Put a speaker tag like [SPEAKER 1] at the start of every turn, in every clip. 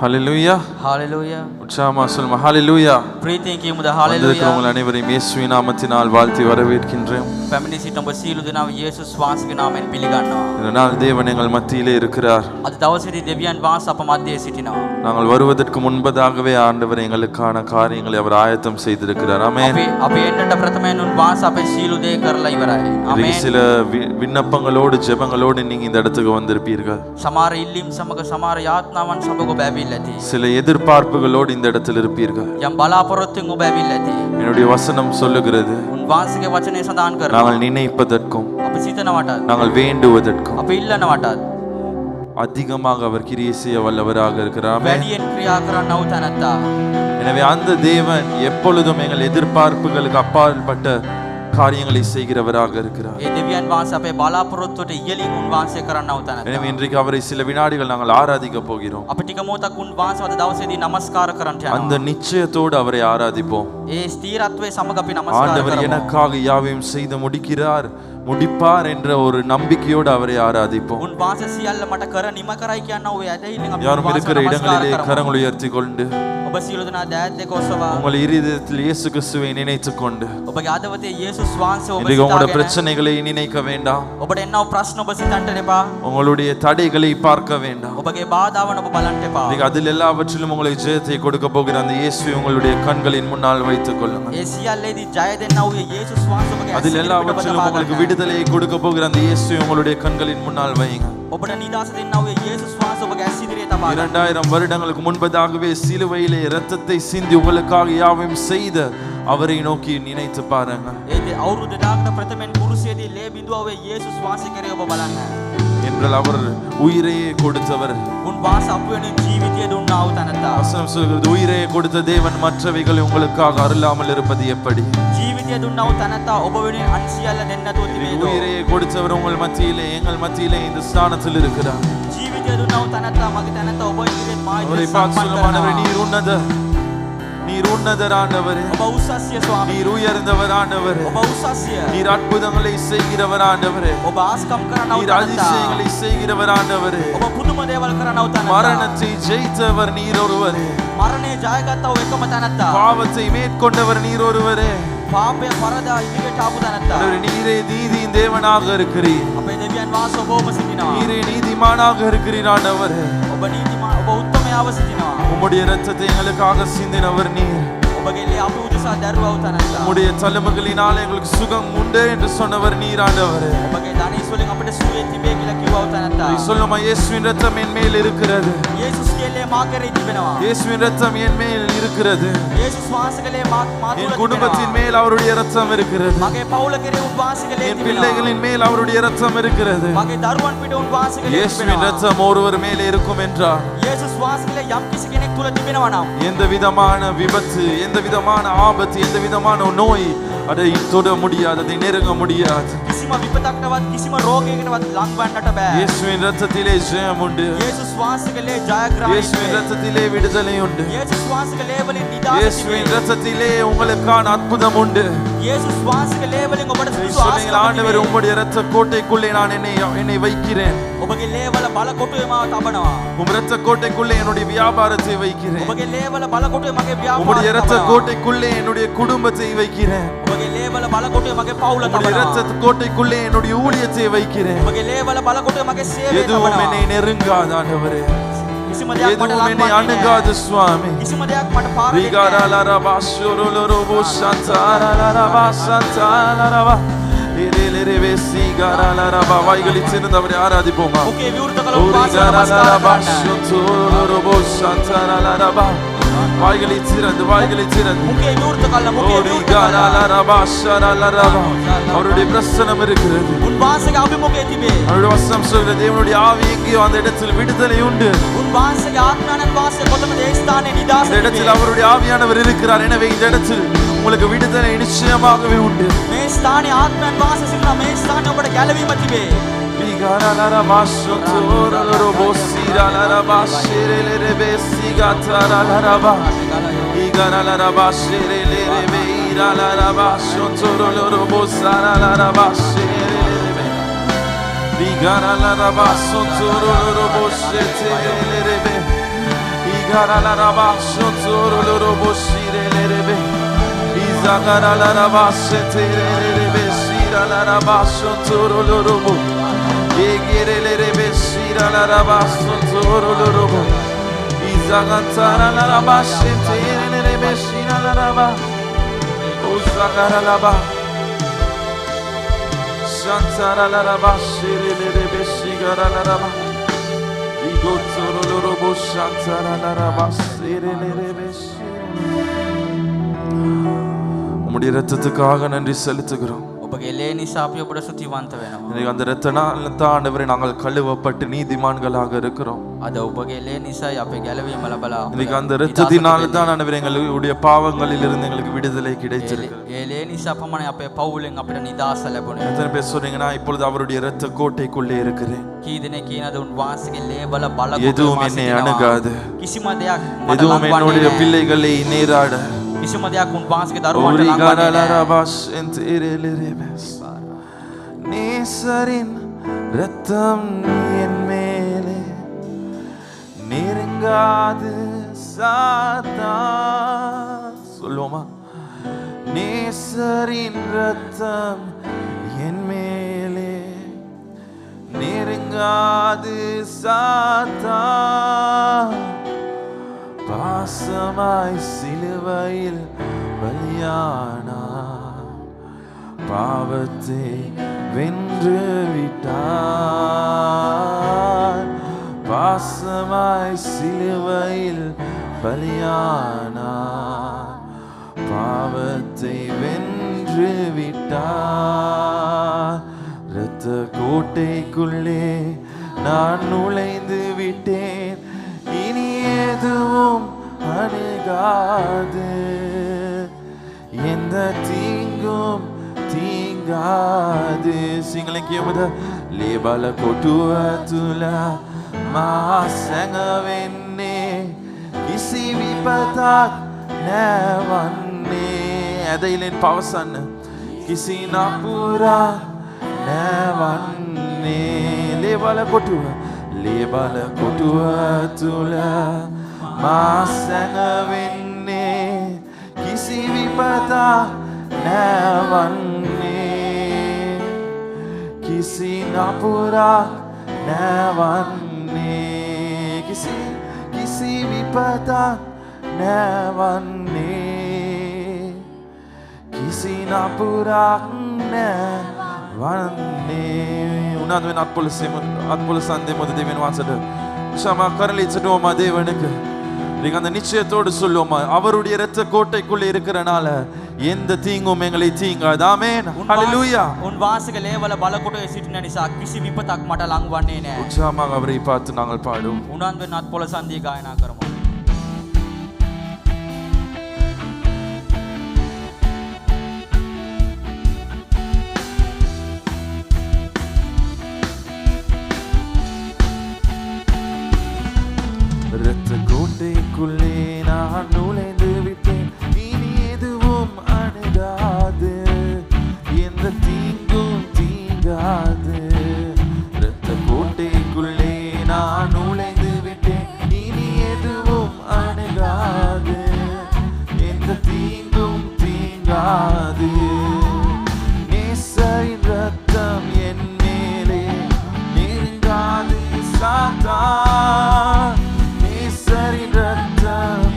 [SPEAKER 1] ஹல்லேலூயா.
[SPEAKER 2] ஹalleluya.
[SPEAKER 1] உற்சாகமா சொல்லுங்க ஹல்லேலூயா.
[SPEAKER 2] ප්‍රීතියෙන් කියමුද හalleluya.
[SPEAKER 1] உங்கள் அனைவரையும் இயேசுவின் நாமத்தினால் வாழ்த்தி வரவேற்கின்றேன்.
[SPEAKER 2] පැමිණි සිටින ඔබ සියලු දෙනාව යේසුස් වහන්සේගේ නාමයෙන් පිළිගන්නවා.
[SPEAKER 1] இந்த நாள் தேவன் எங்கள் மத்தியிலே இருக்கிறார்.
[SPEAKER 2] අද දවසේදී දෙවියන් වහන්සේ අප මැදේ සිටිනවා.
[SPEAKER 1] நாங்கள் வருவதற்கு முன்பதாகவே ஆண்டவர் எங்களுக்கான காரியங்களை அவர் ஆயத்தம் செய்திருக்கிறார். ஆமென்.
[SPEAKER 2] අපි එන්නට ප්‍රථමයෙන් උන්වහන්සේ අපේ සියලු දේ කරලා ඉවරයි. ආමේන්.
[SPEAKER 1] சில விண்ணப்பங்களோடு ஜெபங்களோடு நீங்க இந்த இடத்துக்கு வந்திருப்பீர்கள்.
[SPEAKER 2] සමහර ඉල්ලීම් සමග සමහර යාත්නාවන් සමග ඔබ ඇවිල්ලා ඇති.
[SPEAKER 1] சில எதிர்பார்ப்புகளோடு இந்த இடத்தில் இருப்பீர்கள்.
[SPEAKER 2] යම් බලාපොරොත්තුෙන් ඔබ ඇවිල්ලා ඇති.
[SPEAKER 1] என்னுடைய வசனம் சொல்லுகிறது
[SPEAKER 2] උන්වහන්සේගේ වචනේ සඳහන් කරනවා.
[SPEAKER 1] நாங்கள் நினைப்பதற்கும்
[SPEAKER 2] අපි සිතනවටත්
[SPEAKER 1] நாங்கள் வேண்டுவதற்கும்
[SPEAKER 2] අපි ඉල්ලනවටත්
[SPEAKER 1] அதிகமாக அவர் கிரியை செய்ய வல்லவராக இருக்கிறார். ஆமென்.
[SPEAKER 2] වැඩියෙන් ක්‍රියා කරන්නව තැනැත්තා.
[SPEAKER 1] எனவே அந்த தேவன் எப்பொழுதும் எங்கள் எதிர்பார்ப்புகளுக்கு அப்பாற்பட்ட காரியங்களை செய்கிறவராக இருக்கிறார்.
[SPEAKER 2] ඒ දෙවියන් වහන්සේ අපේ බලාපොරොත්තුවට ඉහළින් උන්වහන්සේ කරන්නව තැනැත්තා.
[SPEAKER 1] எனவே இன்றைக்கு அவரை சில வினாடிகள் நாங்கள் ஆராதிக்க போகிறோம்.
[SPEAKER 2] අපි ටික මොහොතක් උන්වහන්සේ අද දවසේදී নমස්කාර කරන්න
[SPEAKER 1] அந்த
[SPEAKER 2] යනවා.
[SPEAKER 1] நிச்சயத்தோடு அவரை ஆராதிப்போம்.
[SPEAKER 2] ඒ ස්ථීරත්වයේ සමග අපි নমස්කාර
[SPEAKER 1] ஆண்டவர்
[SPEAKER 2] කරමු.
[SPEAKER 1] எனக்காக யாவையும் செய்து முடிப்பார் என்ற ஒரு நம்பிக்கையோடு அவரை ஆராதிப்போம்.
[SPEAKER 2] උන්වහන්සේ සියල්ල මට කර නිම කරයි කියනවා. ඔය ඇදහිල්ලෙන් අපි
[SPEAKER 1] யாரும் இருக்கிற
[SPEAKER 2] උන්වහන්සේට নমස්කාර
[SPEAKER 1] இடங்களிலே
[SPEAKER 2] කරමු.
[SPEAKER 1] கரங்களை உயர்த்தி கொண்டு
[SPEAKER 2] ඔබ සියලු දෙනා දෑත් දෙක ඔසවා
[SPEAKER 1] உங்கள் இருதயத்தில் இயேசு கிறிஸ்துவை நினைத்துக் கொண்டு
[SPEAKER 2] ඔබගේ අදවතේ යේසුස් වහන්සේ ඔබ
[SPEAKER 1] இன்றைக்கு உங்களுடைய
[SPEAKER 2] සිතාගෙන
[SPEAKER 1] பிரச்சனைகளை நினைக்க வேண்டாம்.
[SPEAKER 2] ඔබට එන්නව ප්‍රශ්න ඔබ සිතන්නට එපා.
[SPEAKER 1] உங்களுடைய தடைகளை பார்க்க வேண்டாம்.
[SPEAKER 2] ඔබගේ බාධාවන් ඔබ බලන්න එපා.
[SPEAKER 1] இன்றைக்கு அதில் எல்லாவற்றிலும் உங்களுக்கு ஜெயத்தை கொடுக்க போகிற அந்த இயேசுவை உங்களுடைய கண்களின் முன்னால் வைத்துக் கொள்ளுங்கள்.
[SPEAKER 2] ඒ සියල්ලේදී ජය දෙන්නා වූ යේසුස් වහන්සේ ඔබගේ
[SPEAKER 1] அதில்
[SPEAKER 2] ඇස් ඉදිරියට ඔබ
[SPEAKER 1] எல்லாவற்றிலும்
[SPEAKER 2] තබා
[SPEAKER 1] உங்களுக்கு
[SPEAKER 2] ගන්න.
[SPEAKER 1] விடுதலையை கொடுக்க போகிற அந்த இயேசுவை உங்களுடைய கண்களின் முன்னால் வையுங்க.
[SPEAKER 2] ඔබට නිදාස දෙන්නා වූ යේසුස් වහන්සේ ඔබගේ ඇස් ඉදිරියේ තබා ගන්න.
[SPEAKER 1] 2000 வருடங்களுக்கு முன்பதாகவே சிலுவையிலே இரத்தத்தை சிந்தி உங்களுக்காக யாவையும் செய்த அவரை நோக்கி நினைத்து பாருங்க.
[SPEAKER 2] ඒ අවුරුදු 2000කට ප්‍රථමයෙන් කුරුසියේදී ලේ බිඳුවා වූ යේසුස් වහන්සේ කරේ ඔබ බලන්න.
[SPEAKER 1] என்றால் அவர் உயிரையே கொடுத்தவர்.
[SPEAKER 2] උන්වහන්සේ අප වෙනුවෙන් ජීවිතය දුන්නා වූ තැනැත්තා.
[SPEAKER 1] வசனம் சொல்கிறது உயிரையே கொடுத்த தேவன் மற்றவைகளை உங்களுக்காக அருளாமல் இருப்பது எப்படி?
[SPEAKER 2] ජීවිතය දුන්නා වූ තැනැත්තා ඔබ වෙනුවෙන් අන් සියල්ල දෙන්න නැතුව තිබේද?
[SPEAKER 1] உயிரையே கொடுத்தவர் உங்கள் மத்தியிலே எங்கள் மத்தியிலே இந்த ஸ்தானத்தில் இருக்கிறார்.
[SPEAKER 2] ජීවිතය දුන්නා වූ තැනැත්තා මගේ තැනැත්තා ඔබ ඉදිරියේ මා
[SPEAKER 1] அவரை
[SPEAKER 2] ඉදිරියේ
[SPEAKER 1] பார்த்து
[SPEAKER 2] සම්මාන
[SPEAKER 1] சொல்லுமானவரே
[SPEAKER 2] කරනවා.
[SPEAKER 1] நீர் உன்னதர் ஆண்டவரே.
[SPEAKER 2] ඔබ උසස්ය ස්වාමී.
[SPEAKER 1] நீர் உயர்ந்தவர் ஆண்டவரே.
[SPEAKER 2] ඔබ උසස්ය.
[SPEAKER 1] நீர் அற்புதங்களை செய்கிறவர் ஆண்டவரே.
[SPEAKER 2] ඔබ ආස්කම් කරනව
[SPEAKER 1] நீர் அதிசயங்களை செய்கிறவர் ஆண்டவரே.
[SPEAKER 2] ඔබ පුදුම දේවල් කරනව තැනැත්තා.
[SPEAKER 1] மரணத்தை ஜெயித்தவர் நீர் ஒருவரே.
[SPEAKER 2] මරණය ජයගත්තා වූ එකම තැනැත්තා.
[SPEAKER 1] பாவத்தை மேற்கொண்டவர் நீர் ஒருவரே.
[SPEAKER 2] පාපය පරදා ඉදිරියට ආපු තැනැත්තා.
[SPEAKER 1] ஆண்டவரே, நீரே நீதியின் தேவனாக இருக்கிறீர்.
[SPEAKER 2] අපේ දෙවියන් වහන්සේ ඔබවම සිටිනවා.
[SPEAKER 1] நீரே நீதிமானாக இருக்கிறீர் ஆண்டவரே.
[SPEAKER 2] ඔබ நீதிමාன் ඔබ උත්තමයාව සිටිනවා.
[SPEAKER 1] உம்முடைய இரத்தத்தை எங்களுக்காக சிந்தினவர் நீர்.
[SPEAKER 2] ඔබගේ ලේ අපි උදෙසා දරුවා වූ තැනැත්තා.
[SPEAKER 1] உம்முடைய தழும்புகளினாலே எங்களுக்கு சுகம் உண்டு என்று சொன்னவர் நீர் ஆண்டவரே.
[SPEAKER 2] ඔබගේ ධනීස් වලින් අපිට සුවය තිබේ කියලා කිව්වා වූ තැනැත්තා.
[SPEAKER 1] நீ சொல்லுமா இயேசுவின் இரத்தம் என் மேல் இருக்கிறது.
[SPEAKER 2] යේසුස්ගේ ලේ මා කෙරෙහි තිබෙනවා.
[SPEAKER 1] இயேசுவின் இரத்தம் என் மேல் இருக்கிறது.
[SPEAKER 2] යේසුස් වහන්සේගේ ලේ මා
[SPEAKER 1] என்
[SPEAKER 2] තුල
[SPEAKER 1] குடும்பத்தின்
[SPEAKER 2] තිබෙනවා.
[SPEAKER 1] மேல் அவருடைய இரத்தம் இருக்கிறது.
[SPEAKER 2] මගේ පවුල කෙරෙහි උන්වහන්සේගේ ලේ
[SPEAKER 1] என்
[SPEAKER 2] තිබෙනවා.
[SPEAKER 1] பிள்ளைகளின் மேல் அவருடைய இரத்தம் இருக்கிறது.
[SPEAKER 2] මගේ දරුවන් පිට උන්වහන්සේගේ ලේ
[SPEAKER 1] இயேசுவின்
[SPEAKER 2] තිබෙනවා.
[SPEAKER 1] இரத்தம் ஒருவர் மேலே இருக்கும் என்றார்
[SPEAKER 2] යේසුස් වහන්සේගේ ලේ යම් කිසි කෙනෙක් තුල තිබෙනවා නම්
[SPEAKER 1] எந்த விதமான விபத்து, எந்த விதமான ஆபத்து, எந்த விதமான நோய் அதை தொட முடியாது, அதை நெருங்க முடியாது.
[SPEAKER 2] කිසිම විපතක්වත් කිසිම රෝගයකටවත් ලං වෙන්නට බෑ.
[SPEAKER 1] இயேசுவின் இரத்தத்திலே ஜெயம் உண்டு.
[SPEAKER 2] යේසුස් වහන්සේගේ ලේ ජයග්‍රහණය.
[SPEAKER 1] இயேசுவின் இரத்தத்திலே விடுதலை உண்டு.
[SPEAKER 2] යේසුස් වහන්සේගේ ලේ වලින් නිදහස
[SPEAKER 1] இயேசுவின்
[SPEAKER 2] තිබේ.
[SPEAKER 1] இரத்தத்திலே உங்களுக்கான அற்புதம் உண்டு.
[SPEAKER 2] යේසුස් වහන්සේගේ ලේ වලින් ඔබට සුසු
[SPEAKER 1] சொல்லுங்கள், ஆண்டவர்
[SPEAKER 2] ආශිර්වාද
[SPEAKER 1] உம்முடைய இரத்த கோட்டைக்குள்ளே நான் என்னை வைக்கிறேன்.
[SPEAKER 2] ඔබගේ ලේ වල බල කොටුවේ මාව තබනවා.
[SPEAKER 1] உம் இரத்த கோட்டைக்குள்ளே என்னுடைய வியாபாரத்தை வைக்கிறேன்.
[SPEAKER 2] ඔබගේ ලේ වල බල කොටුවේ මගේ
[SPEAKER 1] உம்முடைய
[SPEAKER 2] ව්‍යාපාරය
[SPEAKER 1] இரத்த
[SPEAKER 2] තබනවා.
[SPEAKER 1] கோட்டைக்குள்ளே என்னுடைய குடும்பத்தை வைக்கிறேன்.
[SPEAKER 2] ඔබගේ ලේ වල බල කොටුවේ මගේ පවුල
[SPEAKER 1] உம்முடைய
[SPEAKER 2] තබනවා.
[SPEAKER 1] இரத்த கோட்டைக்குள்ளே என்னுடைய ஊழியத்தை வைக்கிறேன்.
[SPEAKER 2] ඔබගේ ලේ වල බල කොටුවේ මගේ සේවය
[SPEAKER 1] எதுவும்
[SPEAKER 2] තබනවා.
[SPEAKER 1] என்னை நெருங்காது ஆண்டவரே.
[SPEAKER 2] කිසිම දෙයක් මට
[SPEAKER 1] எதுவும்
[SPEAKER 2] ලං
[SPEAKER 1] என்னை
[SPEAKER 2] වෙන්නේ
[SPEAKER 1] அணுகாது
[SPEAKER 2] නැහැ.
[SPEAKER 1] சுவாமி.
[SPEAKER 2] කිසිම දෙයක් මට පාර දෙන්නේ නැහැ.
[SPEAKER 1] ரிகாரலரபாஷுருலுருபு சந்தாரலரபாஷந்தாரலரபா இரெலெரெவே சிகாரலரபா வாய்களை திறந்தவரை ஆராதிப்போமா.
[SPEAKER 2] ඔකේ විවෘත කළ උපාසක නමස්කාර කරන්න.
[SPEAKER 1] ஓரிகாரலரபாஷுருலுருபு சந்தாரலரபா வாய்களை திறந்து
[SPEAKER 2] මුකේ විවෘත කළ මුකේ විවෘත කළ
[SPEAKER 1] ஓரிகாரலரபாஷரலரபா அவருடைய பிரசன்னம் இருக்கிறது.
[SPEAKER 2] උන්වහන්සේගේ අභිමුඛයේ තිබේ.
[SPEAKER 1] அவருடைய வசனம் சொல்கிறது தேவனுடைய ஆவி எங்கேயோ அந்த இடத்தில் விடுதலை உண்டு.
[SPEAKER 2] උන්වහන්සේගේ ආත්මයන් වාසය කොතනද ඒ ස්ථානයේ නිදාස
[SPEAKER 1] இந்த இடத்தில் அவருடைய ஆவியானவர் இருக்கிறார். எனவே இந்த இடத்தில் உங்களுக்கு விடுதலை நிச்சயமாகவே உண்டு.
[SPEAKER 2] මේ ස්ථානයේ ආත්මයන් වාසය සිටිනවා. මේ ස්ථානයේ ඔබට ගැලවීම තිබේ.
[SPEAKER 1] Igararaba shotorolobo shirelebe. Izagararaba sheterelebe shiralaraba shotorolobo. Egerelebe shiralaraba shotorolobo. Izagantararaba sheterelebe shiralaraba. Ozagaralaba. Shantararaba shirelebe shigararaba. Igotorolobo shantararaba shirelebe shiralaraba. உம்முடைய இரத்தத்துக்காக நன்றி செலுத்துகிறோம்.
[SPEAKER 2] ඔබගේ ලේ නිසා අපි ඔබට ස්තුතිවන්ත වෙනවා.
[SPEAKER 1] இன்னைக்கு அந்த இரத்தத்தால் தான் ஆண்டவரே நாங்கள் கழுவப்பட்டு நீதிமான்களாக இருக்கிறோம்.
[SPEAKER 2] අද ඔබගේ ලේ නිසායි අපේ ගැලවීම ලබලා
[SPEAKER 1] இன்னைக்கு அந்த இரத்தத்தினால தான் ஆண்டவரே எங்களுடைய பாவங்களில் இருந்து எங்களுக்கு விடுதலை கிடைச்சிருக்கு.
[SPEAKER 2] ඒ ලේ නිසා පමණයි අපේ පවුලෙන් අපිට නිදහස ලැබුණේ.
[SPEAKER 1] எத்தனை பேர் சொல்றீங்கன்னா இப்பொழுது அவருடைய இரத்த கோட்டைக்குள்ளே இருக்கிறேன்.
[SPEAKER 2] කී දෙනෙක් කියනද උන් වාසගේ ලේ බල බල
[SPEAKER 1] எதுவும் என்னை அணுகாது.
[SPEAKER 2] කිසිම දෙයක් මට
[SPEAKER 1] எதுவும் என்னுடைய பிள்ளைகளை நேராட.
[SPEAKER 2] කිසිම දෙයක් උන් වාසගේ දරුවන්ට ලංවන්නේ
[SPEAKER 1] நேசரின் இரத்தம் என் மேலே நெருங்காது சாத்தான். சொல்லுவோமா? நேசரின் இரத்தம் என் மேலே நெருங்காது சாத்தான். பாசமாய் சிலுவையில் பலியானார், பாவத்தை வென்று விட்டார். பாசமாய் சிலுவையில் பலியானார், பாவத்தை வென்று விட்டார். இரத்த கோட்டைக்குள்ளே நான் நுழைந்து விட்டேன், இனி எதுவும் அணுகாது, எந்த தீங்கும் தீங்காது. සිංහලෙන් කියමුද? ලේබල කොටුව තුල මා සැඟවෙන්නේ, කිසි විපතක් නැවන්නේ. ඇදහිල්ලෙන් පවසන්න. කිසි නපුරක් නැවන්නේ. ලේබල කොටුව තුල මා සැඟවෙන්නේ, කිසි විපතක් නැවන්නේ. කිසි නපුරක් නැවන්නේ. කිසි විපතක් නැවන්නේ. කිසි නපුරක් නැවන්නේ. උනන්දු වෙන අත්පොළ සන්දේ මොද දෙවියන් වහන්සේට ක්ෂමා කරලිச்சிடுவோமா தேவனுக்கு? நீங்க அந்த நிச்சயத்தோடு சொல்லுவோமா? அவருடைய இரத்த கோட்டைக்குள்ளே இருக்கிறனால எந்த தீங்கும் எங்களை தீங்காது. ஆமென். ஹalleluya.
[SPEAKER 2] උන් වාසගේ ලේ වල බල කොටේ සිටින නිසා කිසි විපතක් මට ලංවන්නේ නැහැ.
[SPEAKER 1] உற்சாகமாக அவரை பார்த்து நாங்கள் பாடுவோம்.
[SPEAKER 2] උනන්දු වෙන අත්පොළ සන්දිය ගායනා කරමු.
[SPEAKER 1] இரத்த கோட்டைக்குள்ளே நான் நுழைந்து விட்டேன், இனி எதுவும் அணுகாது, எந்த தீங்கும் தீங்காது. இரத்த கோட்டைக்குள்ளே நான் நுழைந்து விட்டேன், இனி எதுவும் அணுகாது, எந்த தீங்கும் தீங்காது. நேசரின் இரத்தம் என் மேலே நெருங்காது சாத்தான். நேசரின் இரத்தம்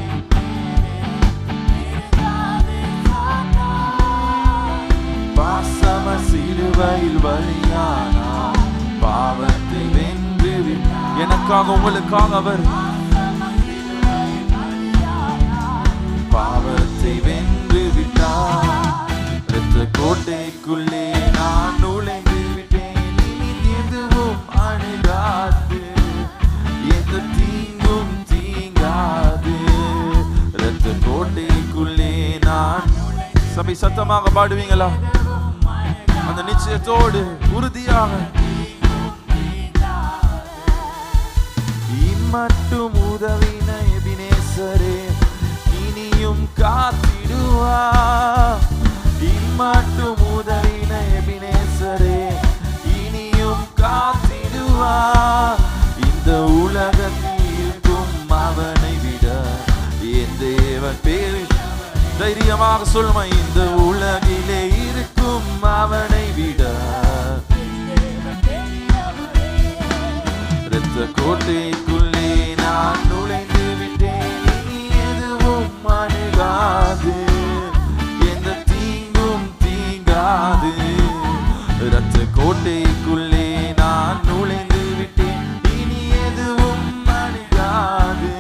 [SPEAKER 1] பாசம சிலுவையில் பலியானார், பாவத்தை வென்று விட்டார். எனக்காக உங்களுக்காக அவர் பாவத்தை வென்று விட்டார். இரத்த கோட்டைக்குள்ளே நான் நுழைந்து விட்டேன், இனி எதுவும் அணுகாது, எந்த தீங்கும் தீங்காது. இரத்த கோட்டைக்குள்ளே நான் சபை சத்தமாக பாடுவீங்களா? அந்த நிச்சயத்தோடு உறுதியாக இம்மட்டும் உதவின எபினேசரே இனியும் காத்திடுவார். இம்மட்டும் உதவின எபினேசரே இனியும் காத்திடுவார். இந்த உலகத்தில் இருக்கும் அவனை விட தைரியமாக சொல்லுமா, இந்த உலகிலே இருக்கும் அவனை விட இரத்த கோட்டைக்குள்ளே நான் நுழைந்து விட்டேன். இனி எதுவும் அணுகாது, எந்த தீங்கும் தீங்காது. இரத்த கோட்டைக்குள்ளே நான் நுழைந்து விட்டேன். இனி எதுவும் அணுகாது,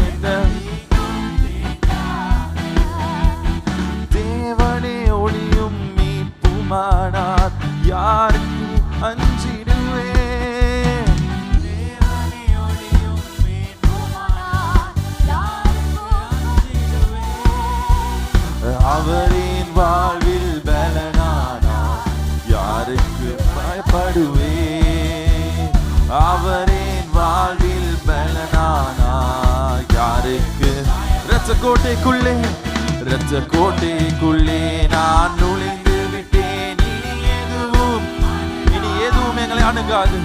[SPEAKER 1] எந்த தேவனே ஒளியும் மீட்புமானார், யாருக்கு அஞ்சிடுவேன். அவரின் வாழ்வில் பலனானார், யாருக்கு பயப்படுவேன். அவரின் வாழ்வில் பலனானார், யாருக்கு. இரத்த கோட்டைக்குள்ளே, இரத்த கோட்டைக்குள்ளே நான் நுழைந்து விட்டேன். இனி எதுவும் எங்களை அணுகாது,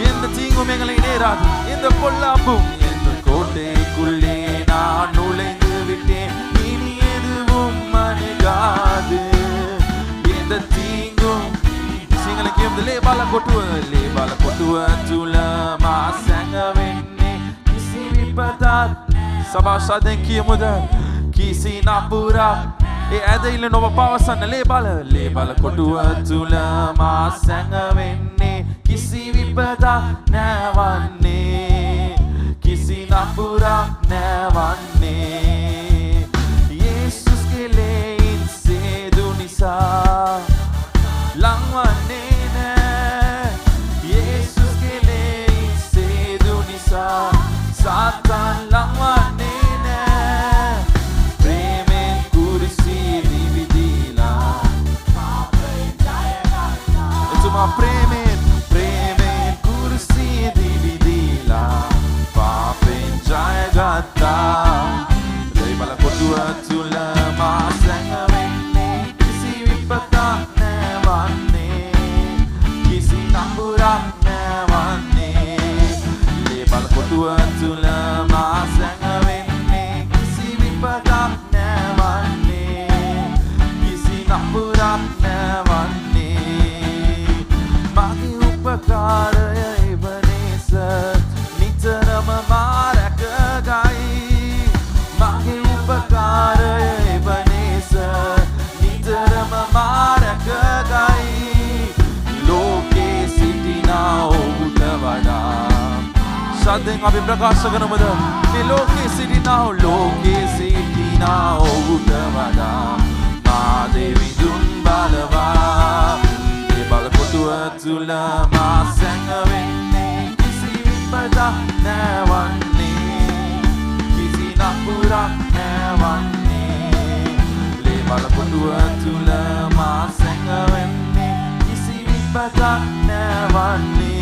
[SPEAKER 1] எந்த தீங்கும் எங்களை நேராது, எந்த பொல்லாப்பும். எந்த கோட்டைக்குள்ளே நான் நுழைந்து விட்டேன். இனி எதுவும் அணுகாது, எந்த தீங்கும். Singale kiem de le bala kotua tula ma sanga venne kisi vipata sabasha den kimuda kisi napura e adaile nova pavasanna le bala kotua tula ma sanga venne kisi vipata navanne kisi napura navanne Jesus ke lein sedunisa langwanene Jesus ke lein sedunisa Satan langwanene premen kursi dividila etuma premen kursi dividila papen jayagata dai bala kotua tula masanga venne kisi vipata nevanne kisi nambura nevanne le bala kotua tula masanga venne kisi vipata nevanne kisi nambura nevanne magi upakaraya evanesa nitarama marakagai magi upakaraya evanesa nitarama marakagai loke sitina utavada sadeng abi prakasha karamada me loke sitina utavada ma devi dun balava e balakotua tula ma sanga venne kisi vipata nevanne kisi napura nevanne le balakotua tula ma sanga venne kisi vipata nevanne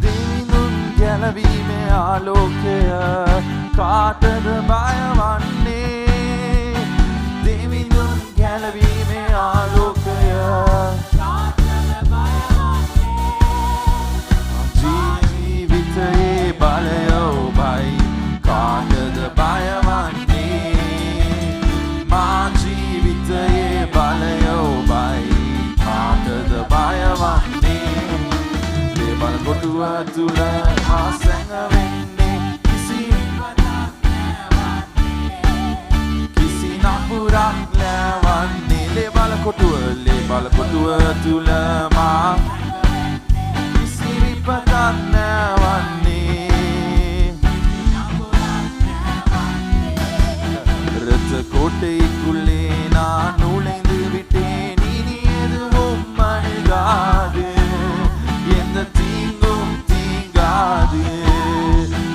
[SPEAKER 1] devinun galavime alokaya kaatad bayavanne devinun galavime alokaya ජීවිතයේ බලයෝ බයි කාටද බයවන්නේ මා ජීවිතයේ බලයෝ බයි කාටද බයවන්නේ දේවල් කොටුව තුල මා සැඟවෙන්නේ කිසි නපුරක් ලැවන්නේ දේවල් කොටුව තුල මා Patannavanne இரத்த கோட்டைக்குள்ளே நான் நுழைந்து விட்டேன் இனி எதுவும் அணுகாது எந்த தீங்கும் தீங்காது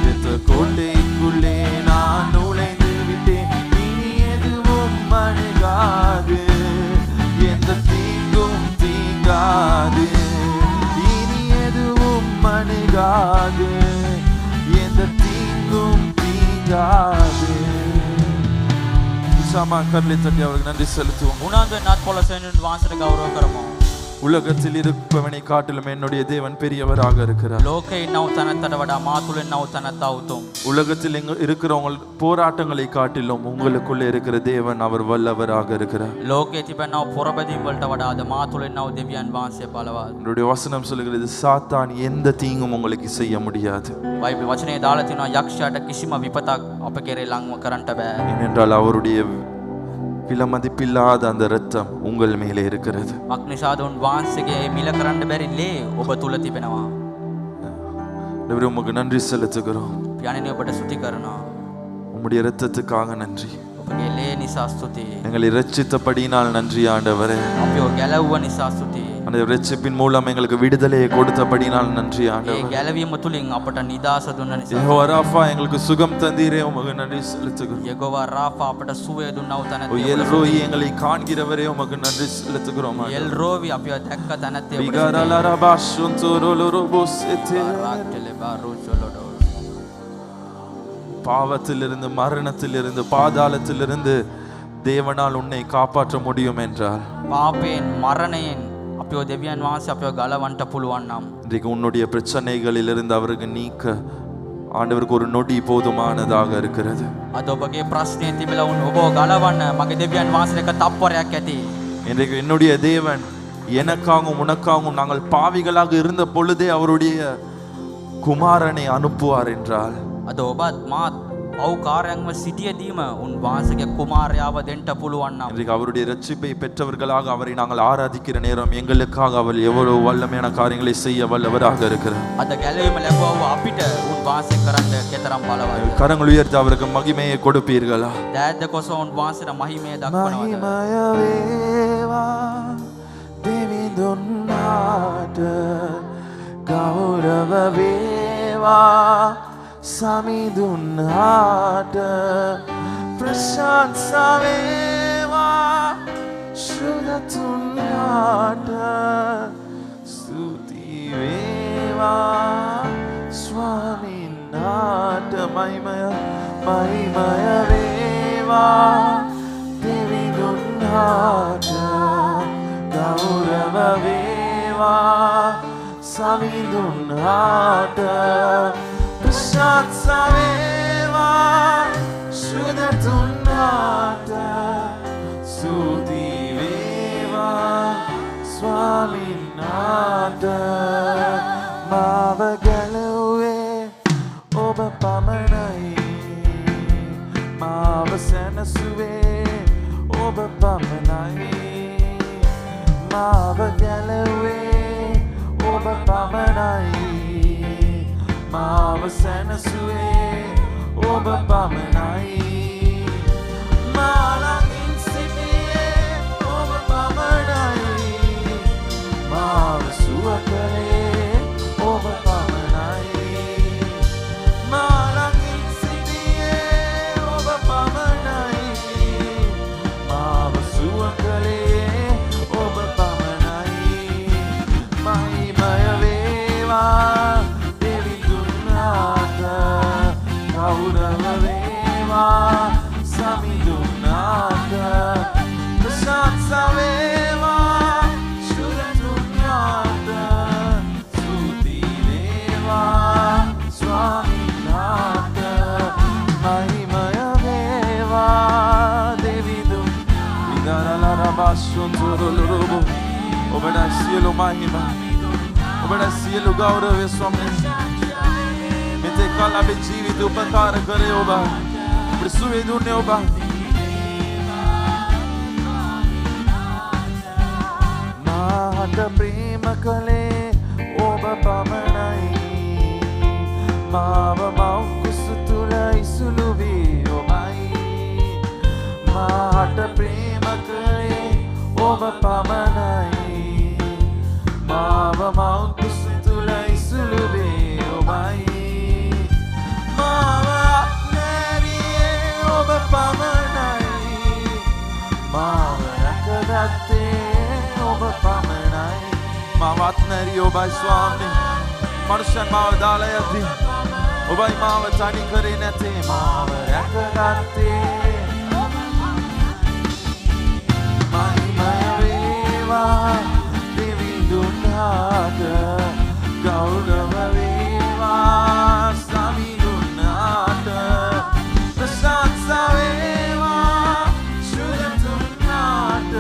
[SPEAKER 1] இரத்த கோட்டைக்குள்ளே நான் நுழைந்து விட்டேன் இனி எதுவும் அணுகாது எந்த தீங்கும் தீங்காது அணுகாது எந்த தீங்கும் தீங்காது சாமா கர்லே தட்டி அவருக்கு நன்றி செலுத்துவோம்
[SPEAKER 2] උනන්දුවෙන් නත් පොළසෙන් වහන්සේට ගෞරව කරමු.
[SPEAKER 1] உலகத்தில் இருப்பவனை காட்டிலும் என்னுடைய தேவன் பெரியவராக இருக்கிறார்.
[SPEAKER 2] ලෝකේ ඉන්නව තැනැත්තට වඩා මා තුළ ඉන්නව තැනැත්තා උතුම්.
[SPEAKER 1] உலகத்தில் இருக்கிறவங்க போராட்டங்களை காட்டிலும் உங்களுக்குள்ளே இருக்கிற தேவன் அவர் வல்லவராக இருக்கிறார்.
[SPEAKER 2] ලෝකේ තිබෙනව පොරබැදීම් වලට වඩා අද මා තුළ ඉන්නව දෙවියන් වහන්සේ බලවත්.
[SPEAKER 1] என்னுடைய வசனம் சொல்லுகிறது சாத்தான் எந்த தீங்கும் உங்களுக்கு செய்ய முடியாது.
[SPEAKER 2] බයිබල් වචනේ දාලා තිනවා යක්ෂයාට කිසිම විපතක් අප කෙරේ ලංව කරන්නට බෑ.
[SPEAKER 1] ஏனென்றால் அவருடைய விலமதிப்பில்லாத அந்த இரத்தம் உங்கள் மேலே இருக்கிறது.
[SPEAKER 2] මක්නිසාද උන් වහන්සේගේ මිල කරන්න බැරි ලේ ඔබ තුල තිබෙනවා.
[SPEAKER 1] ஆண்டவரே உமக்கு நன்றி செலுத்துகிறோம்.
[SPEAKER 2] පියාණෙනි ඔබට ස්තුති කරනවා.
[SPEAKER 1] உம்முடைய இரத்தத்துக்காக நன்றி.
[SPEAKER 2] ඔබගේ ලේ නිසා ස්තුතියි.
[SPEAKER 1] எங்களை இரட்சித்தபடியினால் நன்றி ஆண்டவரே.
[SPEAKER 2] අපිව ගැලවුව නිසා ස්තුතියි.
[SPEAKER 1] அந்த இரட்சிப்பின் மூலம் எங்களுக்கு விடுதலையை கொடுத்தபடியினால் நன்றி
[SPEAKER 2] ඒ
[SPEAKER 1] ஆண்டவரே.
[SPEAKER 2] ගැලවීම තුලින් අපට නිදාස දුන්න නිසා
[SPEAKER 1] யெகோவா ராஃபா எங்களுக்கு சுகம் தந்தீரே உமக்கு நன்றி செலுத்துகிறோம்.
[SPEAKER 2] යෙගොවා රාෆා අපට සුවය දුන්නව
[SPEAKER 1] ஓ
[SPEAKER 2] තැනැත්තේ
[SPEAKER 1] எல் ரோயி எங்களை காண்கிறவரே உமக்கு நன்றி செலுத்துகிறோம்.
[SPEAKER 2] එල් රෝවි අපිව දැක්ක තැනැත්තේ ඔබට
[SPEAKER 1] விகாரலரபாஷுந்தோரோலோரோபோசெத்தே.
[SPEAKER 2] රාක්ටලේ බාරුචොලොඩෝ.
[SPEAKER 1] பாவத்திலிருந்து மரணத்திலிருந்து பாதாளத்திலிருந்து தேவனால் உன்னை காப்பாற்ற முடியும் என்றால்
[SPEAKER 2] පාපයෙන් මරණයෙන් අපිව දෙවියන් වහන්සේ අපිව ගලවන්න පුළුවන් නම්
[SPEAKER 1] இன்றைக்கு உன்னுடைய பிரச்சனைகளிலிருந்து அவருக்கு நீக்க ஆண்டவருக்கு ஒரு நொடி போதுமானதாக இருக்கிறது.
[SPEAKER 2] අද ඔබගේ ප්‍රශ්නේ තිබිලා උන් ඔබව ගලවන්න මගේ දෙවියන් වහන්සේ එක තප්පරයක් ඇති.
[SPEAKER 1] இன்றைக்கு என்னுடைய தேவன் எனக்காகவும் உனக்காகவும் நாங்கள் பாவிகளாக இருந்த பொழுதே அவருடைய குமாரனை அனுப்புவார் என்றால்
[SPEAKER 2] අද ඔබත් මාත් අවකාරයන්ව සිටියදීම උන් වහන්සේගේ කුමාරයාව දෙන්න පුළුවන් නම්
[SPEAKER 1] இன்றைக்கு அவருடைய ரட்சிப்பை பெற்றவர்களாக அவரை நாங்கள் ஆராதிக்கிற நேரம் எங்களுக்காக அவர் எவ்வளவு வல்லமையான காரியங்களை செய்ய வல்லவராக இருக்கிறார்.
[SPEAKER 2] අද ගැලවීම ලැබුවව අපිට උන් වහන්සේ කරන්න කෙතරම් බලවත්ද.
[SPEAKER 1] கரங்கள் உயர்த்தி அவருக்கு மகிமையை கொடுப்பீர்களா?
[SPEAKER 2] දෑද්ද කොස උන් වහන්සේට මහිමය දක්වනවද.
[SPEAKER 1] மகிமையவேவா தேவிதுன்னாட கௌரவவேவா சமிதுன்னாட பிரசன்சவேவா சுதத்துன்னாட ஸ்துதிவேவா சுவாமின்னாட மகிமையவேவா தேவிதுன்னாட கௌரவவேவா சமிதுன்னாட பிரசன்சவேவா சுதத்துன்னாட ஸ்துதிவேவா ස්වාමිනාට මාව ගැලුවේ ඔබ පමණයි. මාව සැනසුවේ ඔබ පමණයි. මාව ගැලුවේ ඔබ පමණයි. මාව සැනසුවේ ඔබ පමණයි. මාළඟින් සිටියේ ඔබ පමණයි. මාව සුව කළේ ඔබ පමණයි. මාළඟින් සිටියේ ඔබ පමණයි. මාව සුව කළේ ඔබ පමණයි. මහිමය වේවා දෙවිඳුන්නාට ගෞරව වේවා සමිඳුන්නාට ප්‍රශංස වේවා සුරතුන්නාට ස්තුති වේවා ස්වාමිනාට මහිමය වේවා දෙවිඳුන් විගරලරබස්සුන්තුරුලුරුබු ඔබට සියලු මහිම ඔබට සියලු ගෞරවය ස්වාමීන් මෙතෙක් කල් අපේ ජීවිත උපකාර කරේ ඔබ අපිට සුවය දුන්නේ ඔබ මාට ප්‍රේම කළේ ඔබ පමණයි. මාව මව් කුස තුල ඉසුළු වී ඔබයි. මාට ප්‍රේම කළේ ඔබ පමණයි. මාව මව් කුස තුල ඉසුළු වී ඔබයි. මාව අත්හැරියේ ඔබ පමණයි. මාව රැකගත්තේ ඔබ පමණයි. මාව අත්හැරියේ ඔබයි ස්වාමී. මනුෂ්‍යයන් මාව දාලා යද්දී ඔබයි මාව තනි කරේ නැතේ. මාව රැකගත්තේ මහිමය වේවා දෙවිඳුන්නාට දුන්නාට ගෞරව වේවා සමි දුන්නාට ප්‍රශංසා වේවා සුද දුන්නාට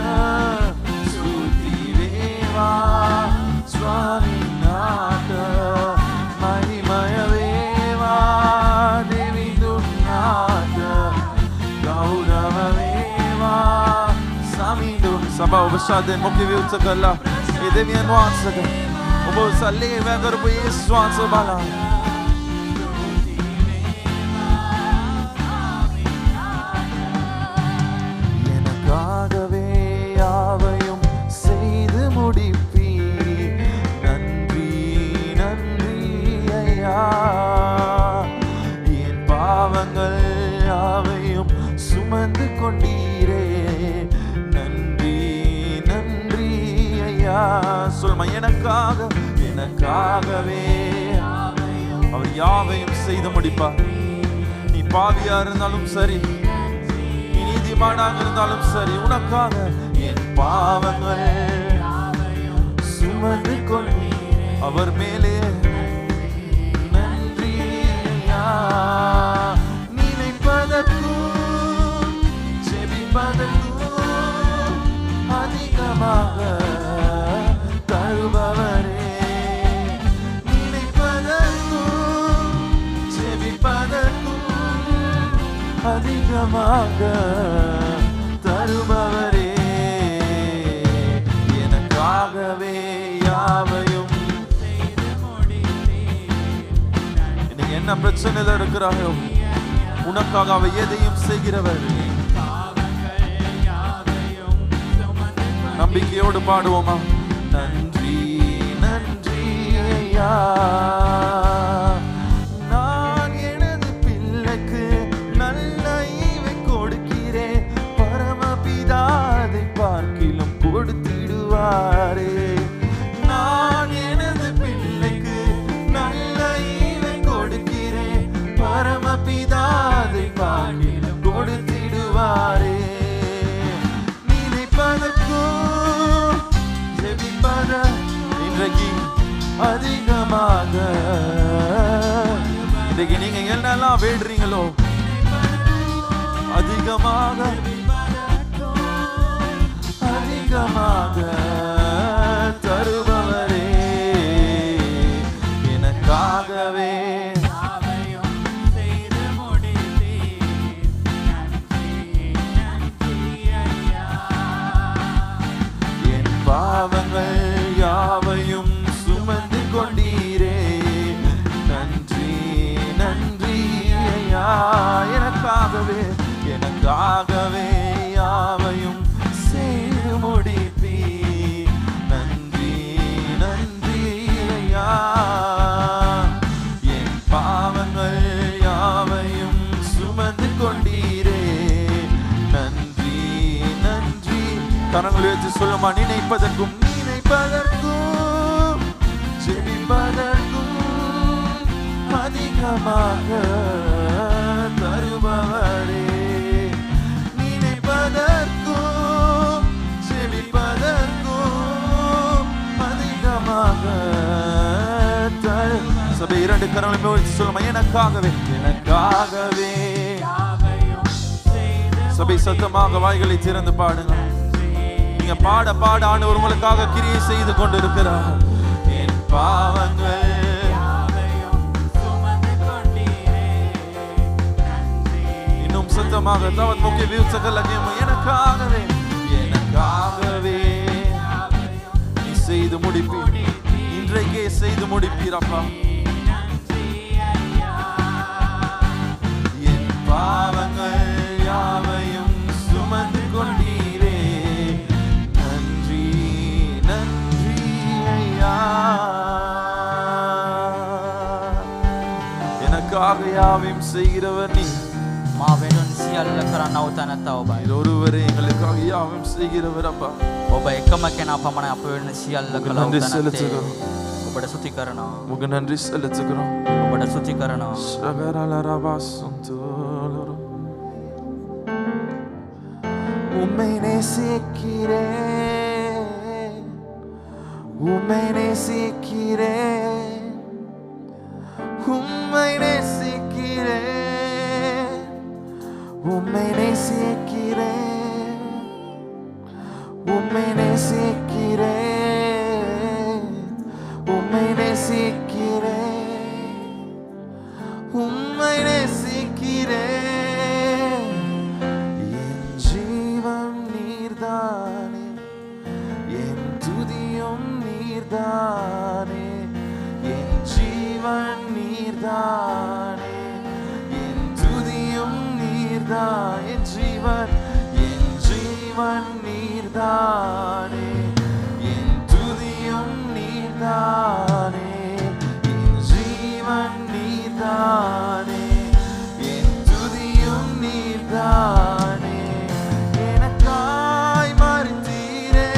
[SPEAKER 1] ස්තුති වේවා ස්වාමිනාට මහිමය වේවා දෙවි දුන්නාට ගෞරව වේවා සමි දුන් සභාව ඔබ ශාදෙන් මොකද විවෘත කළා ඒ දෙවියන් වහන්සේට ඔබ සල්ලේ වැ කරපු යේසුස් වහන්සේ බලන්න எனக்காகவே யாவையும் செய்து முடிப்பீர் நன்றி நன்றி ஐயா என் பாவங்கள் யாவையும் சுமந்து கொண்டீரே நன்றி நன்றி ஐயா சொல்மா எனக்காகவே அவர் யாவையும் செய்து முடிப்பார் நீ பாவியா இருந்தாலும் சரி நீதிமானாக இருந்தாலும் சரி உனக்காக என் பாவங்கள் சுமந்து கொண்டு அவர் மேலே நன்றி ஐயா நினைப்பதற்கும் செபிப்பதற்கும் அதிகமாக தருபவரே நினைப்பதற்கும் செபிப்பதற்கும் அதிகமாக தருபவரே எனக்காகவே யாவையும் இன்னைக்கு என்ன பிரச்சனையில இருக்கிறாயோ உனக்காக அவ எதையும் செய்கிறவர் நம்பிக்கையோடு பாடுவோமா நன்றி நன்றி ஐயா நான் எனது பிள்ளைக்கு நல்ல ஈவை கொடுக்கிறேன் பரமபிதாதை பார்க்கிலும் கொடுத்திடுவாரே நான் எனது பிள்ளைக்கு நல்ல ஈவை கொடுக்கிறேன் பரமபிதாதை பார்க்கிலும் கொடுத்திடுவாரே நினைப்பதற்கும் ஜெபிப்பத இன்றைக்கு அதிகமாக இன்னைக்கு நீங்க என்னெல்லாம் வேடுறீங்களோ அதிகமாக அதிகமாக தருபவரே எனக்காகவே என் பாவங்கள் யாவையும் சுமந்து கொண்டீரே நன்றி நன்றி ஐயா எனக்காகவே யாவையும் செய்து முடிப்பீர் நன்றி நன்றி ஐயா என் பாவங்கள் யாவையும் சுமந்து கொண்டீரே நன்றி நன்றி கரங்களை வச்சு சொல்லுமா நினைப்பதற்கும் செபிப்பதற்கும் அதிகமாக தருபவரே நினைப்பதற்கும் செபிப்பதற்கும் அதிகமாக சபை இரண்டு கரங்களை வச்சு சொல்லுமா எனக்காகவே சபை சத்தமாக வாய்களை திறந்து பாடுங்க நீங்க பாட பாட ஆண்டவர் உங்களுக்காக கிரியை செய்து கொண்டிருக்கிறார் என் பாவங்கள் இன்னும் சத்தமாக தவத் முக்கிய வியூச்சகல் எனக்காகவே நீ செய்து முடிப்பீர் இன்றைக்கே செய்து முடிப்பீர் அப்பா என் பாவங்கள் யாவையும் சுமந்து கொண்டீரே நன்றி நன்றி ஐயா எனக்காக யாவையும் செய்கிறவர் நீ
[SPEAKER 2] මා වෙනුවෙන් සියල්ල කරන්නව තැනැත්තා ඔබයි.
[SPEAKER 1] ஒருவரே எங்களுக்காக யாவையும் செய்கிறவர் அப்பா
[SPEAKER 2] ඔබ එකම කෙනා පමණයි අප වෙනුවෙන් සියල්ල කළා
[SPEAKER 1] நன்றி
[SPEAKER 2] තැනැත්තේ.
[SPEAKER 1] செலுத்துகிறோம்
[SPEAKER 2] ඔබට ස්තුති කරනවා.
[SPEAKER 1] உமக்கு நன்றி செலுத்துகிறோம்
[SPEAKER 2] ඔබට ස්තුති කරනවා.
[SPEAKER 1] சகரலரபாசுந்தோலரும் உம்மை நேசிக்கிறேன் உம்மை நேசிக்கிறேன், உம்மை நேசிக்கிறேன், உம்மை நேசிக்கிறேன், உம்மை நேசிக்கிறேன், உம்மை நேசிக்கிறேன், உம்மை நேசிக்கிறேன். என் ஜீவன் நீர்தானே, என் துதியும் நீர்தானே, என் ஜீவன் நீர்தானே, என் துதியும் நீர்தான். என் ஜீவன் நீர்தானே, என் துதியும் நீர்தானே, என் ஜீவன் நீர்தானே, என் துதியும் நீர்தானே. எனக்காய் மரித்தீரே,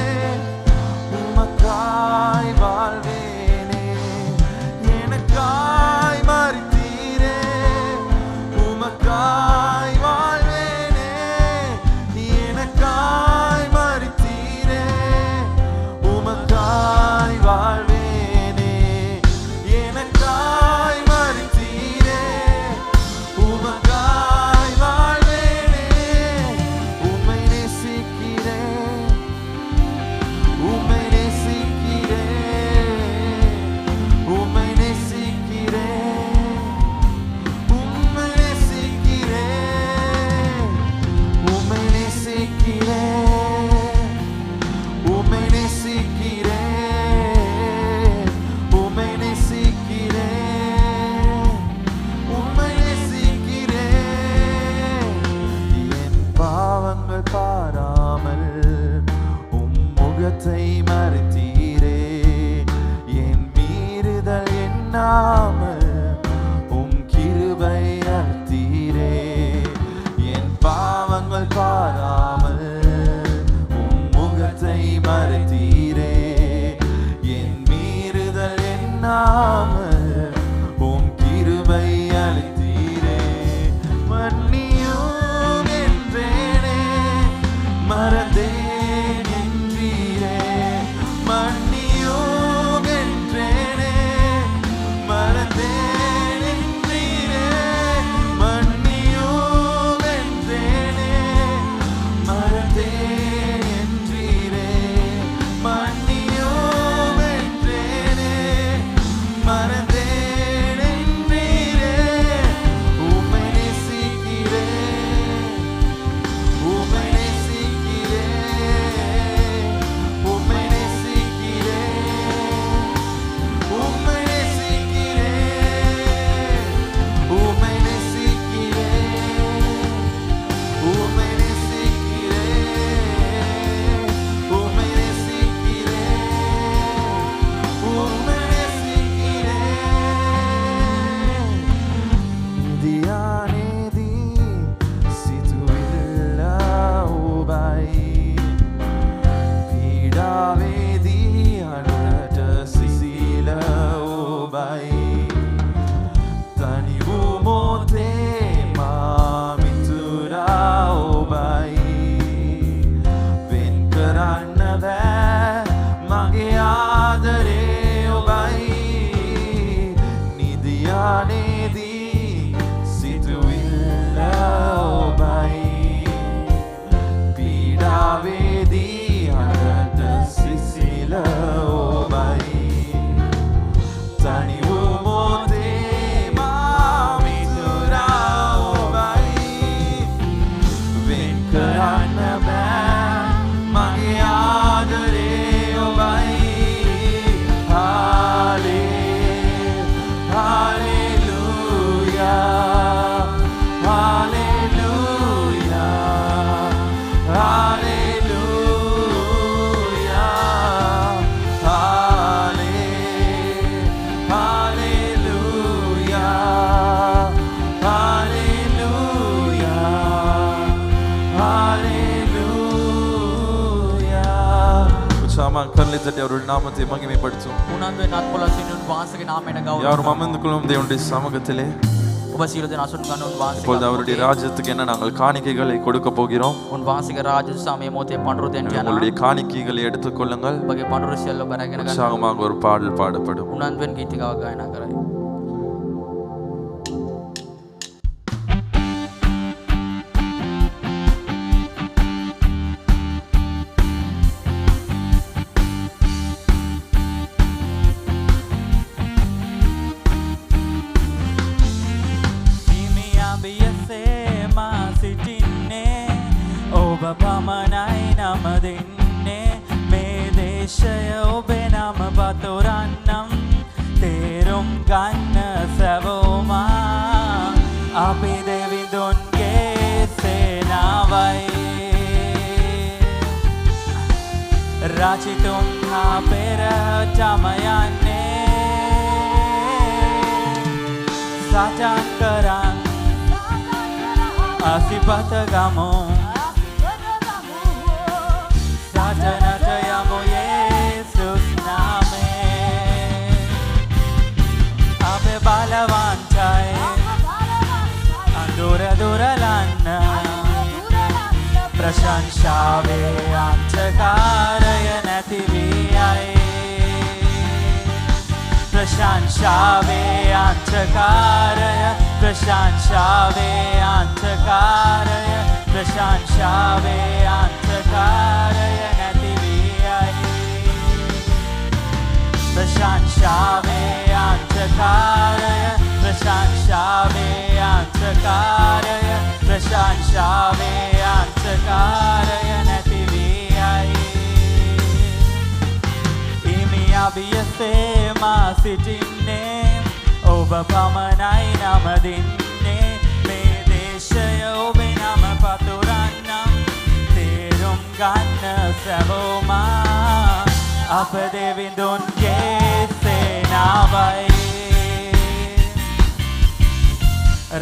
[SPEAKER 1] உமக்காய் வாழ்வேனே. எனக்காய் மரித்தீரே, உமக்காய் வாழ்வேனே. எனக்காய் மரித்தீரே, உமக்காய் வாழ்வேனே. எனக்காய் மரித்தீரே, உமக்காய் வாழ்வேனே. உம்மை நேசிக்கிறேன், உம்மை நேசிக்கிறேன், உம்மை நேசிக்கிறேன், உம்மை நேசிக்கிறேன், உம்மை நேசிக்கிறேன், உம்மை நேசிக்கிறேன், உம்மை நேசிக்கிறேன், உம்மை நேசிக்கிறேன். என் பாவங்கள் பாராமல் உம் முகத்தை மறைத்தீரே, என் மீறுதல் எண்ணாமல் உம் கிருபை அளித்தீரே. என் பாவங்கள் பாராமல் உம் முகத்தை மறைத்தீரே, என் மீறுதல் எண்ணாமல் உம் கிருபை அளித்தீரே. மன்னியும் என்றேனே, மறந்தேன் என்றீரே. மன்னியும் என்றேனே, மறந்தேன் என்றீரே. மன்னியும் என்றேனே, மறந்தேன் என்றீரே. மன்னியும் என்றேனே, மறந்தேன் என்றீரே. உம்மை நேசிக்கிறேன், உம்மை நேசிக்கிறேன், உம்மை நேசிக்கிறேன், உம்மை நேசிக்கிறேன், உம்மை நேசிக்கிறேன், உம்மை நேசிக்கிறேன், உம்மை நேசிக்கிறேன், உம்மை நேசிக்கிறேன். Diane di situilla obai, pidave di anurata sisila obai, tanivu mote mamitura obai, venkaranna ba mage adare obai, nidiyane di situilla obai, pidave di anurata sisila obai, tanivu mote mamitura obai, venkaranna ba mage adare obai. Hallelujah, hallelujah, hallelujah, hallelujah, hallelujah, hallelujah. உற்சாகமாக கரங்களை தட்டி அவருடைய நாமத்தை மகிமைப்படுத்தும்.
[SPEAKER 2] උනන්දුවෙන් අත්පොළසින් උන්වහන්සේගේ නාමයට ගෞරව
[SPEAKER 1] யாரும் அமர்ந்து கொள்ளும் தேவனுடைய சமூகத்திலே
[SPEAKER 2] ඔබ සියලු දෙනා අසුන් ගන්න උන්වහන්සේ
[SPEAKER 1] இப்பொழுது அவருடைய ராஜ்யத்துக்கு என்ன நாங்கள் காணிக்கைகளை கொடுக்க போகிறோம்.
[SPEAKER 2] උන්වහන්සේගේ රාජ්‍ය සමයේ මොහොතේ පඬුරු දෙන්න යනවා.
[SPEAKER 1] உங்களுடைய காணிக்கைகளை எடுத்துக்கொள்ளுங்கள்.
[SPEAKER 2] ඔබගේ පඬුරු සියල්ල ඔබ රැගෙන ගන්න.
[SPEAKER 1] உற்சாகமாக ஒரு பாடல் பாடப்படும்.
[SPEAKER 2] උනන්දුවෙන් ගීතිකාවක් ගායනා කරයි.
[SPEAKER 3] ඔබ පමණයි නම දෙන්නේ මේ දේශය ඔබේ නම පතුරන්නම් තේරුම් ගන්න සැවෝමා අපි දෙවිඳුන්ගේ සේනාවයි රචිතුම් හා පෙරටම යන්නේ සටන් කරන් අසිපත ගමු Satanatayamo Jesus name Ape balawantay Andura duralanna Prashanshave antakaraya nativiyay Prashanshave antakaraya Prashanshave antakaraya Prashanshave antakaraya Prashanshave antakaraya Prashanshave antakaraya Prashanshave antakaraya nativiyai Imi abiyase ma sitinne Oba pamanai nama dinne Me deshaya obe nama paturannam Terum ganna savoma අප දෙවිඳුන්ගේ සේනාවයි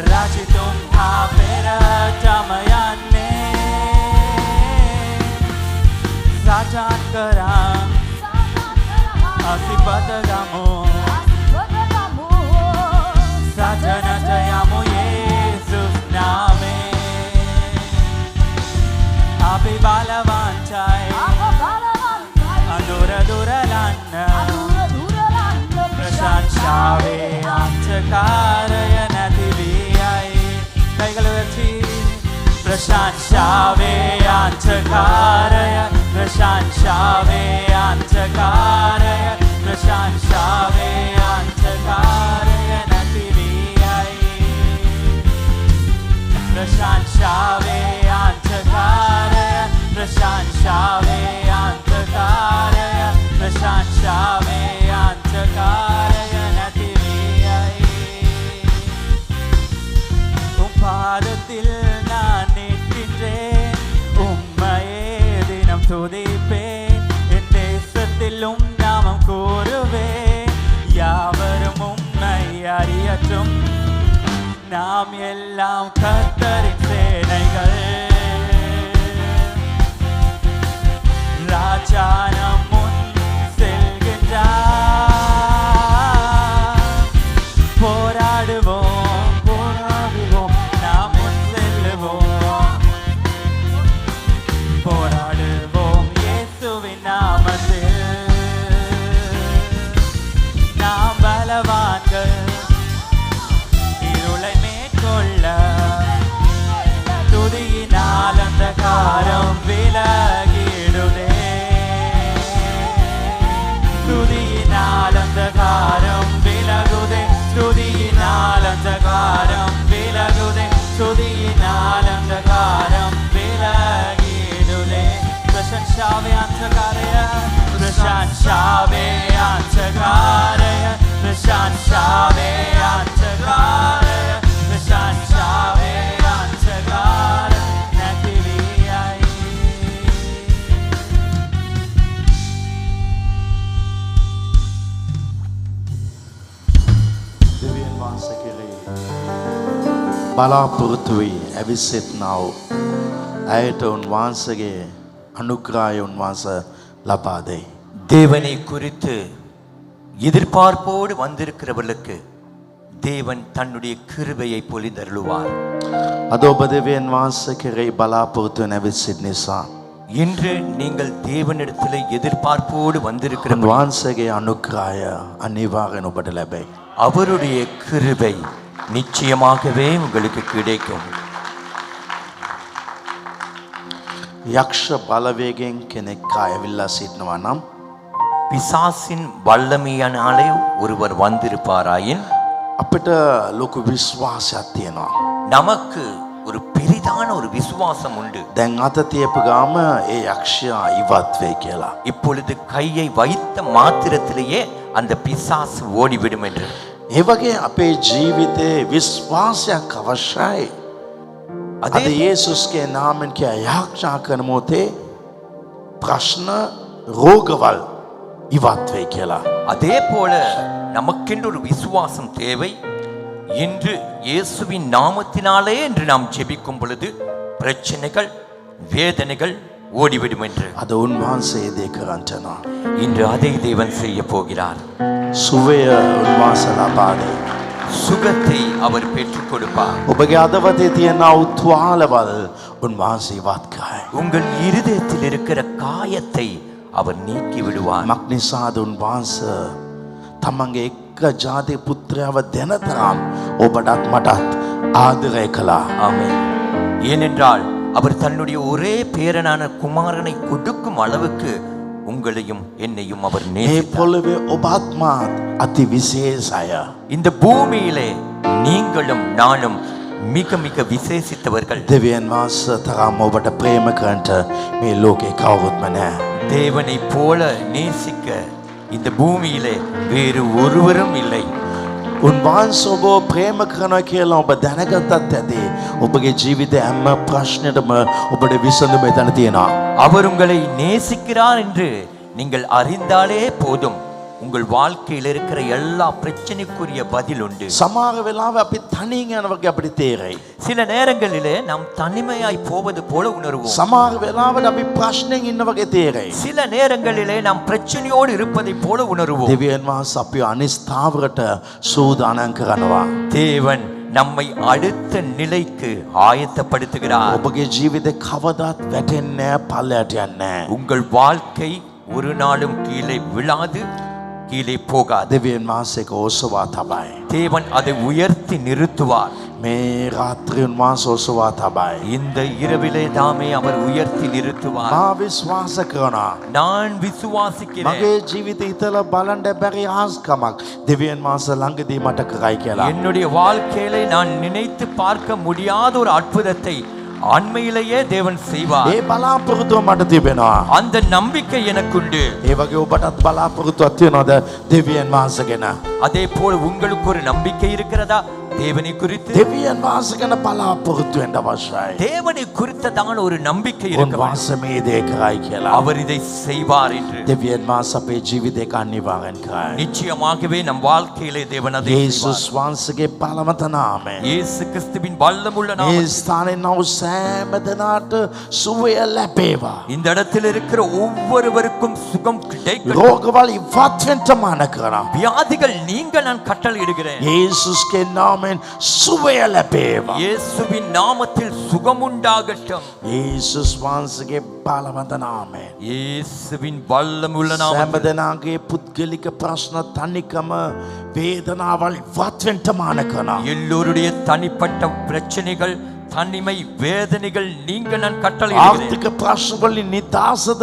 [SPEAKER 3] රජතුම් හා පෙරටම යන්නේ සටන් කරන් අසිපත ගමු සටනට යමු යේසුස් නාමේ අපි බලවන්තයි Adura duralanna Prashanshave antakaraya nativiyai Kaigalu vechi Prashanshave antakaraya Prashanshave antakaraya Prashanshave antakaraya nativiyai Prashanshave antakaraya Prashanshave antakaraya Prashanshave antakaraya nativiyai Paadathil naan nikkiன்றேன் உம்மையே தினம் துதிப்பேன் என் தேசத்திலும் நாமம் கூறுவேன் யாவரும் உம்மை அறியட்டும் நாம் எல்லாம் கர்த்தரின் சேனைகள் ராஜானம் முன் செல்கின்றார் போராடுவோம் போராடுவோம் நாம் முன் செல்லுவோம் போராடுவோம் இயேசுவின் நாமத்தில் நாம் பலவான்கள் இருளை மேற்கொள்ள துதியினால் அந்த காரம் விலகிடுதே துதியினால் அந்த காரம் விலகுதே துதியினால் அந்த காரம் விலகுதே துதியினால் அந்த காரம் விலகிடுதே Prashanshave antakaraya Prashanshave antakaraya Prashanshave antakaraya Prashanshave antakaraya nativiyai
[SPEAKER 4] දෙවියන් වහන්සේ කෙරෙහි බලාපොරොත්තු වී ඇවිස්සෙත්නා වූ ඇයට උන්වහන්සේගේ අනුග්‍රහය උන්වහන්සේ ලබා දෙයි.
[SPEAKER 5] தேவனை குறித்து எதிர்பார்ப்போடு வந்திருக்கிறவர்களுக்கு தேவன் தன்னுடைய கிருபையை பொழிந்தருளுவார்.
[SPEAKER 4] අද ඔබ දෙවියන් වහන්සේ කෙරෙහි බලාපොරොත්තු වෙන ඇවිත් නිසා
[SPEAKER 5] இன்று நீங்கள் தேவனிடத்தில் எதிர்பார்ப்போடு வந்திருக்கிற
[SPEAKER 4] උන්වහන්සේගේ අනුග්‍රහය අනිවාර්යෙන් ඔබට ලැබෙයි.
[SPEAKER 5] அவருடைய கிருபை நிச்சயமாகவே உங்களுக்கு கிடைக்கும்.
[SPEAKER 4] යක්ෂ බලවේගයෙන් කෙනෙක් ආයවිල්ලා සිටිනවා නම්
[SPEAKER 5] பிசாசின் வல்லமையினாலே ஒருவர் வந்திருப்பாராயின்
[SPEAKER 4] අපිට ලොකු විශ්වාසයක් තියෙනවා.
[SPEAKER 5] நமக்கு ஒரு பெரிதான ஒரு விசுவாசம் உண்டு.
[SPEAKER 4] දැන් අත තියපු ගාම ඒ යක්ෂයා ඉවත් වෙයි කියලා.
[SPEAKER 5] இப்பொழுது கையை வைத்த மாத்திரத்திலேயே அந்த பிசாசு ஓடிவிடும் என்று.
[SPEAKER 4] ඒ වගේ අපේ ජීවිතේ විශ්වාසයක් අවශ්‍යයි. අද යේසුස්ගේ නාමයෙන් කියා යාඥා කරන මොහොතේ ප්‍රශ්න රෝගවල් ඉවත් වෙයි කියලා.
[SPEAKER 5] அதே போல நமக்கென்று ஒரு விசுவாசம் தேவை. இன்று இயேசுவின் நாமத்தினாலே என்று நாம் ஜெபிக்கும் பொழுது பிரச்சனைகள் வேதனைகள் ஓடிவிடும் என்று.
[SPEAKER 4] අද උන්වහන්සේ දේ කරන්ටනවා.
[SPEAKER 5] இன்று அதை தேவன் செய்ய போகிறார்.
[SPEAKER 4] සුවය උන්වහන්සේ ලබා දෙයි.
[SPEAKER 5] சுகத்தை அவர் பெற்றுக் கொடுப்பார்.
[SPEAKER 4] ඔබගේ අදවතේ තියෙන උත්වාලවල් උන්වහන්සේ ඉවත් කරයි.
[SPEAKER 5] உங்கள் இருதயத்தில் இருக்கிற காயத்தை அவர் நீக்கி விடுவார்.
[SPEAKER 4] මක් නිසාද උන්වහන්සේ තමන්ගේ එක්ක ජාති පුත්‍රයව දෙන තරම් ඔබටත් මටත් ආදරය කළා.
[SPEAKER 5] ஆமென். ஏனென்றால் அவர் தன்னுடைய ஒரே பேரனான குமாரனை கொடுக்கும் அளவுக்கு உங்களையும் என்னையும் அவர்
[SPEAKER 4] මේ
[SPEAKER 5] நேசித்தார்.
[SPEAKER 4] පොළවේ ඔබත් මාත් අති විශේෂය.
[SPEAKER 5] இந்த பூமியிலே நீங்களும் நானும் மிக மிக விசேஷித்தவர்கள்.
[SPEAKER 4] දෙවියන් වහන්සේ තරම් ඔබට ප්‍රේම කරන්ට මේ ලෝකේ කවුරුත්ම නැහැ.
[SPEAKER 5] தேவனை போல நேசிக்க இந்த பூமியிலே வேறு ஒருவரும் இல்லை.
[SPEAKER 4] උන්වහන්සේ ඔබ ප්‍රේම කරනවා කියලා ඔබ දැනගත්තත් ඇති. ඔබගේ ජීවිතේ හැම ප්‍රශ්නෙටම ඔබට විසඳුම එතන තියෙනවා.
[SPEAKER 5] அவர் உங்களை நேசிக்கிறார் என்று நீங்கள் அறிந்தாலே போதும். உங்கள் வாழ்க்கையில் இருக்கிற எல்லா பிரச்சனைக்குரிய பதில் உண்டு.
[SPEAKER 4] සමහර වෙලාවෙ අපි තනියෙන් යන වගේ අපිට තේරෙයි.
[SPEAKER 5] சில நேரங்களிலே நாம் தனிமையாய் போவது போல உணர்வோம்.
[SPEAKER 4] සමහර වෙලාවට අපි ප්‍රශ්නෙන් ඉන්න වගේ තේරෙයි.
[SPEAKER 5] சில நேரங்களிலே நாம் பிரச்சனையோடு இருப்பதை போல உணர்வோம்.
[SPEAKER 4] දෙවියන් වහන්සේ අපිව අනිස්ථාවරට සූදානම් කරනවා.
[SPEAKER 5] தேவன் நம்மை அடுத்த நிலைக்கு ஆயத்தப்படுத்துகிறார்.
[SPEAKER 4] ඔබගේ ජීවිතේ කවදාත් වැටෙන්නේ නැහැ, පල්ලයට යන්නේ නැහැ.
[SPEAKER 5] உங்கள் வாழ்க்கை ஒரு நாளும் கீழே விழாது, கீழே போகாது.
[SPEAKER 4] දෙවියන් වහන්සේක ඔසවා තබයි.
[SPEAKER 5] தேவன் அதை உயர்த்தி நிறுத்துவார்.
[SPEAKER 4] මේ රාත්‍රිය උන්වහන්සේ ඔසවා තබයි.
[SPEAKER 5] இந்த இரவிலே தாமே அவர் உயர்த்தி நிறுத்துவார்.
[SPEAKER 4] මා විශ්වාස කරනවා.
[SPEAKER 5] நான் விசுவாசிக்கிறேன்.
[SPEAKER 4] මගේ ජීවිතේ හිතලා බලන්න බැරි ආස්කමක් දෙවියන් වහන්සේ ළඟදී මට කරයි කියලා.
[SPEAKER 5] என்னுடைய வாழ்க்கையிலே நான் நினைத்து பார்க்க முடியாத ஒரு அற்புதத்தை அண்மையிலேயே தேவன் செய்வார்.
[SPEAKER 4] ඒ බලාපොරොත්තුව මට තිබෙනවා.
[SPEAKER 5] அந்த நம்பிக்கை எனக்குண்டு.
[SPEAKER 4] ඒ වගේ ඔබටත් බලාපොරොත්තුවක් තියනවද දෙවියන් වහන්සේ ගැන?
[SPEAKER 5] அதே போல உங்களுக்கு ஒரு நம்பிக்கை இருக்கிறதா தேவனை குறித்து?
[SPEAKER 4] දෙවියන් වහන්සේ ගැන බලාපොරොත්තු වෙන්න අවශ්‍යයි.
[SPEAKER 5] தேவனை குறித்ததான ஒரு நம்பிக்கை இருக்க வேண்டும்.
[SPEAKER 4] උන්වහන්සේ මේ දේ කරයි කියලා.
[SPEAKER 5] அவர் இதை செய்வார் என்று
[SPEAKER 4] දෙවියන් වහන්සේ අපේ ජීවිතේක අනිවාර්යෙන් කරයි.
[SPEAKER 5] நிச்சயமாகவே நம் வாழ்க்கையிலே தேவன் அதை
[SPEAKER 4] යේසුස්
[SPEAKER 5] செய்வார்.
[SPEAKER 4] වහන්සේගේ පළමත නාමයෙන්
[SPEAKER 5] இயேசு கிறிஸ்துவின் வல்லமுள்ள
[SPEAKER 4] මේ
[SPEAKER 5] நாமத்தில்
[SPEAKER 4] ස්ථානයේ නව සෑම දෙනාට සුවය ලැබේවා.
[SPEAKER 5] இந்த இடத்தில் இருக்கிற ஒவ்வொருவருக்கும் சுகம் கிடைக்கும்.
[SPEAKER 4] රෝගවල ඉවත් වෙන්න මන කරා.
[SPEAKER 5] வியாதிகள் நீங்க நான் கட்டளையிடுகிறேன்.
[SPEAKER 4] යේසුස්ගේ නාමයෙන් සුවය ලැබේවා.
[SPEAKER 5] இயேசுவின் நாமத்தில் சுகம் உண்டாகட்டும்.
[SPEAKER 4] යේසුස් වහන්සේගේ පළමත නාමයෙන්
[SPEAKER 5] இயேசுவின் வல்லமுள்ள
[SPEAKER 4] සෑම
[SPEAKER 5] நாமத்தில்
[SPEAKER 4] දෙනාගේ පුද්ගලික ප්‍රශ්න තනිකම වේදනාවල් ඉවත් වෙන්න මන කරා.
[SPEAKER 5] எல்லோருடைய தனிப்பட்ட பிரச்சனைகள் தனிமை வேதனைகள் நீங்க நான் கட்டளையிடுகிறேன்.
[SPEAKER 4] ආර්ථික ප්‍රශ්න වලින් නිදහසද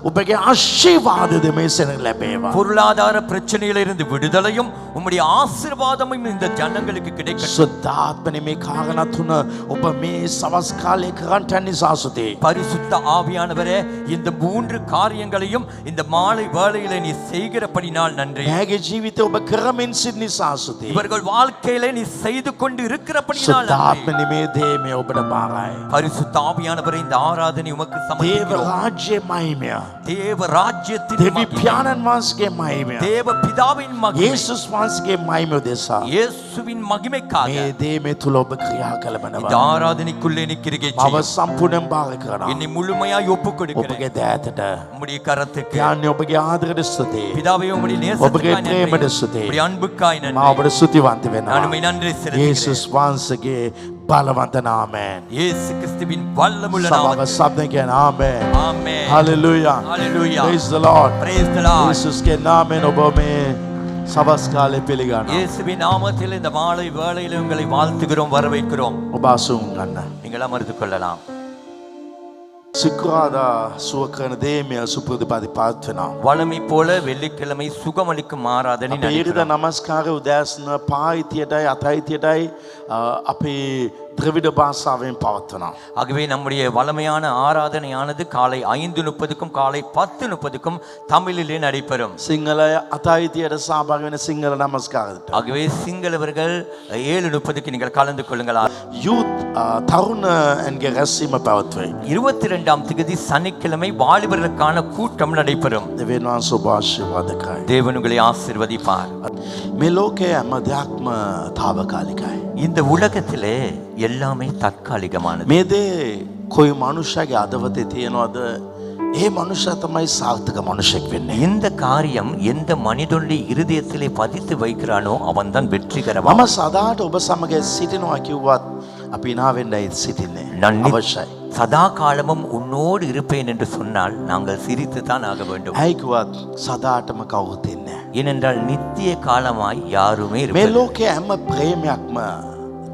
[SPEAKER 4] ඔබගේ ආශිර්වාදද මේ සෙනඟ ලැබේවා.
[SPEAKER 5] பொருளாதார பிரச்சனையிலிருந்து விடுதலையும் உம்முடைய ஆசீர்வாதமும் இந்த ஜனங்களுக்கு கிடைக்கட்டும்.
[SPEAKER 4] සුද්ධාත්මනේ මේ කාරණා තුන ඔබ මේ සවස් කාලේ කරන්ට නිසා සුතේ.
[SPEAKER 5] பரிசுத்த ஆவியானவரே இந்த மூன்று காரியங்களையும் இந்த மாலை வேளையிலே நீ செய்கிறபடினால் நன்றி.
[SPEAKER 4] මෑගේ ජීවිතේ ඔබ කරමින් සිට නිසා සුතේ.
[SPEAKER 5] இவர்கள் வாழ்க்கையிலே நீ செய்து கொண்டு இருக்கிறபடினால் நன்றி.
[SPEAKER 4] සුද්ධාත්මනේ මේ දේ මේ ඔබට බාරයි.
[SPEAKER 5] பரிசுத்த ஆவியானவரே இந்த ආරාධனை உமக்கு
[SPEAKER 4] දේව
[SPEAKER 5] சமர்ப்பிக்கிறோம்.
[SPEAKER 4] රාජ්‍ය මහිමය.
[SPEAKER 5] தேவ ராஜ்யத்தின்
[SPEAKER 4] දෙවි
[SPEAKER 5] மகிமை,
[SPEAKER 4] පියාණන් වහන්සේගේ මහිමය.
[SPEAKER 5] தேவ பிதாவின் மகிமை,
[SPEAKER 4] යේසුස් වහන්සේගේ මහිමය දෙසා
[SPEAKER 5] இயேசுவின் மகிமைக்காக
[SPEAKER 4] මේ දේ මේ තුල ඔබ ක්‍රියා කළ
[SPEAKER 5] இந்த
[SPEAKER 4] බනවා.
[SPEAKER 5] ஆராதனைக்குள்ளே நிற்கிறீங்க.
[SPEAKER 4] මම සම්පූර්ණයෙන් බාර කරනවා.
[SPEAKER 5] என்னை முழுமையாய் ஒப்புக் கொடுக்கிறேன்
[SPEAKER 4] ඔබගේ දෑතට
[SPEAKER 5] உம்முடைய கரத்துக்கு.
[SPEAKER 4] යාන්නේ ඔබගේ ආදරයට ස්තුතියි.
[SPEAKER 5] பிதாவே உம்முடைய
[SPEAKER 4] ඔබගේ
[SPEAKER 5] நேசத்துக்காய்
[SPEAKER 4] ප්‍රේමයට
[SPEAKER 5] நன்றி,
[SPEAKER 4] ස්තුතියි.
[SPEAKER 5] உம்முடைய அன்புக்காய்
[SPEAKER 4] මා
[SPEAKER 5] நன்றி.
[SPEAKER 4] ඔබට ස්තුතිවන්ත
[SPEAKER 5] நான்
[SPEAKER 4] වෙනවා.
[SPEAKER 5] உம்மை நன்றி செலுத்துகிறேன்.
[SPEAKER 4] යේසුස් වහන්සේගේ බලවන්ත නාමයෙන්.
[SPEAKER 5] இயேசு கிறிஸ்துவின் வல்லமுள்ள
[SPEAKER 4] සමග
[SPEAKER 5] நாமத்தில்.
[SPEAKER 4] ශබ්දයෙන් කියන ආමේන්.
[SPEAKER 5] ஆமென்.
[SPEAKER 4] Hallelujah.
[SPEAKER 5] Hallelujah.
[SPEAKER 4] Praise the Lord.
[SPEAKER 5] Praise the Lord.
[SPEAKER 4] යේසුස්ගේ නාමයෙන් ඔබ මේ සවස් කාලේ පිළිගන්නවා.
[SPEAKER 5] இயேசுவின் நாமத்தில் இந்த மாலை வேளையில உங்களை வாழ்த்துகிறோம், வரவேற்கிறோம்.
[SPEAKER 4] ඔබ අසුන් ගන්න.
[SPEAKER 5] நீங்கள் அமர்ந்து கொள்ளலாம்.
[SPEAKER 4] සිකුරාදා සුව කරන දේ මේ සුපුරුදුපති පාත් වෙනවා.
[SPEAKER 5] வழமை போல வெள்ளிக்கிழமை சுகமளிக்கும் ஆராதனை
[SPEAKER 4] අපේ ඉරිදා
[SPEAKER 5] நடைபெறும்.
[SPEAKER 4] නමස්කාර උදෑසන පායිතියටයි අතයිතියටයි අපේ ද්‍රවිඩ භාෂාවෙන් පවත්වනවා.
[SPEAKER 5] ஆகவே நம்முடைய வளமையான ஆராதனையானது காலை 5:30க்கும் காலை 10:30க்கும் தமிழிலே நடைபெறும்.
[SPEAKER 4] සිංහලය අතයිතියට සහභාගී වෙන සිංහල නමස්කාරයට.
[SPEAKER 5] ஆகவே சிங்களவர்கள் 7:30க்கு நீங்கள் கலந்து கொள்ளுங்கள்.
[SPEAKER 4] යූත් තරුණයන්ගේ රැස්වීම පැවැත්වේ.
[SPEAKER 5] 22ஆம் தேதி சனிக்கிழமை வாலிபர்களுக்கான கூட்டம் நடைபெறும்.
[SPEAKER 4] දෙවියන් වහන්සේ ඔබ ආශිර්වාද කරයි.
[SPEAKER 5] தேவன் உங்களை ஆசீர்வதிப்பார்.
[SPEAKER 4] මේ ලෝකයේ හැම දෙයක්ම తాවකාලිකයි.
[SPEAKER 5] இந்த உலகத்திலே எல்லாமே தற்காலிகமானது.
[SPEAKER 4] මේ දේ කොයි මනුෂ්‍යගේ අදවතේ තියෙනවද? ඒ මනුෂ්‍යයා තමයි සාර්ථක මනුෂ්‍යෙක් වෙන්නේ.
[SPEAKER 5] இந்த காரியம் எந்த மனிதனுடைய இருதயத்திலே பதித்து வைக்கிறானோ அவன்தான் வெற்றிகரமான.
[SPEAKER 4] මම සදාට ඔබ සමග සිටිනවා කිව්වත් අපි hina වෙන්නයි සිටින්නේ.
[SPEAKER 5] நான்
[SPEAKER 4] අවශ්‍යයි.
[SPEAKER 5] சதா காலமும் உன்னோடு இருப்பேன் என்று சொன்னால் நாங்கள் சிரித்து தான் ஆக வேண்டும்.
[SPEAKER 4] ඇයි කිව්වත් සදාටම කවුරුත් ඉන්නේ.
[SPEAKER 5] ஏனென்றால் நித்திய காலமாய் யாருமே
[SPEAKER 4] මේ
[SPEAKER 5] இருப்பதில்லை.
[SPEAKER 4] ලෝකයේ හැම ප්‍රේමයක්ම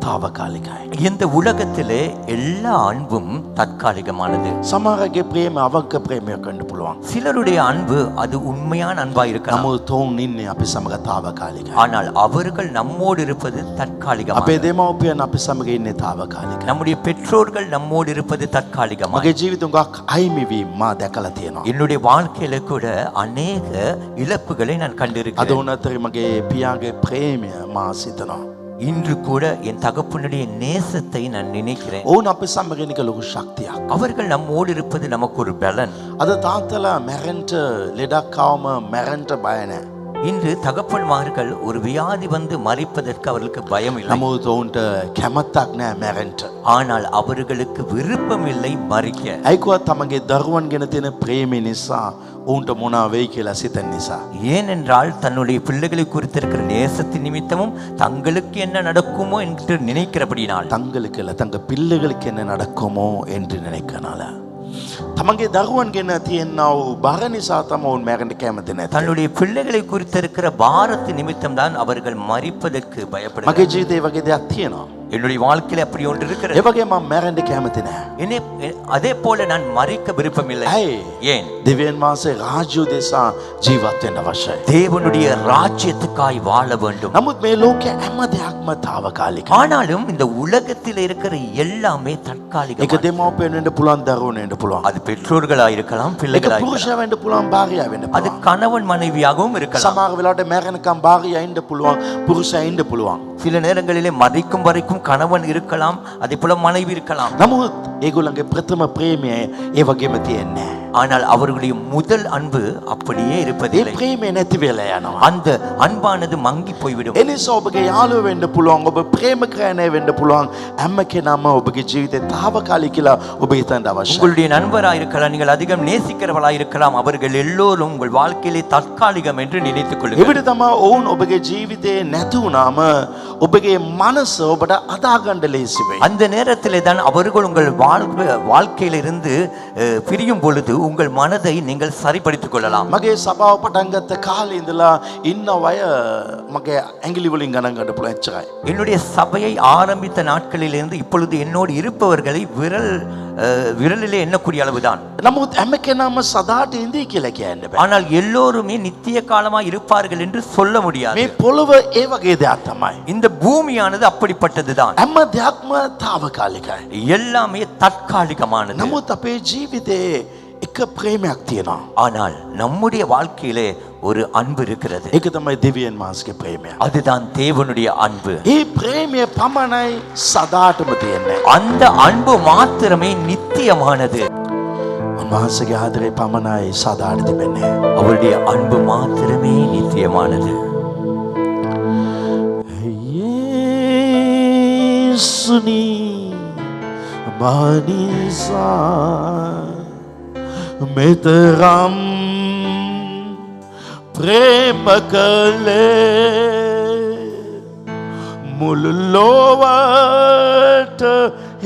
[SPEAKER 4] తాවකාලිකයි.
[SPEAKER 5] இந்த உலகத்திலே எல்லா அன்பும் தற்காலிகமானது.
[SPEAKER 4] සමහරගේ ප්‍රේම අවංක ප්‍රේමයක් වෙන්න පුළුවන්.
[SPEAKER 5] சிலருடைய அன்பு அது உண்மையான அன்பாய் இருக்கலாம்.
[SPEAKER 4] නමුත් ඔවුන් ඉන්නේ අපි සමග తాවකාලිකයි.
[SPEAKER 5] ஆனால் அவர்கள் நம்மோடு இருப்பது
[SPEAKER 4] අපේ
[SPEAKER 5] தற்காலிகமாக.
[SPEAKER 4] දෙමව්පියන් අපි සමග ඉන්නේ తాවකාලිකයි.
[SPEAKER 5] நம்முடைய பெற்றோர்கள் நம்மோடு இருப்பது தற்காலிகமாக.
[SPEAKER 4] මගේ ජීවිත උගක් අයිමිවීම මා දැකලා තියෙනවා.
[SPEAKER 5] என்னுடைய வாழ்க்கையில கூட அநேக இழப்புகளை நான்
[SPEAKER 4] අද
[SPEAKER 5] கண்டிருக்கிறேன்.
[SPEAKER 4] උනතරි මගේ පියාගේ ප්‍රේමය මා සිතනවා.
[SPEAKER 5] இன்று கூட என் தகப்பனுடைய நேசத்தை நான் நினைக்கிறேன்.
[SPEAKER 4] ඔවුන් අපි සමග ඉන්න ලොකු ශක්තියක්.
[SPEAKER 5] அவர்கள் நம்மோடு இருப்பது நமக்கு ஒரு பலன்.
[SPEAKER 4] අද තාත්තලා මැරෙන්ට ලෙඩක් ආවම මැරෙන්ට බය නැහැ.
[SPEAKER 5] இன்று தகப்பன்மார்கள் ஒரு வியாதி வந்து மறிப்பதற்கு அவர்களுக்கு பயம் இல்லை.
[SPEAKER 4] නමුත් ඔවුන්ට කැමැත්තක් නැහැ මැරෙන්ට.
[SPEAKER 5] ஆனால் அவர்களுக்கு விருப்பம் இல்லை மறிக்க.
[SPEAKER 4] ඇයිකුවත් තමගේ දරුවන් ගැන තියෙන ප්‍රේමය නිසා ඔවුන්ට මොනවා වෙයි කියලා සිතන නිසා.
[SPEAKER 5] ஏனென்றால் தன்னுடைய பிள்ளைகளை குறித்திருக்கிற நேசத்தின் நிமித்தமும் தங்களுக்கு என்ன நடக்குமோ என்று நினைக்கிறபடினால்
[SPEAKER 4] தங்களுக்கு இல்ல தங்க பிள்ளைகளுக்கு என்ன நடக்குமோ என்று நினைக்கனால තමන්ගේ දරුවන් ගැන තියෙනා වූ බර නිසා තම ඔවුන් මැරෙන්න කැමති නැත්තේ.
[SPEAKER 5] தன்னுடைய பிள்ளைகளை குறித்திருக்கிற பாரத்தின் நிமித்தம் தான் அவர்கள் மறிப்பதற்கு
[SPEAKER 4] මගේ
[SPEAKER 5] பயப்படுகிறார்கள்.
[SPEAKER 4] ජීවිතේ වගේ දෙයක් තියෙනවා.
[SPEAKER 5] என்னுடைய வாழ்க்கையில அப்படி ஒன்று
[SPEAKER 4] ඒ
[SPEAKER 5] இருக்கிறது.
[SPEAKER 4] වගේ මම මැරෙන්න කැමති නැහැ.
[SPEAKER 5] அதே போல நான் மறிக்க விருப்பமில்லை.
[SPEAKER 4] ඇයි?
[SPEAKER 5] ஏன்?
[SPEAKER 4] දෙවියන් වහන්සේ රාජ්‍ය දෙසා ජීවත් වෙන්න අවශ්‍යයි.
[SPEAKER 5] தேவனுடைய ராஜ்யத்துக்காய் வாழ வேண்டும்.
[SPEAKER 4] නමුත් මේ ලෝකයේ හැම දෙයක්ම తాවකාලිකයි.
[SPEAKER 5] ஆனாலும் இந்த உலகத்தில் இருக்கிற எல்லாமே
[SPEAKER 4] ඒක
[SPEAKER 5] தற்காலிகம்.
[SPEAKER 4] දෙමව්පියන් වෙන්න පුළුවන් දරුවෝ වෙන්න පුළුවන්.
[SPEAKER 5] அது பெற்றோர்களா இருக்கலாம்,
[SPEAKER 4] ඒක
[SPEAKER 5] பிள்ளைகளா இருக்கலாம்.
[SPEAKER 4] පුරුෂයා වෙන්න පුළුවන් භාර්යාව වෙන්න
[SPEAKER 5] அது
[SPEAKER 4] පුළුවන්.
[SPEAKER 5] கணவன் மனைவியாகவும் இருக்கலாம்.
[SPEAKER 4] සමහර වෙලාවට මැරෙනකම් භාර්යාව ඉන්න පුළුවන්, පුරුෂයා ඉන්න පුළුවන්.
[SPEAKER 5] சில நேரங்களிலே மறிக்கும் வரைக்கும் கணவன் இருக்கலாம், அதே போல மனைவி இருக்கலாம்.
[SPEAKER 4] නමුත් ඒගොල්ලන්ගේ ප්‍රථම ප්‍රේමය ඒ වගේම තියෙන්නේ නැහැ.
[SPEAKER 5] ஆனால் அவர்களுடைய முதல் அன்பு அப்படியே
[SPEAKER 4] ඒ
[SPEAKER 5] இருப்பதில்லை.
[SPEAKER 4] ප්‍රේමය නැති වෙලා යනවා.
[SPEAKER 5] அந்த அன்பானது மங்கி போய்விடும்.
[SPEAKER 4] ඒ නිසා ඔබගේ යාළුවෝ වෙන්න පුළුවන්, ඔබ ප්‍රේම කරන අය වෙන්න පුළුවන්. හැම කෙනාම ඔබගේ ජීවිතේ తాවකාලික කියලා ඔබ හිතන්න අවශ්‍යයි.
[SPEAKER 5] உங்களுடைய நண்பராக இருக்கலாம், நீங்கள் அதிகம் நேசிக்கிறவர்களாக இருக்கலாம், அவர்கள் எல்லோரும் உங்கள் வாழ்க்கையிலே தற்காலிகம் என்று நினைத்துக் கொள்ளுங்கள்.
[SPEAKER 4] එවිට තමයි ඔවුන් ඔබගේ ජීවිතේ නැති වුණාම ඔබගේ මනස ඔබට අදාගන්න ලේසි වෙයි.
[SPEAKER 5] அந்த நேரத்திலே தான் அவர்கள் உங்கள் வாழ்க்கையிலிருந்து பிரியும் பொழுது உங்கள் மனதை நீங்கள் சரிப்படுத்திக் கொள்ளலாம்.
[SPEAKER 4] මගේ සභාව පටන් ගත්ත කාලේ ඉඳලා ඉන්න අය මගේ ඇඟිලි වලින් ගණන් ගන්න පුළුවන් එච්චරයි.
[SPEAKER 5] என்னுடைய சபையை ஆரம்பித்த நாட்களிலிருந்து இப்பொழுது என்னோடு இருப்பவர்களை விரலிலே எண்ணக்கூடிய அளவுதான்.
[SPEAKER 4] නමුත් හැම කෙනාම සදාට ඉඳී කියලා කියන්න බෑ.
[SPEAKER 5] ஆனால் எல்லோருமே நித்திய காலமா இருப்பார்கள் என்று சொல்ல முடியாது.
[SPEAKER 4] මේ පොළව ඒ වගේ දෙයක් තමයි.
[SPEAKER 5] இந்த பூமியானது அப்படிப்பட்டதுதான்.
[SPEAKER 4] හැම දෙයක්ම తాවකාලිකයි.
[SPEAKER 5] எல்லாமே தற்காலிகமானது.
[SPEAKER 4] නමුත් අපේ ජීවිතේ එක ප්‍රේමයක් තියෙනවා.
[SPEAKER 5] ஆனால் நம்முடைய வாழ்க்கையிலே ஒரு அன்பு இருக்கிறது.
[SPEAKER 4] ඒක තමයි දෙවියන් වහන්සේගේ ප්‍රේමය.
[SPEAKER 5] அதுதான் தேவனுடைய அன்பு.
[SPEAKER 4] ඒ ප්‍රේමය පමණයි සදාටම තියෙන්නේ.
[SPEAKER 5] அந்த அன்பு மாத்திரமே நித்தியமானது.
[SPEAKER 4] උන්වහන්සේගේ ආදරේ පමණයි සදාට තිබෙන්නේ.
[SPEAKER 5] அவருடைய அன்பு மாத்திரமே நித்தியமானது.
[SPEAKER 4] 예수님 마니사 මෙතරම් ප්‍රේම කළේ මුළු ලොවට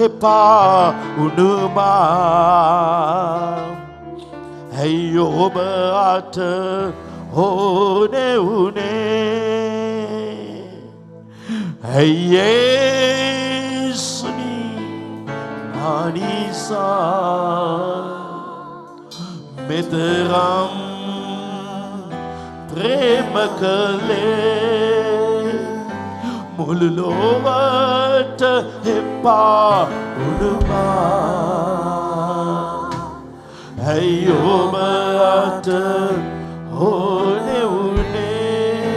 [SPEAKER 4] එපා වුණුමා ඇයි ඔබ අත ඕනේ වුණේ ඇයි 예수님 마니사 මෙතරම් ප්‍රේම කළේ මුළු ලොවට එපා වුණුමා ඇයි ඔබ අත ඕනේ වුණේ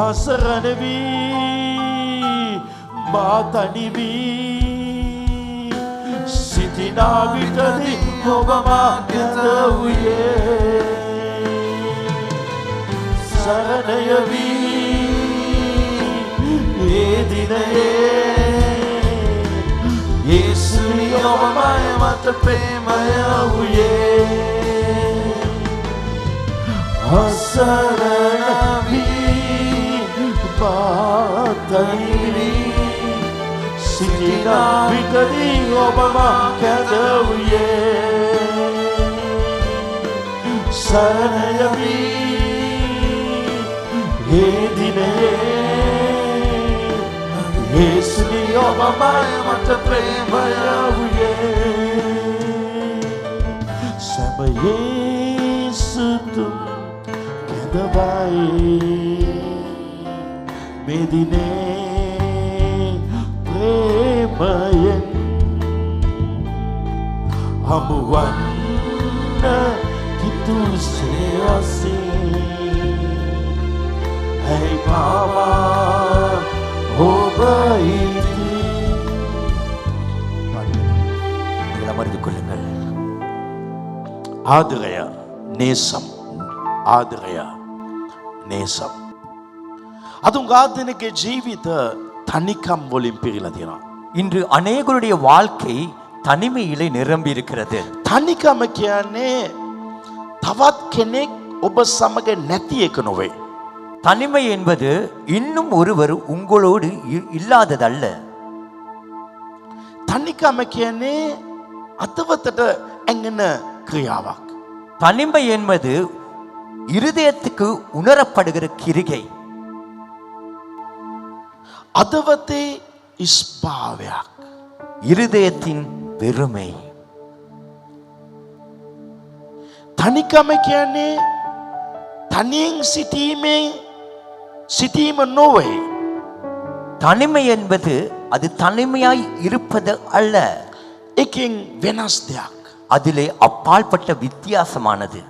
[SPEAKER 4] ආසරණ වී මා තනි වී සිටිනා විටදී ඔබ මා කැඳ වූයේ සරණය වී ඒ දිනයේ 예수님 ඔබ මය මත ප්‍රේමය වූයේ අසරණ වී පාතනි සිටිනා විටදී ඔබ මා කැඳ වූයේ සරණය වී ඒ දිනයේ 예수님 ඔබ මය මත ප්‍රේමය වූයේ සැම 예수තුම් කැඳවයි මේ දිනේ ප්‍රේමයෙන් හමුවන්න කිතුසේ අසී ඇයි පාවා ඔබ ඉති
[SPEAKER 5] நீங்கள் அமர்ந்து கொள்ளுங்கள்.
[SPEAKER 4] ආදරය නේසම් ආදරය නේසම් අද උගාදෙනගේ ජීවිත තනිකම් වලින් පිරීලා තියෙනවා.
[SPEAKER 5] இன்று அநேகருடைய வாழ்க்கை தனிமையிலே நிரம்பி இருக்கிறது.
[SPEAKER 4] තනිකම කියන්නේ තවත් කෙනෙක් ඔබ සමග නැති එක නොවේ.
[SPEAKER 5] தனிமை என்பது இன்னும் ஒருவர் உங்களோடு இல்லாததல்ல.
[SPEAKER 4] තනිකම කියන්නේ අතවතට ඇඟෙන ක්‍රියාවක්.
[SPEAKER 5] தனிமை என்பது இருதயத்துக்கு உணரப்படுகிற கிரிகை.
[SPEAKER 4] අදවතේ ස්භාවයක්.
[SPEAKER 5] இருதயத்தின் பெருமை.
[SPEAKER 4] තනිකම කියන්නේ තනියෙන් සිටීම නොවේ.
[SPEAKER 5] தனிமை என்பது அது தனிமையாய் இருப்பது அல்ல.
[SPEAKER 4] එකෙන් වෙනස් දෙයක්.
[SPEAKER 5] அதிலே அப்பாற்பட்ட வித்தியாசமானது.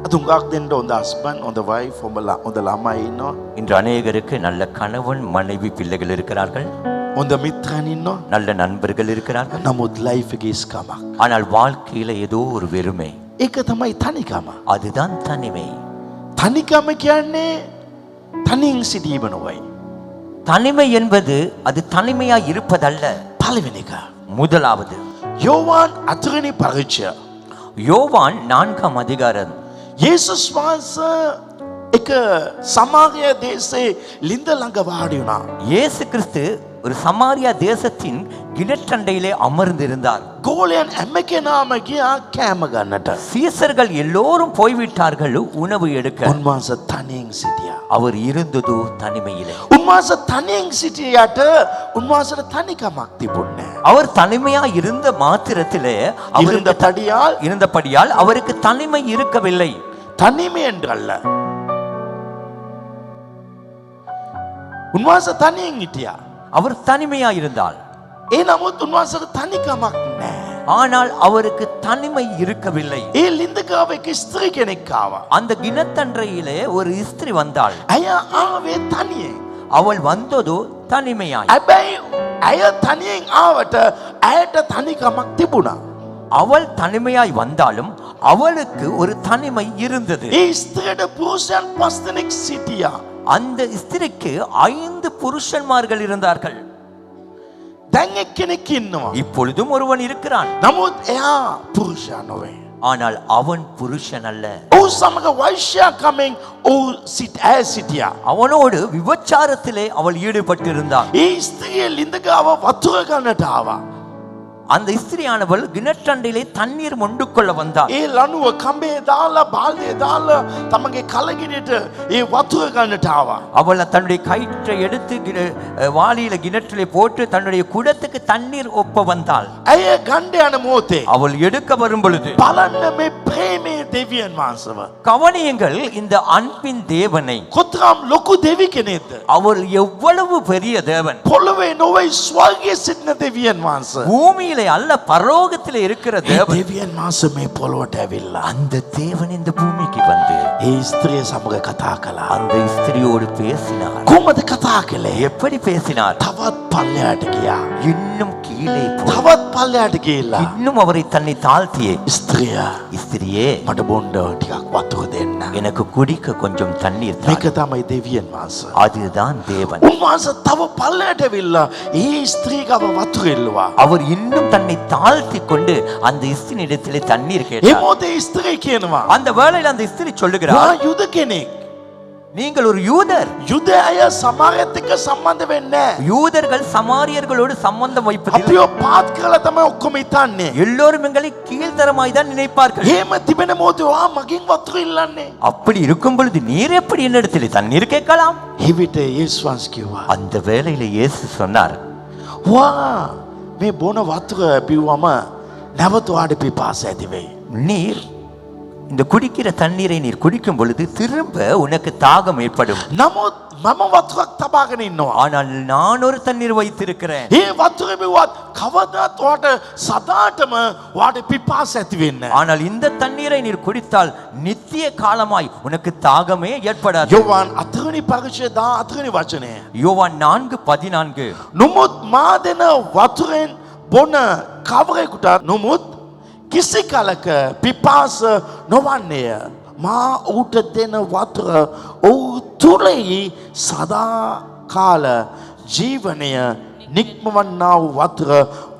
[SPEAKER 4] අද උගක් දෙන්න හොඳ හස්බන්ඩ් හොඳ වයිෆ් හොඳ ළමයි ඉන්නවා.
[SPEAKER 5] இன்று அநேகருக்கு நல்ல கணவன் மனைவி பிள்ளைகள் இருக்கிறார்கள்.
[SPEAKER 4] හොඳ මිත්‍රයන් ඉන්නවා.
[SPEAKER 5] நல்ல நண்பர்கள் இருக்கிறார்கள்.
[SPEAKER 4] නමුත් ලයිෆ් එකේ ස්කමක්.
[SPEAKER 5] ஆனால் வாழ்க்கையில ஏதோ ஒரு வெறுமை.
[SPEAKER 4] ඒක තමයි තනිකම.
[SPEAKER 5] அதுதான் தனிமை.
[SPEAKER 4] තනිකම කියන්නේ තනියෙන් සිටීම නොවේ.
[SPEAKER 5] தனிமை என்பது அது தனிமையாய் இருப்பதல்ல.
[SPEAKER 4] පළවෙනි එක.
[SPEAKER 5] முதலாவது
[SPEAKER 4] යෝවාන් 4 වෙනි පරිච්ඡය.
[SPEAKER 5] யோவான் 4ஆம் அதிகாரம்.
[SPEAKER 4] යේසුස් වහන්සේ එක සමාරිය දේශේ ලින්ද ළඟ වාඩි වුණා.
[SPEAKER 5] இயேசு கிறிஸ்து ஒரு சமாரியா தேசத்தின் கிணற்றண்டையிலே அமர்ந்திருந்தார்.
[SPEAKER 4] ගෝලයන් හැම කෙනාම ගියා කෑම ගන්නට.
[SPEAKER 5] சீசர்கள் எல்லோரும் போய்விட்டார்கள் உணவு எடுக்க.
[SPEAKER 4] උන්වහන්සේ තනියෙන් සිටියා.
[SPEAKER 5] அவர் இருந்ததோ தனிமையிலே.
[SPEAKER 4] උන්වහන්සේ තනියෙන් සිටියට උන්වහන්සේට තනිකමක් තිබුණේ නැහැ.
[SPEAKER 5] அவர் தனிமையா இருந்த மாத்திரத்திலே இருந்தபடியால் அவருக்கு தனிமை இருக்கவில்லை.
[SPEAKER 4] தனிமை என்றல்ல. උන්වහන්සේ තනියෙන් හිටියා.
[SPEAKER 5] அவர் தனிமையா இருந்தால்.
[SPEAKER 4] ඒ නමුත් උන්වහන්සේට තනිකමක් නැහැ.
[SPEAKER 5] ஆனால் அவருக்கு தனிமை இருக்கவில்லை.
[SPEAKER 4] ඒ ලින්දකාව එක ස්ත්‍රී කෙනෙක් ආවා.
[SPEAKER 5] அந்த கிணத்தன்றையிலே ஒரு ஸ்திரீ வந்தாள்.
[SPEAKER 4] ඇය ආවේ තනියෙන්.
[SPEAKER 5] அவள் வந்ததோ தனிமையாய்.
[SPEAKER 4] හැබැයි ඇය තනියෙන් ආවට ඇයට තනිකමක් තිබුණා.
[SPEAKER 5] அவள் தனிமையாய் வந்தாலும் அவளுக்கு ஒரு தனிமை இருந்தது.
[SPEAKER 4] ඒ ස්ත්‍රියට පුරුෂයන් 5 දෙනෙක් සිටියා.
[SPEAKER 5] அந்த ஸ்திரீக்கு 5 புருஷன்மார்கள் இருந்தார்கள்.
[SPEAKER 4] දැන් එක්කෙනෙක් ඉන්නවා.
[SPEAKER 5] இப்பொழுதும் ஒருவன் இருக்கிறான்.
[SPEAKER 4] නමුත් එයා පුරුෂයා නොවේ.
[SPEAKER 5] ஆனால் அவன் புருஷன் அல்ல.
[SPEAKER 4] ඔහු සමග වෛශ්‍යාකමෙන් ඔහු ඇය සිටියා.
[SPEAKER 5] அவனோடு விபச்சாரத்திலே அவள் ஈடுபட்டிருந்தாள்.
[SPEAKER 4] ඒ ස්ත්‍රිය ලින්දකාව වතුර ගන්නට ආවා.
[SPEAKER 5] அந்த ஸ்திரியானவள் கிணற்றண்டையிலே தண்ணீர் மொண்டு கொள்ள வந்தாள்.
[SPEAKER 4] ඒ ලනුව කඹේ දාලා බාල්දිය දාලා තමගේ කලගිනියට ඒ වතුර ගන්නට ආවා.
[SPEAKER 5] அவள் தன்னுடைய கயிற்றை எடுத்து வாளியில கிணற்றிலே போட்டு தன்னுடைய குடத்துக்கு தண்ணீர் ஒப்ப வந்தாள்.
[SPEAKER 4] ඇය ගණ්ඩ යන මොහොතේ
[SPEAKER 5] அவள் எடுக்க வரும் பொழுது
[SPEAKER 4] බලන්න මේ ප්‍රේමයේ දෙවියන් වහන්සේව.
[SPEAKER 5] கவனியுங்கள் இந்த அன்பின் தேவனை.
[SPEAKER 4] කොතරම් ලොකු දෙවි කෙනෙක්ද?
[SPEAKER 5] அவர் எவ்வளவு பெரிய தேவன்.
[SPEAKER 4] පොළොවේ නොවේ ස්වර්ගයේ සිටින දෙවියන් වහන්සේ.
[SPEAKER 5] பூமியிலே அல்ல பரலோகத்திலே இருக்கிற
[SPEAKER 4] ඒ
[SPEAKER 5] தேவன்.
[SPEAKER 4] දෙවියන් වහන්සේ මේ පොළොවට ඇවිල්ලා
[SPEAKER 5] அந்த தேவன் இந்த பூமிக்கு வந்து
[SPEAKER 4] ඒ ස්ත්‍රිය සමග කතා කළා.
[SPEAKER 5] அந்த ஸ்திரியோடு பேசினார்.
[SPEAKER 4] කොහොමද කතා කළේ?
[SPEAKER 5] எப்படி பேசினார்?
[SPEAKER 4] තවත් පල්ලයට ගියා.
[SPEAKER 5] இன்னும் கீழே போய்
[SPEAKER 4] තවත් පල්ලයට ගිහිල්ලා
[SPEAKER 5] இன்னும் அவரை தன்னை தாழ்த்தியே,
[SPEAKER 4] ස්ත්‍රිය
[SPEAKER 5] ஸ்திரியே
[SPEAKER 4] මට බොණ්ඩ ටිකක් වතුර දෙන්න.
[SPEAKER 5] எனக்கு குடிக்க கொஞ்சம் தண்ணீர் தா.
[SPEAKER 4] මේක තමයි දෙවියන් වහන්සේ.
[SPEAKER 5] அதுதான் தேவன்.
[SPEAKER 4] උන්වහන්සේ තව පල්ලයට ඇවිල්ලා ඒ ස්ත්‍රී ගාව වතුර ඉල්ලුවා.
[SPEAKER 5] அவர் இன்னும் தன்னை தாழ்த்தி கொண்டு அந்த ஸ்திரியிடத்திலே தண்ணீர்
[SPEAKER 4] ඒ
[SPEAKER 5] கேட்டார்.
[SPEAKER 4] මොහොතේ ස්ත්‍රී කියනවා
[SPEAKER 5] அந்த வேளையில் அந்த ஸ்திரி சொல்லுகிறார்,
[SPEAKER 4] වා යුද කෙනෙක්.
[SPEAKER 5] நீங்கள் ஒரு யூதர்.
[SPEAKER 4] යුද අය සමාජයත් එක්ක සම්බන්ධ වෙන්නේ නැහැ.
[SPEAKER 5] யூதர்கள் சமாரியர்களோடு சம்பந்தம் வைப்பதில்லை.
[SPEAKER 4] අපිව පාත් කරලා තමයි ඔක්කොම හිතන්නේ.
[SPEAKER 5] எல்லோரும் எங்களை கீழ்த்தரமாய் தான் நினைப்பார்கள்.
[SPEAKER 4] එහෙම තිබෙන මොහොතේ වා මගෙන් වතුර ඉල්ලන්නේ.
[SPEAKER 5] அப்படி இருக்கும் பொழுது நீர் எப்படி என்னிடத்தில் தண்ணீர் கேட்கலாம்?
[SPEAKER 4] ඒ විට යේසුස් වහන්සේ කිව්වා
[SPEAKER 5] அந்த வேளையில இயேசு சொன்னார்,
[SPEAKER 4] වා මේ බොන වතුර පිව්වම නැවත ඔයාට පිපාස ඇති වෙයි.
[SPEAKER 5] நீர் இந்த குடிக்கிற தண்ணீரை நீர் குடிக்கும் பொழுது திரும்ப உனக்கு தாகம் ஏற்படும்.
[SPEAKER 4] නමුත් මම වතුරක් තබාගෙන ඉන්නවා.
[SPEAKER 5] ஆனால் நான் ஒரு தண்ணீர் வைத்திருக்கிறேன்.
[SPEAKER 4] ඒ වතුර බිව්වත් කවදාත් ඔයාට සදාටම ඔයාට පිපාස ඇති වෙන්නේ නැහැ.
[SPEAKER 5] ஆனால் இந்த தண்ணீரை நீர் குடித்தால் நித்திய காலமாய் உனக்கு தாகமே ஏற்படாது.
[SPEAKER 4] යෝවාන් 4 පරිච්ඡේදය 14 වචනය.
[SPEAKER 5] யோவான் 4:14.
[SPEAKER 4] නමුත් මා දෙන වතුරෙන් බොන කවරෙකුටත් නමුත් කිසි කලක පිපාස නොවන්නේය. මා ඌට දෙන වතුර ඔහු තුලෙහි සදා කාල ජීවනය නික්මවන්නා වූ වතුර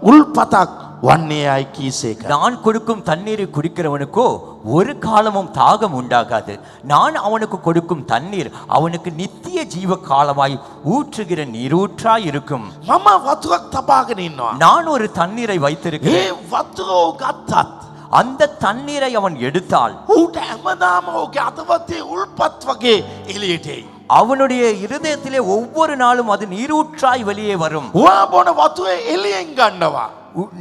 [SPEAKER 4] උල්පතක් වන්නේයයි කීසේක.
[SPEAKER 5] நான் கொடுக்கும் தண்ணீரை குடிக்கிறவனுக்கோ ஒரு காலமும் தாகம் உண்டாகாது. நான் அவனுக்கு கொடுக்கும் தண்ணீர் அவனுக்கு நித்திய ஜீவ காலமாய் ஊற்றுகிற நீரூற்றாய் இருக்கும்.
[SPEAKER 4] මම වතුරක් තබාගෙන ඉන්නවා.
[SPEAKER 5] நான் ஒரு தண்ணீரை
[SPEAKER 4] ඒ
[SPEAKER 5] வைத்திருக்கிறேன்.
[SPEAKER 4] වතුර ඔහු ගත්තත්
[SPEAKER 5] அந்த தண்ணீரை அவன் எடுத்தால்
[SPEAKER 4] ඌට හැමදාම ඔහුගේ අතවතේ උල්පත් වගේ එළියට එයි.
[SPEAKER 5] அவனுடைய இருதயத்திலே ஒவ்வொரு நாளும் அது நீரூற்றாய் வெளியே வரும்.
[SPEAKER 4] ඔයා බොන වතුර එළියෙන් ගන්නවා.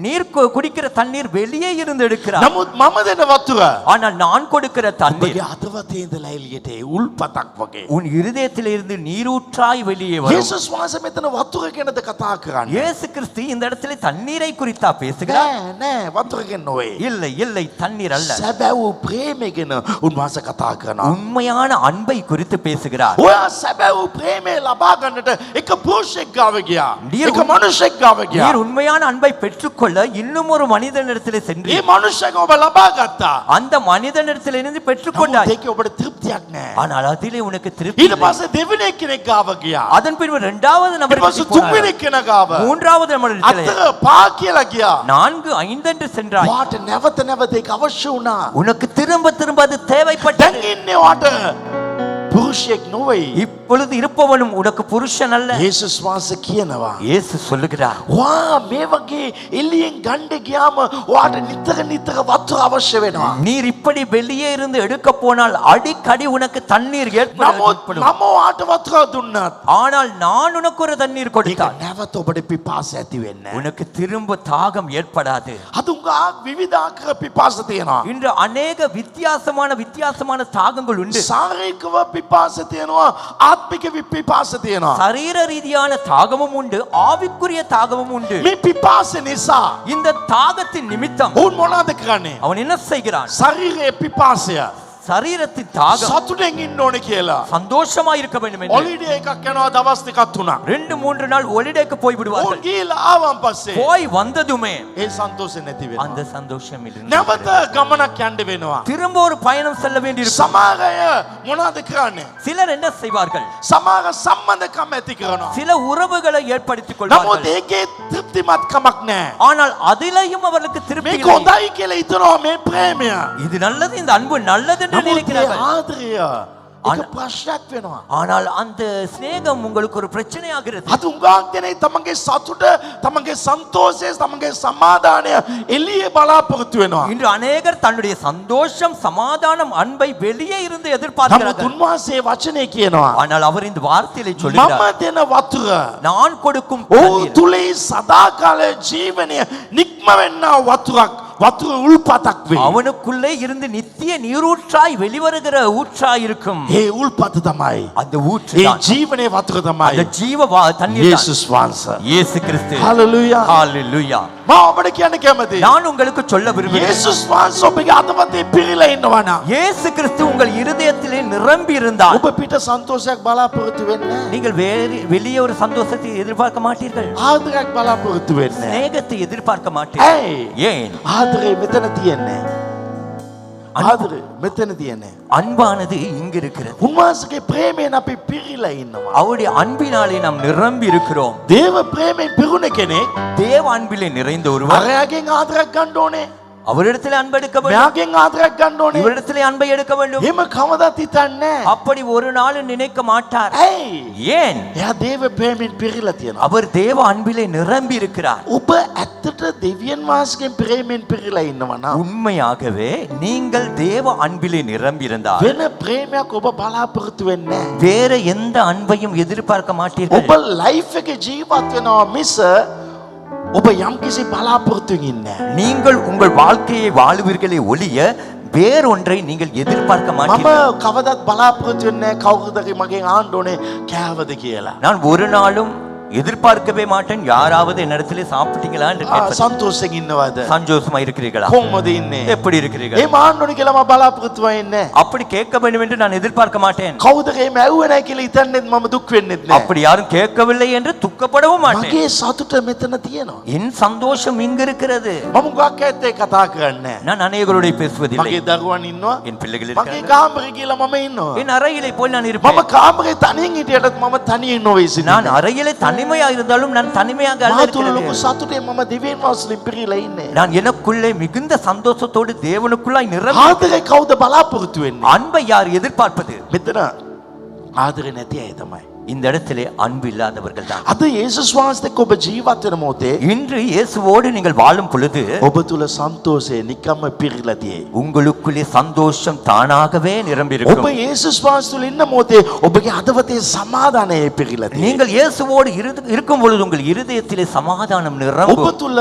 [SPEAKER 5] நீர் குடிக்கிற தண்ணீர் வெளியே இருந்து எடுக்கிறார்.
[SPEAKER 4] නමුත් මම දෙන වතුර
[SPEAKER 5] ஆனால் நான் கொடுக்கிற தண்ணீர்
[SPEAKER 4] ඔබගේ අතවතේ ඉඳලා එළියට එයි උල්පතක් වගේ.
[SPEAKER 5] உன் இருதயத்திலே இருந்து நீரூற்றாய் வெளியே வரும்.
[SPEAKER 4] යේසුස් වහන්සේ මෙතන වතුර ගැනද කතා කරන්නේ?
[SPEAKER 5] இயேசு கிறிஸ்து இந்த இடத்திலே தண்ணீரை குறித்தா பேசுகிறார்.
[SPEAKER 4] නෑ වතුර ගැන නොවේ.
[SPEAKER 5] இல்லை இல்லை தண்ணீர் அல்ல,
[SPEAKER 4] සැබෑ ප්‍රේමය ගැන උන්වහන්සේ කතා කරනවා.
[SPEAKER 5] உண்மையான அன்பை குறித்து பேசுகிறார்.
[SPEAKER 4] ඔයා සැබෑ ප්‍රේමය ලබා ගන්නට එක පුරුෂයෙක් ගාව ගියා.
[SPEAKER 5] நீர்
[SPEAKER 4] එක මනුෂ්‍යෙක් ගාව ගියා.
[SPEAKER 5] நீர் உண்மையான அன்பை பெற்றுக்கொள்ள இன்னும் ஒரு மனிதனிடத்திலே சென்று
[SPEAKER 4] ඒ මනුෂ්‍යක ඔබ ලබා ගත්තා.
[SPEAKER 5] அந்த மனிதனிடத்தில் இருந்து
[SPEAKER 4] නමුත්
[SPEAKER 5] பெற்றுக்கொண்டாய்.
[SPEAKER 4] ඒකේ ඔබට තෘප්තියක් නෑ.
[SPEAKER 5] ஆனால் அதிலே உனக்கு திருப்தி
[SPEAKER 4] ඊට
[SPEAKER 5] இல்லை.
[SPEAKER 4] පස්සේ දෙවෙනි කෙනෙක් ගාව ගියා.
[SPEAKER 5] அதன் பின்பு இரண்டாவது
[SPEAKER 4] ඊට
[SPEAKER 5] நபருக்கு
[SPEAKER 4] පස්සේ
[SPEAKER 5] போனாய்.
[SPEAKER 4] තුන්වෙනි කෙනා ගාව.
[SPEAKER 5] மூன்றாவது நபரிடத்திலே
[SPEAKER 4] අතර පා කියලා ගියා.
[SPEAKER 5] 4, 5 என்று சென்றாய்.
[SPEAKER 4] වාට නැවත නැවත ඒක අවශ්‍ය වුණා.
[SPEAKER 5] உனக்கு திரும்ப திரும்ப அது
[SPEAKER 4] දැන්
[SPEAKER 5] தேவைப்பட்டது.
[SPEAKER 4] ඉන්නේ වාට පුරුෂයෙක් නොවේ.
[SPEAKER 5] இப்பொழுது இருப்பவனும் உனக்கு புருஷன் அல்ல.
[SPEAKER 4] යේසුස් වහන්සේ කියනවා
[SPEAKER 5] இயேசு சொல்லுகிறார்,
[SPEAKER 4] වා මේ වගේ එළියෙන් ගන්න ගියාම වාට නිතර නිතර වතුර අවශ්‍ය වෙනවා.
[SPEAKER 5] நீர் இப்படி வெளியே இருந்து எடுக்க போனால் அடிக்கடி உனக்கு தண்ணீர்
[SPEAKER 4] නමුත්
[SPEAKER 5] ஏற்படும்.
[SPEAKER 4] මම වාට වතුර දුන්නත්
[SPEAKER 5] ஆனால் நான் உனக்கு ஒரு தண்ணீர்
[SPEAKER 4] ඒක
[SPEAKER 5] கொடுத்தால்
[SPEAKER 4] නැවත ඔබට පිපාස ඇති වෙන්නේ නැහැ.
[SPEAKER 5] உனக்கு திரும்ப தாகம் ஏற்படாது.
[SPEAKER 4] අද උඟා විවිධාකාර පිපාස තියෙනවා.
[SPEAKER 5] இன்று அநேக வித்தியாசமான தாகங்கள் உண்டு.
[SPEAKER 4] ශාරීරිකව පිපාසය තියෙනවා, ආත්මික විපාස තියෙනවා.
[SPEAKER 5] சரீர ரீதியான தாகமும் உண்டு, ஆவிக்குரிய தாகமும் உண்டு.
[SPEAKER 4] මේ පිපාසය නිසා
[SPEAKER 5] இந்த தாகத்தின் நிமித்தம்
[SPEAKER 4] ඔවුන් මොනවද කරන්නේ?
[SPEAKER 5] அவன் என்ன செய்கிறான்?
[SPEAKER 4] ශරීරයේ පිපාසය
[SPEAKER 5] சரீரத்தின் தாகம்
[SPEAKER 4] සතුටෙන් ඉන්න ඕනේ කියලා.
[SPEAKER 5] சந்தோஷமா இருக்க வேண்டும் என்று
[SPEAKER 4] හොලිඩේ එකක් යනවා දවස් දෙකක් තුනක්.
[SPEAKER 5] 2-3 நாள் ஹாலிடேக்கு போய்
[SPEAKER 4] ඔවුන්
[SPEAKER 5] விடுவார்கள்.
[SPEAKER 4] ගිහලා ආවන් පස්සේ
[SPEAKER 5] போய் வந்ததுமே
[SPEAKER 4] ඒ සන්තෝෂය නැති වෙනවා.
[SPEAKER 5] அந்த சந்தோஷம் இல்லை.
[SPEAKER 4] නැවත ගමනක් යන්න වෙනවා.
[SPEAKER 5] திரும்ப ஒரு பயணம் செல்ல வேண்டியிருக்கும்.
[SPEAKER 4] සමහර අය මොනවද කරන්නේ?
[SPEAKER 5] சிலர் என்ன செய்வார்கள்?
[SPEAKER 4] සමහර සම්බන්ධකම් ඇති කරනවා.
[SPEAKER 5] சில உறவுகளை ஏற்படுத்திக்
[SPEAKER 4] නමුත්
[SPEAKER 5] கொள்வார்கள்.
[SPEAKER 4] ඒකේ තෘප්තිමත් කමක් නැහැ.
[SPEAKER 5] ஆனால் அதிலேயும் அவர்களுக்கு திருப்தி
[SPEAKER 4] මේක
[SPEAKER 5] இல்லை.
[SPEAKER 4] හොඳයි කියලා හිතනවා මේ ප්‍රේමය.
[SPEAKER 5] இது நல்லது, இந்த அன்பு நல்லது என்று
[SPEAKER 4] නමුත් ඒ
[SPEAKER 5] நினைக்கிறார்கள்.
[SPEAKER 4] ආදරය ඒක ප්‍රශ්නයක් වෙනවා.
[SPEAKER 5] ஆனால் அந்த சிநேகம் உங்களுக்கு ஒரு பிரச்சனையாகிறது.
[SPEAKER 4] අද උඟාක් දෙනේ තමන්ගේ සතුට, තමන්ගේ සන්තෝෂය, තමන්ගේ සමාදානය එළියේ බලාපොරොත්තු වෙනවා.
[SPEAKER 5] இன்று அநேகர் தன்னுடைய சந்தோஷம், சமாதானம், அன்பை வெளியே இருந்து
[SPEAKER 4] නමුත්
[SPEAKER 5] எதிர்பார்க்கிறார்கள்.
[SPEAKER 4] උන්වහන්සේ වචනේ කියනවා
[SPEAKER 5] ஆனால் அவர் இந்த வார்த்தையை
[SPEAKER 4] මම
[SPEAKER 5] சொல்கிறார்,
[SPEAKER 4] දෙන වතුර
[SPEAKER 5] நான் கொடுக்கும்
[SPEAKER 4] ඔහු
[SPEAKER 5] தண்ணீர்
[SPEAKER 4] තුලේ සදාකාල ජීවනය නික්ම වෙන්නා වතුරක්, වතුර උල්පතක් වේ.
[SPEAKER 5] அவனுக்குள்ளே இருந்து நித்திய நீரூற்றாய் வெளிவருகிற ஊற்றாய் இருக்கும்.
[SPEAKER 4] ඒ උල්පත තමයි.
[SPEAKER 5] அந்த ஊற்று
[SPEAKER 4] ඒ
[SPEAKER 5] தான்.
[SPEAKER 4] ජීවනයේ වතුර
[SPEAKER 5] அந்த
[SPEAKER 4] තමයි
[SPEAKER 5] ஜீவ தண்ணீர் தான்.
[SPEAKER 4] යේසුස් වහන්සේ.
[SPEAKER 5] இயேசு கிறிஸ்து.
[SPEAKER 4] හලෙලූයා.
[SPEAKER 5] ஹalleluya.
[SPEAKER 4] මම ඔබට කියන්න කැමතියි.
[SPEAKER 5] நான் உங்களுக்கு சொல்ல விரும்புகிறேன்,
[SPEAKER 4] යේසුස් වහන්සේ ඔබගේ අතපතේ පිරීලා ඉන්නවා නම්
[SPEAKER 5] இயேசு கிறிஸ்து உங்கள் இருதயத்திலே நிரம்பி இருந்தால்
[SPEAKER 4] ඔබ පිට සන්තෝෂයක් බලාපොරොත්තු වෙන්නේ නැහැ.
[SPEAKER 5] நீங்கள் வெளியே ஒரு சந்தோஷத்தை எதிர்பார்க்க மாட்டீர்கள்,
[SPEAKER 4] ආදරයක් බලාපොරොත්තු වෙන්නේ නැහැ.
[SPEAKER 5] சிநேகத்தை எதிர்பார்க்க மாட்டீர்கள்.
[SPEAKER 4] ඇයි?
[SPEAKER 5] ஏன்?
[SPEAKER 4] ආදරේ මෙතන තියෙන්නේ. ආදරේ මෙතන තියෙන්නේ.
[SPEAKER 5] அன்பானது இங்கு இருக்கிறது.
[SPEAKER 4] උන්වහන්සේගේ ප්‍රේමයෙන් අපි පිරීලා ඉන්නවා.
[SPEAKER 5] அவருடைய அன்பினாலே நாம் நிரம்பி இருக்கிறோம்.
[SPEAKER 4] දේව ප්‍රේමයෙන් පිරුණ කෙනෙක්
[SPEAKER 5] தேவ அன்பிலே நிறைந்த ஒருவர்
[SPEAKER 4] අරයාගෙන් ආදරයක් ගන්න ඕනේ.
[SPEAKER 5] அவரிடத்திலே அன்பு எடுக்க வேண்டும்,
[SPEAKER 4] මෙයාගෙන් ආදරයක් ගන්න ඕනේ.
[SPEAKER 5] இவரிடத்திலே அன்பை எடுக்க வேண்டும்.
[SPEAKER 4] එහෙම කවදාත් හිතන්නේ නැහැ.
[SPEAKER 5] அப்படி ஒரு நாள் நினைக்க மாட்டார்.
[SPEAKER 4] ඇයි?
[SPEAKER 5] ஏன்?
[SPEAKER 4] එයා දේව ප්‍රේමයෙන් පිරීලා තියෙනවා.
[SPEAKER 5] அவர் தேவ அன்பிலே நிரம்பி இருக்கிறார்.
[SPEAKER 4] ඔබ ඇත්තට දෙවියන් වහන්සේගෙන් ප්‍රේමයෙන් පිරීලා ඉන්නවා නම්
[SPEAKER 5] உண்மையாகவே நீங்கள் தேவ அன்பிலே நிரம்பி இருந்தால்
[SPEAKER 4] වෙන ප්‍රේමයක් ඔබ බලාපොරොත්තු වෙන්නේ නැහැ.
[SPEAKER 5] வேற எந்த அன்பையும் எதிர்பார்க்க மாட்டீர்கள்.
[SPEAKER 4] ඔබ ලයිෆ් එකේ ජීවත් වෙනවා මිස ඔබ යම්කිසි බලාපොරොත්තුකින් ඉන්නේ නැහැ.
[SPEAKER 5] நீங்கள் உங்கள் வாழ்க்கையை வாழுவீர்களே ஒழிய வேறொன்றை நீங்கள் எதிர்பார்க்க
[SPEAKER 4] මම
[SPEAKER 5] மாட்டீர்கள்.
[SPEAKER 4] කවදත් බලාපොරොත්තු වෙන්නේ නැහැ කවුරුදරි මගෙන් ආන්න ඕනේ කෑවද කියලා.
[SPEAKER 5] நான் ஒரு நாளும் எதிர்பார்க்கவே மாட்டேன், யாராவது என்னிடத்திலே சாப்பிட்டீங்களா என்று கேட்பது.
[SPEAKER 4] සන්තෝෂයෙන් ඉන්නවද?
[SPEAKER 5] சந்தோஷமா இருக்கிறீர்களா,
[SPEAKER 4] කොහොමද ඉන්නේ?
[SPEAKER 5] எப்படி இருக்கிறீர்கள்?
[SPEAKER 4] එහෙම ආන්න ඕනේ කියලා මම බලාපොරොත්තු වෙන්නේ නැහැ.
[SPEAKER 5] அப்படி கேட்க வேண்டும் என்று நான் எதிர்பார்க்க மாட்டேன்.
[SPEAKER 4] කවුද එහෙම ඇහුවේ නැහැ කියලා හිතන්නේත් මම දුක් වෙන්නෙත් නැහැ.
[SPEAKER 5] அப்படி யாரும் கேட்கவில்லை என்று துக்கப்படவும் மாட்டேன்.
[SPEAKER 4] මගේ සතුට මෙතන තියෙනවා.
[SPEAKER 5] என் சந்தோஷம் இங்கு இருக்கிறது.
[SPEAKER 4] මම ගොඩක් ඇත්තේ කතා කරන්නේ නැහැ.
[SPEAKER 5] நான் அநேகருடைய பேசுவதில்லை.
[SPEAKER 4] මගේ දරුවන් ඉන්නවා.
[SPEAKER 5] என் பிள்ளைகள்
[SPEAKER 4] මගේ
[SPEAKER 5] இருக்கிறார்கள்.
[SPEAKER 4] කාමරේ කියලා මම ඉන්නවා.
[SPEAKER 5] என் அறையிலே போய் நான்
[SPEAKER 4] මම
[SPEAKER 5] இருப்பேன்.
[SPEAKER 4] කාමරේ තනියෙන් හිටියටත් මම තනියෙන් නොවේ සිටින්නේ.
[SPEAKER 5] நான் அறையிலே தனிமையா இருந்தாலும் நான் தனிமையாக அல்ல
[SPEAKER 4] මා තුල ලොකු
[SPEAKER 5] இருக்கிறேன்.
[SPEAKER 4] සතුටෙන් මම දෙවියන් වහන්සේලින් පිරීලා ඉන්නේ.
[SPEAKER 5] நான் எனக்குள்ளே மிகுந்த சந்தோஷத்தோடு தேவனுக்குள்ளாய் நிரம்பி
[SPEAKER 4] ආදරේ කවුද බලාපොරොත්තු වෙන්නේ?
[SPEAKER 5] அன்பை யார் எதிர்பார்ப்பது?
[SPEAKER 4] මෙතන ආදරේ නැති අය තමයි.
[SPEAKER 5] இந்த இடத்திலே அன்பு இல்லாதவர்கள் தான்.
[SPEAKER 4] අද යේසුස් වහන්සේත් එක්ක ඔබ ජීවත් වෙන මොහොතේ
[SPEAKER 5] இன்று இயேசுவோடு நீங்கள் வாழும் பொழுது
[SPEAKER 4] ඔබ තුල සන්තෝෂය නිකම්ම පිරීලා තියෙයි.
[SPEAKER 5] உங்களுக்குள்ளே சந்தோஷம் தானாகவே நிரம்பி
[SPEAKER 4] ඔබ
[SPEAKER 5] இருக்கும்.
[SPEAKER 4] යේසුස් වහන්සේ තුල ඉන්න මොහොතේ ඔබගේ හදවතේ සමාදානය පිරීලා තියෙයි.
[SPEAKER 5] நீங்கள் இயேசுவோடு இருக்கும் பொழுது உங்கள் இருதயத்திலே சமாதானம்
[SPEAKER 4] ඔබ
[SPEAKER 5] நிரம்பும்.
[SPEAKER 4] තුල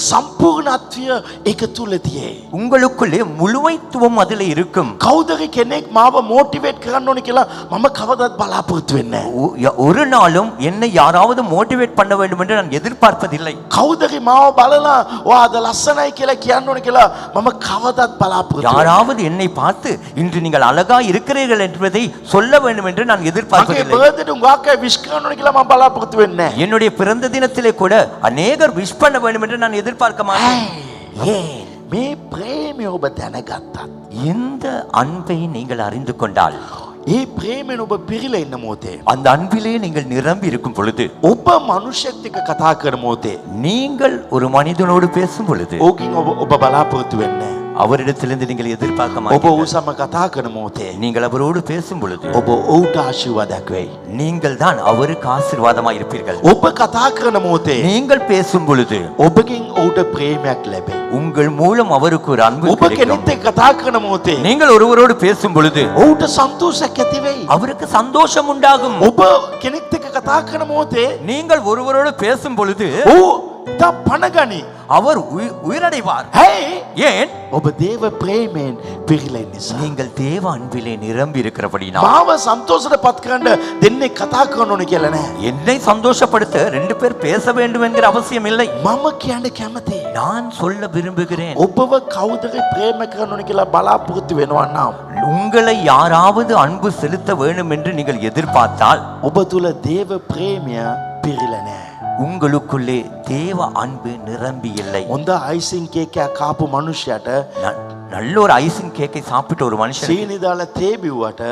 [SPEAKER 4] සම්පූර්ණත්වය ඒක තුල තියෙයි.
[SPEAKER 5] உங்களுக்குள்ளே முழுமைத்துவம் அதிலே இருக்கும்.
[SPEAKER 4] කවුදරි කෙනෙක් මාව මොටිවේට් කරන්න ඕනේ කියලා මම කවදාවත් බලාපොරොත්තු වෙන්නේ නැහැ.
[SPEAKER 5] ஒரு நாளும் என்னை யாராவது மோட்டிவேட் பண்ண வேண்டும் என்று நான் எதிர்பார்ப்பதில்லை.
[SPEAKER 4] කවුදරි මාව බලලා ඔයාද ලස්සනයි කියලා කියන්න ඕනේ කියලා මම කවදාවත් බලාපොරොත්තු වෙන්නේ
[SPEAKER 5] யாராவது என்னை பார்த்து இன்று நீங்கள் அழகா இருக்கிறீர்கள் என்பதை சொல்ல வேண்டும் என்று நான்
[SPEAKER 4] නැහැ. මගේ
[SPEAKER 5] எதிர்பார்ப்பதில்லை.
[SPEAKER 4] බර්ත්ඩේට උගාක විශ් කරන්න ඕනේ කියලා මම බලාපොරොත්තු වෙන්නේ නැහැ.
[SPEAKER 5] என்னுடைய பிறந்த தினத்திலே கூட அநேகர் விஷ் பண்ண வேண்டும் என்று நான் எதிர்பார்க்க மாட்டேன். ஏன்?
[SPEAKER 4] මේ ප්‍රේමය ඔබ දැනගත්තත්
[SPEAKER 5] இந்த அன்பை நீங்கள் அறிந்து கொண்டால்,
[SPEAKER 4] ඒ ප්‍රේමයෙන් ඔබ පිරීලා ඉන්න මොහොතේ
[SPEAKER 5] அந்த அன்பிலே நீங்கள் நிரம்பி இருக்கும் பொழுது,
[SPEAKER 4] ඔබ මනුෂ්‍යයෙක් එක්ක කතා කරන මොහොතේ
[SPEAKER 5] நீங்கள் ஒரு மனிதனோடு பேசும் பொழுது
[SPEAKER 4] ඕකින් ඔබ බලාපොරොත්තු වෙන්නේ නැහැ.
[SPEAKER 5] அவரிடத்திலிருந்து நீங்கள் எதிர்பார்க்க
[SPEAKER 4] ඔබ
[SPEAKER 5] மாட்டீர்கள்.
[SPEAKER 4] උසම කතා කරන මොහොතේ
[SPEAKER 5] நீங்கள் அவரோடு பேசும் பொழுது
[SPEAKER 4] ඔබ ඔහුට ආශිර්වාදයක් වෙයි.
[SPEAKER 5] நீங்கள் தான் அவருக்கு ஆசீர்வாதமாய் இருப்பீர்கள்.
[SPEAKER 4] ඔබ කතා කරන මොහොතේ
[SPEAKER 5] நீங்கள் பேசும் பொழுது
[SPEAKER 4] ඔබගෙන් ඔහුට ප්‍රේමයක් ලැබේ.
[SPEAKER 5] உங்கள் மூலம் அவருக்கு ஒரு அன்பு
[SPEAKER 4] ඔබ
[SPEAKER 5] கிடைக்கும்.
[SPEAKER 4] කෙනෙක් එක්ක කතා කරන මොහොතේ
[SPEAKER 5] நீங்கள் ஒருவரோடு பேசும் பொழுது
[SPEAKER 4] ඔහුට සන්තෝෂයක් ඇති වෙයි.
[SPEAKER 5] அவருக்கு சந்தோஷம் உண்டாகும்.
[SPEAKER 4] ඔබ කෙනෙක් එක්ක කතා කරන මොහොතේ
[SPEAKER 5] நீங்கள் ஒருவரோடு பேசும் பொழுது
[SPEAKER 4] ඔහු තා පණගනි.
[SPEAKER 5] அவர் உயிரடைவார்.
[SPEAKER 4] ඇයි?
[SPEAKER 5] ஏன்?
[SPEAKER 4] ඔබ දේව ප්‍රේමයෙන් පිරිලා ඉන්න නිසා.
[SPEAKER 5] நீங்கள் தேவ அன்பிலே நிரம்பி இருக்கிறபடினால்.
[SPEAKER 4] මාව සන්තෝෂයට පත් කරන්න දෙන්නේ කතා කරන්න ඕනේ කියලා නෑ.
[SPEAKER 5] என்னை சந்தோஷப்படுத்த ரெண்டு பேர் பேச வேண்டும் என்கிற அவசியம் இல்லை.
[SPEAKER 4] මම කියන්න කැමතියි.
[SPEAKER 5] நான் சொல்ல விரும்புகிறேன்.
[SPEAKER 4] ඔබව කවුදරි ප්‍රේම කරන්න ඕනේ කියලා බලාපොරොත්තු වෙනවා නම්
[SPEAKER 5] உங்களை யாராவது அன்பு செலுத்த வேண்டும் என்று நீங்கள் எதிர்பார்த்தால்
[SPEAKER 4] ඔබ තුල දේව ප්‍රේමය පිරිලා නෑ.
[SPEAKER 5] உங்களுக்குள்ளே தேவ அன்பு நிரம்பி இல்லை.
[SPEAKER 4] හොඳ අයිසින් කේක් එකක් කාපු මනුස්සයාට
[SPEAKER 5] நல்ல ஒரு ஐசிங் கேக்கை சாப்பிட்ட ஒரு மனுஷன்
[SPEAKER 4] සීනි දාලා තේ බිව්වට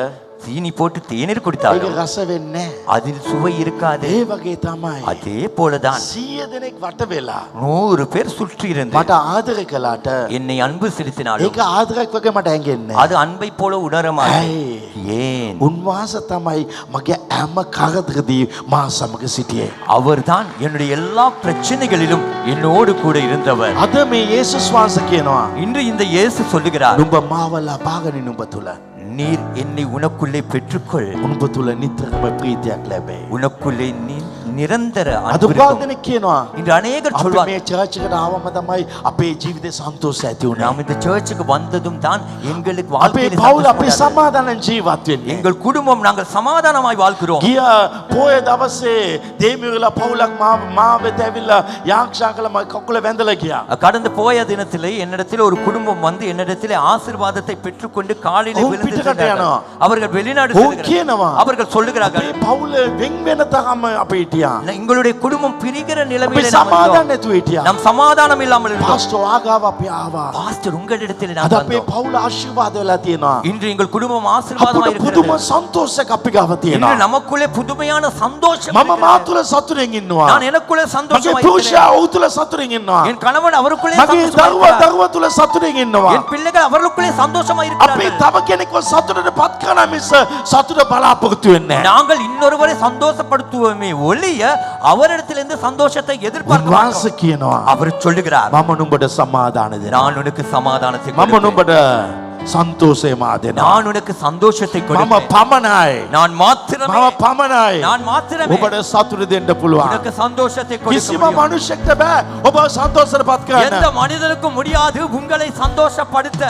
[SPEAKER 5] சீனி போட்டு தேநீர்
[SPEAKER 4] ඒක
[SPEAKER 5] குடித்தாலும்
[SPEAKER 4] රස වෙන්නේ නෑ.
[SPEAKER 5] அதில் சுவை இருக்காது.
[SPEAKER 4] ඒ වගේ තමයි.
[SPEAKER 5] அதே போலதான்
[SPEAKER 4] 100 දෙනෙක් වට වෙලා
[SPEAKER 5] 100 பேர் சுற்றி இருந்து
[SPEAKER 4] මට ආදරය කළාට
[SPEAKER 5] என்னை அன்பு செலுத்தினாலும்
[SPEAKER 4] ඒක ආදරයක් වගේ මට ඇඟෙන්නේ
[SPEAKER 5] அது அன்பை போல உணர மாட்டேன்.
[SPEAKER 4] ඇයි?
[SPEAKER 5] ஏன்?
[SPEAKER 4] උන්වහන්සේ තමයි මගේ හැම කරදරදී මා සමග සිටියේ.
[SPEAKER 5] அவர்தான் என்னுடைய எல்லா பிரச்சனைகளிலும் என்னோடு கூட இருந்தவர்.
[SPEAKER 4] අද මේ යේසුස් වහන්සේ කියනවා
[SPEAKER 5] இன்று இந்த இயேசு சொல்லுகிறார்,
[SPEAKER 4] නුඹ මාව ලබාගෙන නුඹ තුල
[SPEAKER 5] நீர் என்னை உனக்குள்ளே பெற்றுக்கொள்.
[SPEAKER 4] නුඹ තුල නිතරම ප්‍රීතියක් ලැබේ.
[SPEAKER 5] உனக்குள்ளே நிரந்தர
[SPEAKER 4] අද
[SPEAKER 5] அன்பு இருக்கும்.
[SPEAKER 4] උපාදනෙක් කියනවා
[SPEAKER 5] இன்று அநேகர்
[SPEAKER 4] අපි
[SPEAKER 5] சொல்வார்,
[SPEAKER 4] මේ චර්ච් එකට ආවම තමයි අපේ ජීවිතේ සන්තෝෂය ඇති වුනේ.
[SPEAKER 5] நாம் இந்த சர்ச்சுக்கு வந்ததும் தான் எங்களுக்கு
[SPEAKER 4] අපේ
[SPEAKER 5] வாழ்க்கையில்
[SPEAKER 4] පවුල අපි
[SPEAKER 5] சந்தோஷம் உண்டானது.
[SPEAKER 4] සමාදානෙන් ජීවත් වෙන්නේ.
[SPEAKER 5] எங்கள் குடும்பம் நாங்கள் சமாதானமாய் வாழ்கிறோம்.
[SPEAKER 4] ගිය පොය දවසේ දේමියුලා පවුලක් මා වෙත ඇවිල්ලා යාක්ෂා කළ මම කකුල වැඳලා ගියා.
[SPEAKER 5] கடந்த போய தினத்திலே என்னிடத்தில் ஒரு குடும்பம் வந்து என்னிடத்திலே ஆசீர்வாதத்தை பெற்றுக்கொண்டு காலிலே
[SPEAKER 4] ஓ,
[SPEAKER 5] விழுந்து
[SPEAKER 4] පිටකට
[SPEAKER 5] சென்றார்கள்.
[SPEAKER 4] යනවා.
[SPEAKER 5] அவர்கள் வெளிநாடு
[SPEAKER 4] ஓ,
[SPEAKER 5] செல்கிறார்கள்.
[SPEAKER 4] කියනවා.
[SPEAKER 5] அவர்கள் சொல்லுகிறார்கள்,
[SPEAKER 4] අපේ පවුල වෙන් වෙන තරම අපි හිටියා.
[SPEAKER 5] எங்களுடைய குடும்பம் பிரிகிற
[SPEAKER 4] අපි
[SPEAKER 5] நிலைமையிலே நாம்
[SPEAKER 4] සමාදාන
[SPEAKER 5] இருந்தோம்.
[SPEAKER 4] නැතුව හිටියා.
[SPEAKER 5] நாம் சமாதானம் இல்லாமல் இருந்தோம்.
[SPEAKER 4] පාස්ටර් ආගාව අපි ආවා.
[SPEAKER 5] பாஸ்டர் உங்களிடத்தில்
[SPEAKER 4] අද
[SPEAKER 5] நான்
[SPEAKER 4] අපේ
[SPEAKER 5] வந்தோம்.
[SPEAKER 4] පවුල ආශිර්වාද වෙලා තියෙනවා.
[SPEAKER 5] இன்று எங்கள் குடும்பம் ஆசீர்வாதமாய்
[SPEAKER 4] අපිට පුදුම
[SPEAKER 5] இருக்கிறது.
[SPEAKER 4] සන්තෝෂයක් අපි ගාව
[SPEAKER 5] இன்று
[SPEAKER 4] තියෙනවා.
[SPEAKER 5] நமக்குள்ளே புதுமையான சந்தோஷம்
[SPEAKER 4] මම මා
[SPEAKER 5] இருக்கிறது.
[SPEAKER 4] තුල සතුටින් ඉන්නවා.
[SPEAKER 5] நான் எனக்குள்ளே
[SPEAKER 4] මගේ
[SPEAKER 5] சந்தோஷமாய்
[SPEAKER 4] පුරුෂයා
[SPEAKER 5] இருக்கிறேன்.
[SPEAKER 4] ඔහු තුල සතුටින් ඉන්නවා.
[SPEAKER 5] என் கணவன் அவருக்குள்ளே
[SPEAKER 4] මගේ
[SPEAKER 5] சந்தோஷமாய்
[SPEAKER 4] දරුවා
[SPEAKER 5] இருக்கிறார்.
[SPEAKER 4] දරුවා තුල සතුටින් ඉන්නවා.
[SPEAKER 5] என் பிள்ளைகள் அவர்களுக்குள்ளே சந்தோஷமாய்
[SPEAKER 4] අපි
[SPEAKER 5] இருக்கிறார்கள்.
[SPEAKER 4] තව කෙනෙක්ව සතුටට පත් කරන මිස සතුට බලාපොරොත්තු වෙන්නේ නැහැ.
[SPEAKER 5] நாங்கள் இன்னொருவரை சந்தோஷப்படுத்துவோமே ஒழிய அவரிடத்திலிருந்து சந்தோஷத்தை எதிர்பார்க்க
[SPEAKER 4] උන්වහන්සේ
[SPEAKER 5] மாட்டோம்.
[SPEAKER 4] කියනවා
[SPEAKER 5] அவர் சொல்லுகிறார்,
[SPEAKER 4] මම නුඹට සමාදාන දෙනවා.
[SPEAKER 5] நான் உனக்கு சமாதானத்தை
[SPEAKER 4] මම
[SPEAKER 5] கொடுப்பேன்.
[SPEAKER 4] නුඹට සන්තෝෂය මා දෙනවා.
[SPEAKER 5] நான் உனக்கு சந்தோஷத்தை
[SPEAKER 4] මම
[SPEAKER 5] கொடுப்பேன்.
[SPEAKER 4] පමණයි.
[SPEAKER 5] நான் மாத்திரமே
[SPEAKER 4] මම පමණයි.
[SPEAKER 5] நான் மாத்திரமே
[SPEAKER 4] ඔබට සතුට දෙන්න පුළුවන්.
[SPEAKER 5] உனக்கு சந்தோஷத்தை கொடுக்க
[SPEAKER 4] කිසිම
[SPEAKER 5] முடியும்.
[SPEAKER 4] මනුෂ්‍යෙක්ට බෑ ඔබ සන්තෝෂයට පත්
[SPEAKER 5] எந்த
[SPEAKER 4] කරන්න.
[SPEAKER 5] மனிதனுக்கும் முடியாது உங்களை சந்தோஷப்படுத்த.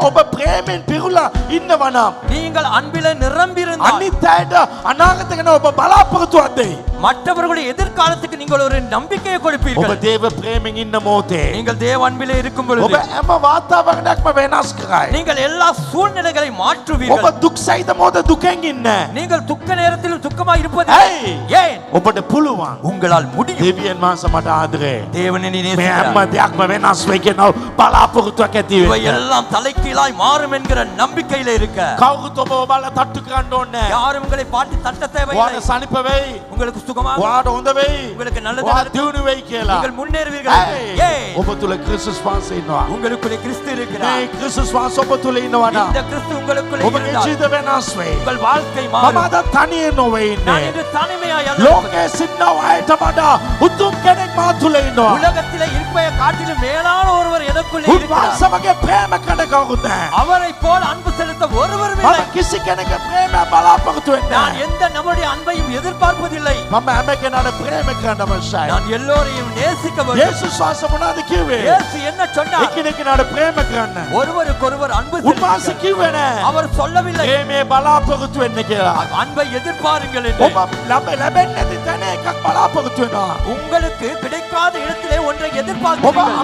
[SPEAKER 4] ඔබ ප්‍රේමෙන් පිරුලා ඉන්නවා නම්
[SPEAKER 5] நீங்கள் அன்பிலே நிரம்பியிருந்தால்
[SPEAKER 4] අනිත් අයට අනාගත ගැන ඔබ බලාපොරොත්තුවක් දෙයි.
[SPEAKER 5] மற்றவர்களுடைய எதிர்காலத்துக்கு நீங்கள் ஒரு நம்பிக்கையை
[SPEAKER 4] ඔබ
[SPEAKER 5] கொடுப்பீர்கள்.
[SPEAKER 4] දේව ප්‍රේමෙන් ඉන්න මොහොතේ
[SPEAKER 5] நீங்கள் தேவ அன்பிலே இருக்கும்
[SPEAKER 4] ඔබ
[SPEAKER 5] பொழுது
[SPEAKER 4] හැම වාතාවරණයක්ම වෙනස් කරයි.
[SPEAKER 5] நீங்கள் எல்லா சூழ்நிலைகளை
[SPEAKER 4] ඔබ
[SPEAKER 5] மாற்றுவீர்கள்.
[SPEAKER 4] දුක් සහිත මොහොත දුකෙන් ඉන්න.
[SPEAKER 5] நீங்கள் துக்க நேரத்தில் துக்கமாய் இருப்பது
[SPEAKER 4] ඇයි?
[SPEAKER 5] ஏன்?
[SPEAKER 4] ඔබට පුළුවන්.
[SPEAKER 5] உங்களால் முடியும்.
[SPEAKER 4] දෙවියන් වහන්සේ මට ආදරේ.
[SPEAKER 5] தேவனை
[SPEAKER 4] මේ
[SPEAKER 5] நேசிக்கிறார்.
[SPEAKER 4] හැම දෙයක්ම වෙනස් වෙයි කියන බලාපොරොත්තුවක් ඇති
[SPEAKER 5] இவை
[SPEAKER 4] වෙන්න.
[SPEAKER 5] எல்லாம் தலைகீழாய் மாறும் என்கிற நம்பிக்கையில இருக்க
[SPEAKER 4] කවුරුත් ඔබ බලලා තට්ටු කරන්න ඕනේ නැහැ.
[SPEAKER 5] யாரும் உங்களை பாட்டு தட்ட தேவையில்லை.
[SPEAKER 4] ඔයාට සනිප වෙයි.
[SPEAKER 5] உங்களுக்கு சுகமாக
[SPEAKER 4] ඔයාට හොඳ වෙයි.
[SPEAKER 5] உங்களுக்கு நல்லது
[SPEAKER 4] ඔයා
[SPEAKER 5] நடக்கும்.
[SPEAKER 4] දියුණු වෙයි කියලා.
[SPEAKER 5] நீங்கள் முன்னேறுவீர்கள்.
[SPEAKER 4] ඇයි?
[SPEAKER 5] ஏன்?
[SPEAKER 4] ඔබ තුල ක්‍රිස්තුස් වහන්සේ ඉන්නවා.
[SPEAKER 5] உங்களுக்குள்ளே கிறிஸ்து
[SPEAKER 4] මේ
[SPEAKER 5] இருக்கிறார்.
[SPEAKER 4] ක්‍රිස්තුස් වහන්සේ ඔබ තුල ඉන්නවා නම්
[SPEAKER 5] இந்த கிறிஸ்து உங்களுக்குள்ளே
[SPEAKER 4] ඔබගේ
[SPEAKER 5] இருந்தால்
[SPEAKER 4] ජීවිත වෙනස් වෙයි.
[SPEAKER 5] உங்கள் வாழ்க்கை
[SPEAKER 4] මම
[SPEAKER 5] மாறும்.
[SPEAKER 4] අද තනියෙන් නොවේ
[SPEAKER 5] நான்
[SPEAKER 4] ඉන්නේ.
[SPEAKER 5] இன்று தனிமையாய் அல்ல.
[SPEAKER 4] ලෝකයේ සිටින අයට වඩා උතුම් කෙනෙක් මා තුල ඉන්නවා.
[SPEAKER 5] உலகத்திலே இருப்பைய காட்டிலும் மேலான ஒருவர் எனக்குள்ளே இருக்கிறார்.
[SPEAKER 4] උන්වහන්සේ වගේ ප්‍රේම කරන කවුරුත් නැහැ.
[SPEAKER 5] அவரை போல் அன்பு செலுத்த ஒருவரும்
[SPEAKER 4] මම
[SPEAKER 5] இல்லை.
[SPEAKER 4] කිසි කෙනෙක් ප්‍රේම බලාපොරොත්තු වෙන්නේ
[SPEAKER 5] நான்
[SPEAKER 4] නැහැ.
[SPEAKER 5] எந்த நம்முடைய அன்பையும் எதிர்பார்ப்பதில்லை.
[SPEAKER 4] මම හැම කෙනාට ප්‍රේම කරන්න අවශ්‍යයි.
[SPEAKER 5] நான் எல்லோரையும் நேசிக்க வேண்டும்.
[SPEAKER 4] යේසුස් වහන්සේ මොනවද කිව්වේ?
[SPEAKER 5] இயேசு என்ன சொன்னார்?
[SPEAKER 4] එකිනෙකාට ප්‍රේම කරන්න.
[SPEAKER 5] ஒருவருக்கொருவர் அன்பு
[SPEAKER 4] උන්වහන්සේ
[SPEAKER 5] செலுத்துங்கள்.
[SPEAKER 4] කිව්වේ නෑ.
[SPEAKER 5] அவர் சொல்லவில்லை
[SPEAKER 4] ප්‍රේමේ බලාපොරොත්තු වෙන්න කියලා.
[SPEAKER 5] அன்பை எதிர்பாருங்கள் என்று.
[SPEAKER 4] ඔබ ලැබෙන්නේ නැති තැන එකක් බලාපොරොත්තු වෙනවා.
[SPEAKER 5] உங்களுக்கு கிடைக்காத இடத்திலே ஒன்றை
[SPEAKER 4] ඔබ
[SPEAKER 5] எதிர்பார்க்கிறீர்கள்.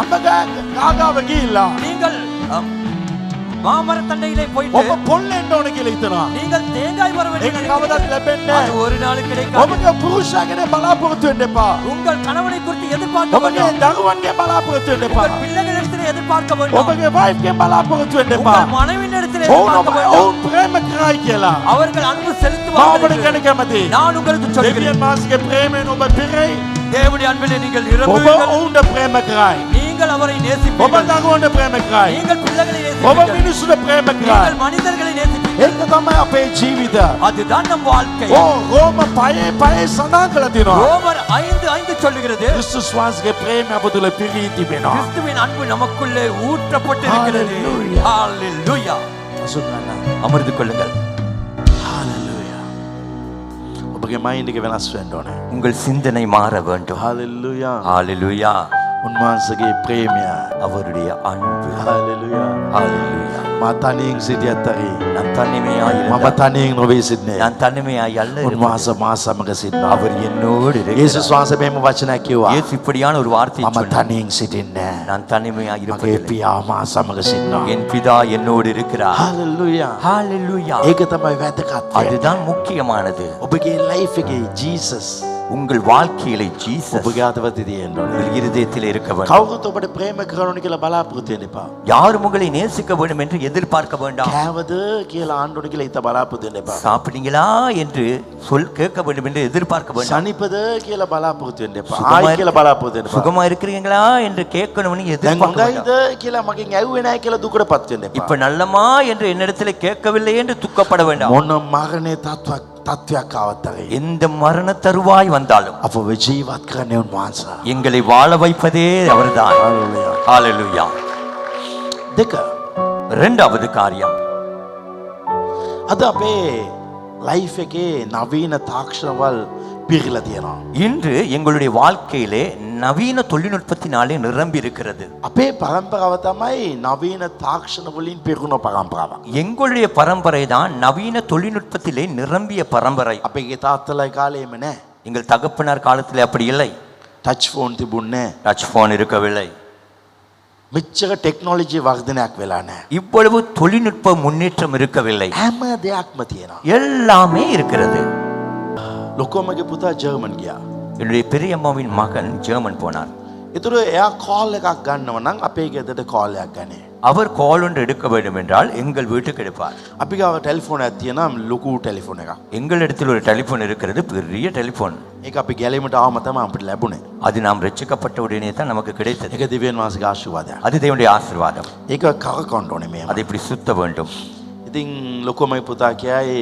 [SPEAKER 4] අඹගා ගාගාව ගිහිල්ලා
[SPEAKER 5] நீங்கள் மாமரத்தண்டையிலே போயிட்டு
[SPEAKER 4] ඔබ පොල් එන්න ඕන කියලා හිතනවා.
[SPEAKER 5] நீங்கள் தேங்காய் வர
[SPEAKER 4] ඒක කවදාවත් ලැබෙන්නේ
[SPEAKER 5] அது
[SPEAKER 4] නැහැ.
[SPEAKER 5] ஒரு நாள் கிடைக்காது.
[SPEAKER 4] ඔබගේ පුරුෂයාගේ බලාපොරොත්තු වෙන්න එපා.
[SPEAKER 5] உங்கள் கணவனை குறித்து எதிர்பார்க்க
[SPEAKER 4] ඔබගේ
[SPEAKER 5] வேண்டாம்.
[SPEAKER 4] දරුවන්ගේ බලාපොරොත්තු වෙන්න එපා.
[SPEAKER 5] உங்கள் பிள்ளைகளிடத்திலே எதிர்பார்க்க வேண்டாம்.
[SPEAKER 4] ඔබගේ වයිෆ්ගේ බලාපොරොත්තු වෙන්න එපා.
[SPEAKER 5] உங்கள் மனைவியினிடத்திலே
[SPEAKER 4] ඔවුන්
[SPEAKER 5] எதிர்பார்க்க வேண்டாம்.
[SPEAKER 4] ඔවුන් ප්‍රේම කරයි කියලා.
[SPEAKER 5] அவர்கள் அன்பு
[SPEAKER 4] මම
[SPEAKER 5] செலுத்துவார்கள்
[SPEAKER 4] ඔබට
[SPEAKER 5] என்று
[SPEAKER 4] කියන්න කැමතියි.
[SPEAKER 5] நான் உங்களுக்கு சொல்கிறேன்.
[SPEAKER 4] දෙවියන් වහන්සේගේ ප්‍රේමයෙන් ඔබ පිරෙයි.
[SPEAKER 5] தேவனுடைய அன்பிலே நீங்கள்
[SPEAKER 4] ඔබ
[SPEAKER 5] நிரம்புவீர்கள்.
[SPEAKER 4] ඔවුන්ට ප්‍රේම කරයි.
[SPEAKER 5] நீங்கள் அவரை
[SPEAKER 4] ඔබ
[SPEAKER 5] நேசிப்பீர்கள்.
[SPEAKER 4] දරුවන්ට ප්‍රේම කරයි.
[SPEAKER 5] நீங்கள் பிள்ளைகளை
[SPEAKER 4] ඔබ
[SPEAKER 5] நேசிப்பீர்கள்.
[SPEAKER 4] මිනිස්සුන්ට ප්‍රේම කරයි.
[SPEAKER 5] நீங்கள் மனிதர்களை நேசிப்பீர்கள்.
[SPEAKER 4] ඒක තමයි අපේ ජීවිත.
[SPEAKER 5] அதுதான் நம் வாழ்க்கை.
[SPEAKER 4] ඕ රෝම 5:5 සඳහන් කරලා තියෙනවා.
[SPEAKER 5] ரோமர் 5:5 சொல்லுகிறது,
[SPEAKER 4] ක්‍රිස්තුස් වහන්සේගේ ප්‍රේමය අප තුළ පිරී තිබෙනවා.
[SPEAKER 5] கிறிஸ்துவின் அன்பு நமக்குள்ளே ஊற்றப்பட்டிருக்கிறது.
[SPEAKER 4] Hallelujah.
[SPEAKER 5] ஹalleluya.
[SPEAKER 4] අසුන් ගන්න.
[SPEAKER 5] அமர்ந்து கொள்ளுங்கள்.
[SPEAKER 4] හalleluya. ඔබගේ ඔබගේ මයින්ඩ් එක වෙනස් වෙන්න ඕනේ.
[SPEAKER 5] உங்கள் சிந்தனை மாற வேண்டும்.
[SPEAKER 4] හalleluya.
[SPEAKER 5] ஹalleluya.
[SPEAKER 4] උන්වහන්සේගේ ප්‍රේමය.
[SPEAKER 5] அவருடைய அன்பு.
[SPEAKER 4] හalleluya.
[SPEAKER 5] ஹalleluya.
[SPEAKER 4] මා තනියෙන් සිටියත් හරි
[SPEAKER 5] நான் தனிமையாய்
[SPEAKER 4] මම
[SPEAKER 5] இருந்தால்,
[SPEAKER 4] තනියෙන් නොවේ සිටින්නේ.
[SPEAKER 5] நான் தனிமையாய் அல்ல இருப்பேன்.
[SPEAKER 4] උන්වහන්සේ මා සමග සිටිනවා.
[SPEAKER 5] அவர் என்னோடு இருக்கிறார்.
[SPEAKER 4] යේසුස් වහන්සේ මෙහෙම වචනයක් කිව්වා.
[SPEAKER 5] இயேசு இப்படியான ஒரு வார்த்தை
[SPEAKER 4] මම
[SPEAKER 5] சொன்னார்.
[SPEAKER 4] තනියෙන් සිටින්නේ.
[SPEAKER 5] நான் தனிமையாய்
[SPEAKER 4] මගේ
[SPEAKER 5] இருப்பதில்லை.
[SPEAKER 4] පියා මා සමග සිටිනවා.
[SPEAKER 5] என் பிதா என்னோடு இருக்கிறார்.
[SPEAKER 4] හalleluya.
[SPEAKER 5] ஹalleluya.
[SPEAKER 4] ඒක තමයි වැදගත්.
[SPEAKER 5] அதுதான் முக்கியமானது.
[SPEAKER 4] ඔබගේ ලයිෆ් එකේ ජීසස්
[SPEAKER 5] உங்கள் வாழ்க்கையிலே ஜீசஸ்
[SPEAKER 4] ඔබගේ අතවතේ තියෙන්න ඕනේ.
[SPEAKER 5] உங்கள் இருதயத்தில் இருக்க வேண்டும்.
[SPEAKER 4] කවුරුත් ඔබට ප්‍රේම කරනවනේ කියලා බලාපොරොත්තු වෙන්න එපා.
[SPEAKER 5] யாரும் உங்களை நேசிக்க வேண்டும் என்று எதிர்பார்க்க வேண்டாம்.
[SPEAKER 4] කෑවද කියලා ආන්න ඕනේ කියලා හිත බලාපොරොත්තු වෙන්න එපා.
[SPEAKER 5] சாப்பிட்டீங்களா என்று கேட்க வேண்டும் என்று எதிர்பார்க்க வேண்டாம்.
[SPEAKER 4] සනිපද කියලා බලාපොරොත්තු වෙන්න එපා.
[SPEAKER 5] සුගමයි-
[SPEAKER 4] ආයි කියලා බලාපොරොත්තු වෙන්න එපා.
[SPEAKER 5] சுகமா இருக்கிறீங்களா என்று கேட்கணும்னு
[SPEAKER 4] දැන්
[SPEAKER 5] எதிர்பார்க்க
[SPEAKER 4] හොඳයිද
[SPEAKER 5] வேண்டாம்.
[SPEAKER 4] කියලා මගෙන් ඇහුවේ නැහැ කියලා දුකටපත් වෙන්න එපා.
[SPEAKER 5] இப்ப நல்லமா என்று என்னிடத்தில் கேட்கவில்லை என்று துக்கப்பட வேண்டாம்.
[SPEAKER 4] මොන මරණේ තත්ත්වයක් ආවත් හරි
[SPEAKER 5] எந்த மரண தருவாய் வந்தாலும்
[SPEAKER 4] අපව ජීවත් කරන්නේ උන්වහන්සේ.
[SPEAKER 5] எங்களை வாழ வைப்பதே அவர்தான்.
[SPEAKER 4] හalleluya.
[SPEAKER 5] ஹalleluya.
[SPEAKER 4] දෙක
[SPEAKER 5] இரண்டாவது காரியம்,
[SPEAKER 4] අද අපේ ලයිෆ් එකේ නවීන තාක්ෂණවල් පිරීලා තියෙනවා.
[SPEAKER 5] இன்று எங்களுடைய வாழ்க்கையிலே நவீன தொழில்நுட்பத்தினாலே நிரம்பி இருக்கிறது.
[SPEAKER 4] අපේ පරම්පරාව තමයි නවීන තාක්ෂණ වලින් පිරුණු පරම්පරාව.
[SPEAKER 5] எங்களுடைய பரம்பரை தான் நவீன தொழில்நுட்பத்திலே நிரம்பிய பரம்பரை.
[SPEAKER 4] අපේ තාත්තලා කාලේම නෑ.
[SPEAKER 5] எங்கள் தகப்பனார் காலத்திலே அப்படி இல்லை.
[SPEAKER 4] ටච් ෆෝන් තිබුණේ නෑ.
[SPEAKER 5] டச் போன் இருக்கவில்லை.
[SPEAKER 4] මෙච්චර ටෙක්නොලොජි වර්ධනයක් වෙලා නෑ.
[SPEAKER 5] இவ்வளவு தொழில்நுட்ப முன்னேற்றம் இருக்கவில்லை.
[SPEAKER 4] හැම දෙයක්ම තියෙනවා.
[SPEAKER 5] எல்லாமே இருக்கிறது.
[SPEAKER 4] ලොකෝමගේ පුතා ජර්මන් ගියා.
[SPEAKER 5] என்னுடைய பெரியம்மாவின் மகன் ஜெர்மன் போனார்.
[SPEAKER 4] ඒතර එයා කාල් එකක් ගන්නව නම් අපේ ගෙදරට කාල් එකක් ගන්නේ.
[SPEAKER 5] அவர் கால் ஒன்று எடுக்க வேண்டும் என்றால் எங்கள் வீட்டுக்கு எடுப்பார்.
[SPEAKER 4] අපි ගාව ටෙලිෆෝන් එකක් තියෙනවා ලොකු ටෙලිෆෝන් එකක්.
[SPEAKER 5] எங்களிடத்தில் ஒரு டெலிபோன் இருக்கிறது, பெரிய டெலிபோன்.
[SPEAKER 4] ඒක අපි ගැලීමට ආවම තමයි අපිට ලැබුණේ.
[SPEAKER 5] அது நாம் ரட்சிக்கப்பட்ட உடனே தான் நமக்கு கிடைத்தது.
[SPEAKER 4] ඒක දිව්‍යන් වහන්සේගේ ආශිර්වාදයක්.
[SPEAKER 5] அது தேவனுடைய ஆசீர்வாதம்.
[SPEAKER 4] ඒක කරකවන්න ඕනේ මෙහෙම.
[SPEAKER 5] அதை இப்படி சுத்த வேண்டும்.
[SPEAKER 4] ඉතින් ලොකෝමගේ පුතා කියයි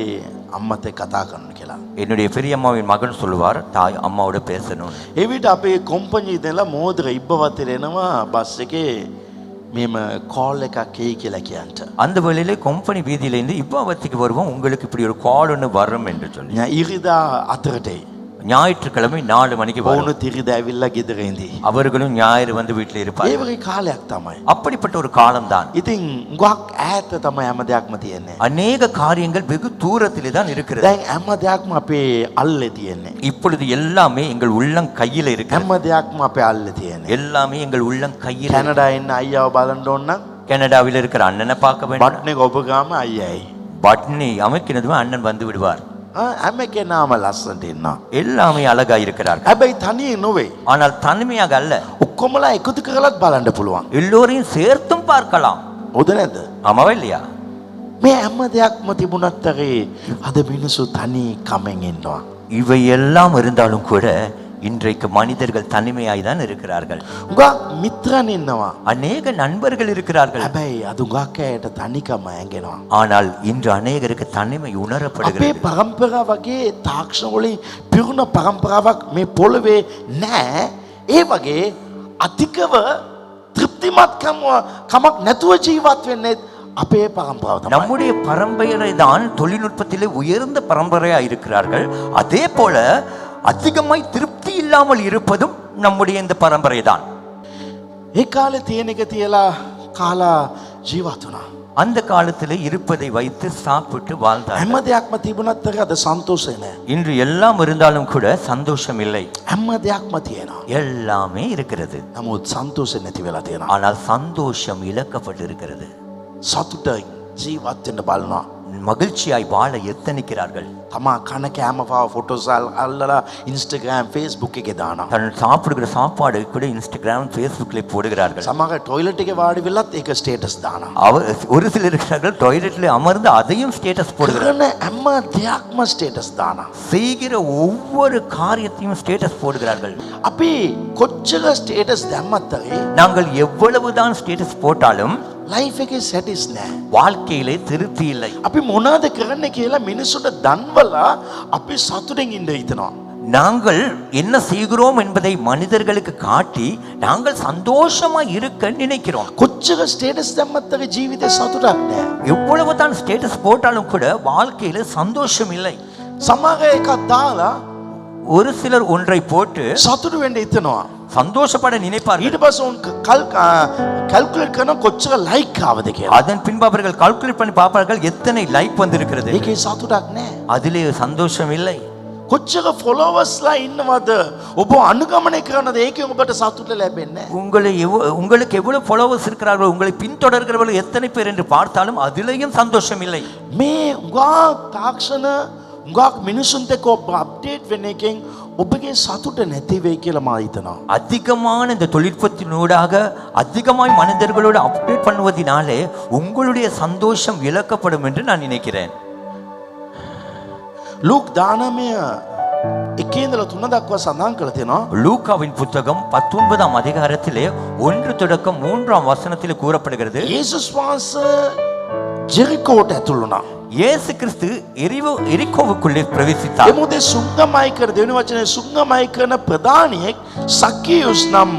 [SPEAKER 4] අම්මත් එක්ක කතා කරන්න කියලා.
[SPEAKER 5] என்னுடைய பெரியம்மாவின் மகன் சொல்லுவார், தாய் அம்மாவோட பேசணும்.
[SPEAKER 4] ඒ විට අපේ කොම්පනි ඉඳලා මෝදර ඉබ්බවත්තේ එනවා බස් එකේ මෙහෙම කාල් එකක් එයි කියලා කියන්ට.
[SPEAKER 5] அந்த வேளையிலே கொம்பனி வீதியிலிருந்து இப்பாவத்திக்கு வருவோம், உங்களுக்கு இப்படி ஒரு கால் ஒன்று வரும் என்று சொல்லி.
[SPEAKER 4] ඥා ඉරිදා අතරට එයි.
[SPEAKER 5] ஞாயிற்றுக்கிழமை 4 மணிக்கு வரும்.
[SPEAKER 4] වුණු ඉරිදා ඇවිල්ලා ගෙදර ඉඳී.
[SPEAKER 5] அவர்களும் ஞாயிறு வந்து வீட்டில்
[SPEAKER 4] ඒ
[SPEAKER 5] இருப்பார்.
[SPEAKER 4] වගේ කාලයක් තමයි.
[SPEAKER 5] அப்படிப்பட்ட ஒரு காலம்தான்.
[SPEAKER 4] ඉතින් ගොක් ඈත තමයි හැම දෙයක්ම තියෙන්නේ.
[SPEAKER 5] அநேக காரியங்கள் வெகு தூரத்திலே தான் இருக்கிறது.
[SPEAKER 4] දැන් හැම දෙයක්ම අපේ අල්ලේ තියෙන්නේ.
[SPEAKER 5] இப்பொழுது எல்லாமே எங்கள் உள்ளம் கையில இருக்கு.
[SPEAKER 4] හැම දෙයක්ම අපේ අල්ලේ තියෙන්නේ.
[SPEAKER 5] எல்லாமே எங்கள் உள்ளம் கையில்.
[SPEAKER 4] කැනඩා ඉන්න අයියාව බලන්න ඕන නම්
[SPEAKER 5] கனடாவில் இருக்கிற அண்ணனை பார்க்க வேண்டும்.
[SPEAKER 4] බට්න් එක ඔබ ගාම අයියයි.
[SPEAKER 5] பட்னி அமைக்கினதுமே அண்ணன் வந்து விடுவார்.
[SPEAKER 4] හැම කෙනාම ලස්සනට ඉන්නවා.
[SPEAKER 5] எல்லாமே அழகா இருக்கிறார்கள்.
[SPEAKER 4] හැබැයි තනියෙන් නොවේ.
[SPEAKER 5] ஆனால் தனிமையாக அல்ல,
[SPEAKER 4] ඔක්කොමලා එකතු කරලත් බලන්න පුළුවන්.
[SPEAKER 5] எல்லோரையும் சேர்த்தும் பார்க்கலாம்.
[SPEAKER 4] හොඳ නැද්ද?
[SPEAKER 5] ஆமாவா இல்லையா?
[SPEAKER 4] මේ හැම දෙයක්ම තිබුණත් අරේ අද මිනිස්සු තනි කමෙන් ඉන්නවා.
[SPEAKER 5] இவை எல்லாம் இருந்தாலும் கூட இன்றைக்கு மனிதர்கள் தனிமையாய் தான் இருக்கிறார்கள்.
[SPEAKER 4] උගක් මිත්‍රන් ඉන්නවා.
[SPEAKER 5] அநேக நண்பர்கள் இருக்கிறார்கள்.
[SPEAKER 4] හැබැයි අද උගක් අයට තනිකම ඇඟෙනවා.
[SPEAKER 5] ஆனால் இன்று அநேகருக்கு தனிமை
[SPEAKER 4] අපේ
[SPEAKER 5] உணரப்படுகிறது.
[SPEAKER 4] පරම්පරාව වගේ තාක්ෂණ වලින් පිරුණ පරම්පරාවක් මේ පොළවේ නැහැ. ඒ වගේ අධිකව තෘප්තිමත්කමක් නැතුව ජීවත් වෙන්නේ අපේ පරම්පරාව තමයි.
[SPEAKER 5] நம்முடைய பரம்பரை தான் தொழில்நுட்பத்திலே உயர்ந்த பரம்பரையா இருக்கிறார்கள். அதே போல அதிகமாய் திருப்தி இல்லாமல் இருப்பதும் நம்முடைய இந்த பரம்பரை தான்.
[SPEAKER 4] ඒ කාලේ තියෙන එක තියලා කාලා ජීවත් වුණා.
[SPEAKER 5] அந்த காலத்திலே இருப்பதை வைத்து சாப்பிட்டு வாழ்ந்தார்கள்.
[SPEAKER 4] හැම දෙයක්ම තිබුණත් අද සන්තෝෂේ නැහැ.
[SPEAKER 5] இன்று எல்லாம் இருந்தாலும் கூட சந்தோஷம் இல்லை.
[SPEAKER 4] හැම දෙයක්ම තියෙනවා.
[SPEAKER 5] எல்லாமே இருக்கிறது,
[SPEAKER 4] නමුත් සන්තෝෂේ නැති වෙලා තියෙනවා.
[SPEAKER 5] ஆனால் சந்தோஷம் இழக்கப்பட்டு இருக்கிறது.
[SPEAKER 4] සතුටින් ජීවත් වෙන්න බලනවා.
[SPEAKER 5] மகிழ்ச்சியாய் வாழ எத்தனிக்கிறார்கள்.
[SPEAKER 4] තමා කන කෑම පාව ෆොටෝස් අල්ලලා ඉන්ස්ටාග්‍රෑම් Facebook එකේ දානවා.
[SPEAKER 5] தன் சாப்பிடுகிற சாப்பாடு கூட இன்ஸ்டாகிராம் ஃபேஸ்புக்கில் போடுகிறார்கள்.
[SPEAKER 4] සමහර ටොයිලට් එකේ වාඩි වෙලත් ඒක ස්ටේටස් දානවා.
[SPEAKER 5] அவர் ஒரு சிலர் இருக்கிறார்கள் டாய்லெட்ல அமர்ந்து அதையும் ஸ்டேட்டஸ் போடுகிறார்கள்.
[SPEAKER 4] කරන හැම දෙයක්ම ස්ටේටස් දානවා.
[SPEAKER 5] செய்கிற ஒவ்வொரு காரியத்தையும் ஸ்டேட்டஸ் போடுகிறார்கள்.
[SPEAKER 4] අපි කොච්චර ස්ටේටස් දැම්මත් අරේ
[SPEAKER 5] நாங்கள் எவ்வளவுதான் ஸ்டேட்டஸ் போட்டாலும்
[SPEAKER 4] ලයිෆ් එකේ සැටිස් නැහැ.
[SPEAKER 5] வாழ்க்கையிலே திருப்தி இல்லை.
[SPEAKER 4] අපි මොනවද කරන්න කියලා මිනිස්සුන්ට දන්වලා අපි සතුටින් ඉන්න හිතනවා.
[SPEAKER 5] நாங்கள் என்ன செய்கிறோம் என்பதை மனிதர்களுக்கு காட்டி நாங்கள் சந்தோஷமா இருக்க நினைக்கிறோம்.
[SPEAKER 4] කොච්චර ස්ටේටස් දැම්මත් අරේ ජීවිතේ සතුටක් නැහැ.
[SPEAKER 5] எவ்வளவுதான் ஸ்டேட்டஸ் போட்டாலும் கூட வாழ்க்கையில சந்தோஷம் இல்லை.
[SPEAKER 4] සමහර එකක් දාලා
[SPEAKER 5] ஒரு சிலர் ஒன்றை போட்டு
[SPEAKER 4] සතුටු වෙන්න හිතනවා.
[SPEAKER 5] சந்தோஷப்பட நினைப்பார்கள்.
[SPEAKER 4] ඊට පස්සේ උන් කැල්කියුලේට් කරන කොච්චර ලයික් ආවද කියලා.
[SPEAKER 5] அதன் பின்பு அவர்கள் கால்குலேட் பண்ணி பார்ப்பார்கள் எத்தனை லைக் வந்திருக்கிறது.
[SPEAKER 4] ඒකේ සතුටක් නැහැ.
[SPEAKER 5] அதிலே சந்தோஷம் இல்லை.
[SPEAKER 4] කොච්චර ෆොලෝවර්ස්ලා ඉන්නවද? ඔබ අනුගමනය කරනද? ඒකේ ඔබට සතුට ලැබෙන්නේ නැහැ.
[SPEAKER 5] உங்களுக்கு எவ்வளவு ஃபாலோவர்ஸ் இருக்கிறார்கள், உங்களை பின்தொடர்கிறவர்கள் எத்தனை பேர் என்று பார்த்தாலும் அதிலேயும் சந்தோஷம் இல்லை.
[SPEAKER 4] මේ උගා තාක්ෂණ උගා මිනිසුන්ට කොබ් අප්ඩේට් වෙන එකෙන් ඔබගේ සතුට නැති වෙයි කියලා මා හිතනවා.
[SPEAKER 5] அதிகமான இந்த தொழில்நுட்பத்தினூடாக அதிகமாய் மனிதர்களோடு அப்டேட் பண்ணுவதினாலே உங்களுடைய சந்தோஷம் இழக்கப்படும் என்று நான் நினைக்கிறேன்.
[SPEAKER 4] ලූක් 19 එකේ ඉඳලා 3 දක්වා සඳහන් කරලා තියෙනවා.
[SPEAKER 5] லூக்காவின் புத்தகம் 19ஆம் அதிகாரத்திலே 1 தொடக்கம் 3ஆம் வசனத்திலே கூறப்படுகிறது.
[SPEAKER 4] යේසුස් වහන්සේ ජෙරිකෝට ඇතුළු වුණා.
[SPEAKER 5] இயேசு கிறிஸ்து எரிகோவுக்குள்ளே பிரவேசித்தார்.
[SPEAKER 4] එමුදේ සුංගමයි කර දෙවෙනි වචනේ සුංගමයි කරන ප්‍රධානියෙක් සක්කියුස් නම්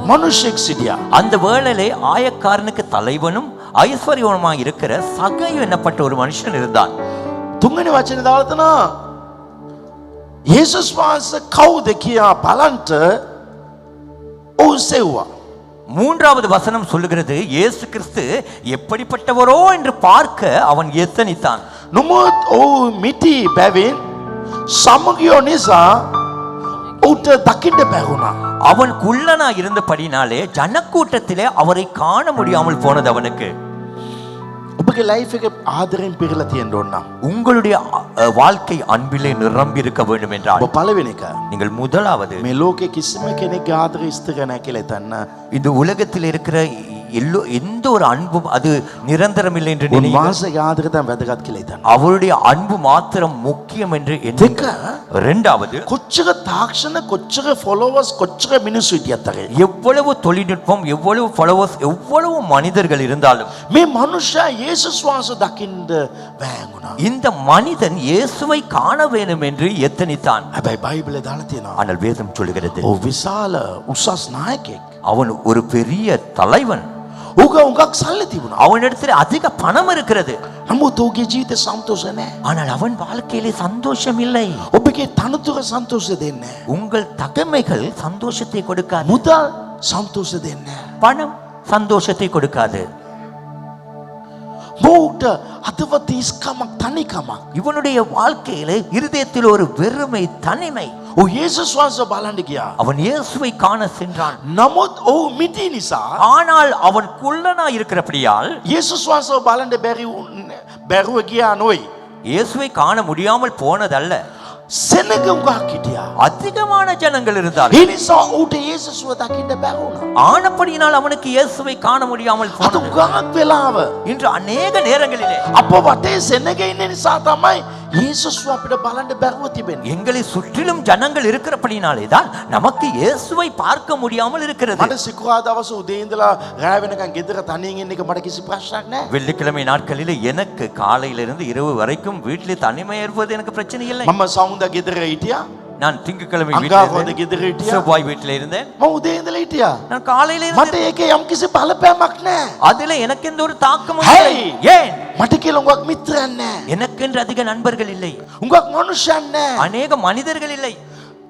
[SPEAKER 4] මනුෂ්‍යෙක් සිටියා.
[SPEAKER 5] அந்த வேளையிலே ஆயக்காரனுக்கு தலைவனும் ஐஸ்வர்யவனுமாய் இருக்கிற சகையு என்னப்பட்ட ஒரு மனுஷன் இருந்தான்.
[SPEAKER 4] තුන්වෙනි වචනේ දාලා තනවා යේසුස් වහන්සේ කවුද කියා බලන්ට ඔව් සෙව්වා.
[SPEAKER 5] மூன்றாவது வசனம் சொல்லுகிறது, இயேசு கிறிஸ்து எப்படிப்பட்டவரோ என்று பார்க்க அவன் எத்தனித்தான்.
[SPEAKER 4] නමුත් ඔව් මිටි බැවින් සමගියෝ නිසා උට දකින්න බැරුණා.
[SPEAKER 5] அவன் குள்ளனா இருந்தபடினாலே ஜனக்கூட்டத்திலே அவரை காண முடியாமல் போனது அவனுக்கு.
[SPEAKER 4] ඔබගේ ලයිෆ් එක ආදරෙන් පිරලා තියෙන්න ඕන නම්
[SPEAKER 5] உங்களுடைய வாழ்க்கை அன்பிலே நிரம்பி இருக்க வேண்டும் என்றால்
[SPEAKER 4] ඔබ පළවෙනි එක
[SPEAKER 5] நீங்கள் முதலாவது
[SPEAKER 4] මේ ලෝකේ කිසිම කෙනෙක්ගේ ආදරය ස්ථිර නැහැ කියලා හිතන්න.
[SPEAKER 5] இந்த உலகத்தில் இருக்கிற எந்த ஒரு அன்பும் அது நிரந்தரம் இல்லை என்று நினைக்கிறேன்.
[SPEAKER 4] උන්වහන්සේගේ ආදරය තමයි වැදගත් කියලා හිතන්න.
[SPEAKER 5] அவருடைய அன்பு மாத்திரம் முக்கியம் என்று எண்ணுங்கள். இரண்டாவது,
[SPEAKER 4] කොච්චර තාක්ෂණ කොච්චර ෆොලෝවර්ස් කොච්චර මිනිස්සු හිටියත් අර
[SPEAKER 5] எவ்வளவு தொழில்நுட்பம் எவ்வளவு ஃபாலோவர்ஸ் எவ்வளவு மனிதர்கள் இருந்தாலும்
[SPEAKER 4] මේ මනුෂ්‍යයා යේසුස් වහන්සේ දකින්න වෑංගුණා.
[SPEAKER 5] இந்த மனிதன் இயேசுவை காண வேண்டும் என்று எத்தனித்தான்.
[SPEAKER 4] හැබැයි බයිබලේ දාලා තියෙනවා
[SPEAKER 5] ஆனால் வேதம் சொல்லுகிறது,
[SPEAKER 4] ඔව් විශාල උසස් නායකයෙක්.
[SPEAKER 5] அவன் ஒரு பெரிய தலைவன்.
[SPEAKER 4] ඌග උඟක් සල්ලි තිබුණා.
[SPEAKER 5] அவனிடத்தில் அதிக பணம் இருக்கிறது.
[SPEAKER 4] නමුත් ඌගේ ජීවිතේ සන්තෝෂ නැහැ.
[SPEAKER 5] ஆனால் அவன் வாழ்க்கையிலே சந்தோஷம் இல்லை.
[SPEAKER 4] ඔබගේ තනතුර සන්තෝෂ දෙන්නේ නැහැ.
[SPEAKER 5] உங்கள் தகமைகள் சந்தோஷத்தை கொடுக்காது.
[SPEAKER 4] මුදල් සන්තෝෂ දෙන්නේ නැහැ.
[SPEAKER 5] பணம் சந்தோஷத்தை கொடுக்காது.
[SPEAKER 4] මොහුට අතවත ඉස්කමක් තනිකමක්.
[SPEAKER 5] இவனுடைய வாழ்க்கையில இருதயத்தில் ஒரு வெறுமை, தனிமை.
[SPEAKER 4] ඌ යේසුස් වහන්සේ බලන්න ගියා.
[SPEAKER 5] அவன் இயேசுவை காண சென்றான்.
[SPEAKER 4] නමුත් ඔහු මිටි නිසා
[SPEAKER 5] ஆனால் அவன் குள்ளனா இருக்கிறபடியால்
[SPEAKER 4] යේසුස් වහන්සේ බලන්න බැරුව ගියා නොයි.
[SPEAKER 5] இயேசுவை காண முடியாமல் போனதல்ல.
[SPEAKER 4] සෙනග උඟක් හිටියා.
[SPEAKER 5] அதிகமான ஜனங்கள் இருந்தார்கள்.
[SPEAKER 4] ඒ නිසා ඌට යේසුස්ව දකින්න බැරුණා.
[SPEAKER 5] ஆனப்படியினால் அவனுக்கு இயேசுவை காண முடியாமல்
[SPEAKER 4] අද
[SPEAKER 5] போனது.
[SPEAKER 4] උඟක් වෙලාව
[SPEAKER 5] இன்று அநேக நேரங்களிலே
[SPEAKER 4] අප වටේ සෙනග ඉන්න නිසා තමයි යේසුස්ව අපිට බලන්න බැරුව තිබෙන්නේ.
[SPEAKER 5] எங்களை சுற்றிலும் ஜனங்கள் இருக்கிறபடினாலே தான் நமக்கு இயேசுவை பார்க்க முடியாமல் இருக்கிறது.
[SPEAKER 4] මට සිකුරාදා දවස් උදේ ඉඳලා රාය වෙනකන් ගෙදර තනියෙන් ඉන්න එක මට කිසි ප්‍රශ්නයක් නැහැ.
[SPEAKER 5] வெள்ளிக்கிழமை நாட்களிலே எனக்கு காலையிலிருந்து இரவு வரைக்கும் வீட்டிலே தனிமையா இருப்பது எனக்கு பிரச்சனை இல்லை.
[SPEAKER 4] මම සවුන්දා ගෙදර හිටියා.
[SPEAKER 5] நான் திங்கட்கிழமை
[SPEAKER 4] අංගාවෝද
[SPEAKER 5] வீட்டில்
[SPEAKER 4] ගෙදර හිටියා.
[SPEAKER 5] செவ்வாய் வீட்டில் இருந்தேன்.
[SPEAKER 4] මම උදේ ඉඳලා හිටියා.
[SPEAKER 5] நான் காலையில
[SPEAKER 4] මට
[SPEAKER 5] இருந்து
[SPEAKER 4] ඒකේ යම් කිසි බලපෑමක් නැහැ.
[SPEAKER 5] அதுல எனக்கு எந்த ஒரு தாக்கமும்
[SPEAKER 4] Hey!
[SPEAKER 5] இல்லை. ஏன்?
[SPEAKER 4] මට කියලා උඟක් මිත්‍රයන් නැහැ.
[SPEAKER 5] எனக்கென்று அதிக நண்பர்கள் இல்லை,
[SPEAKER 4] උඟක් මනුෂ්‍යයන් නැහැ.
[SPEAKER 5] அநேக மனிதர்கள் இல்லை.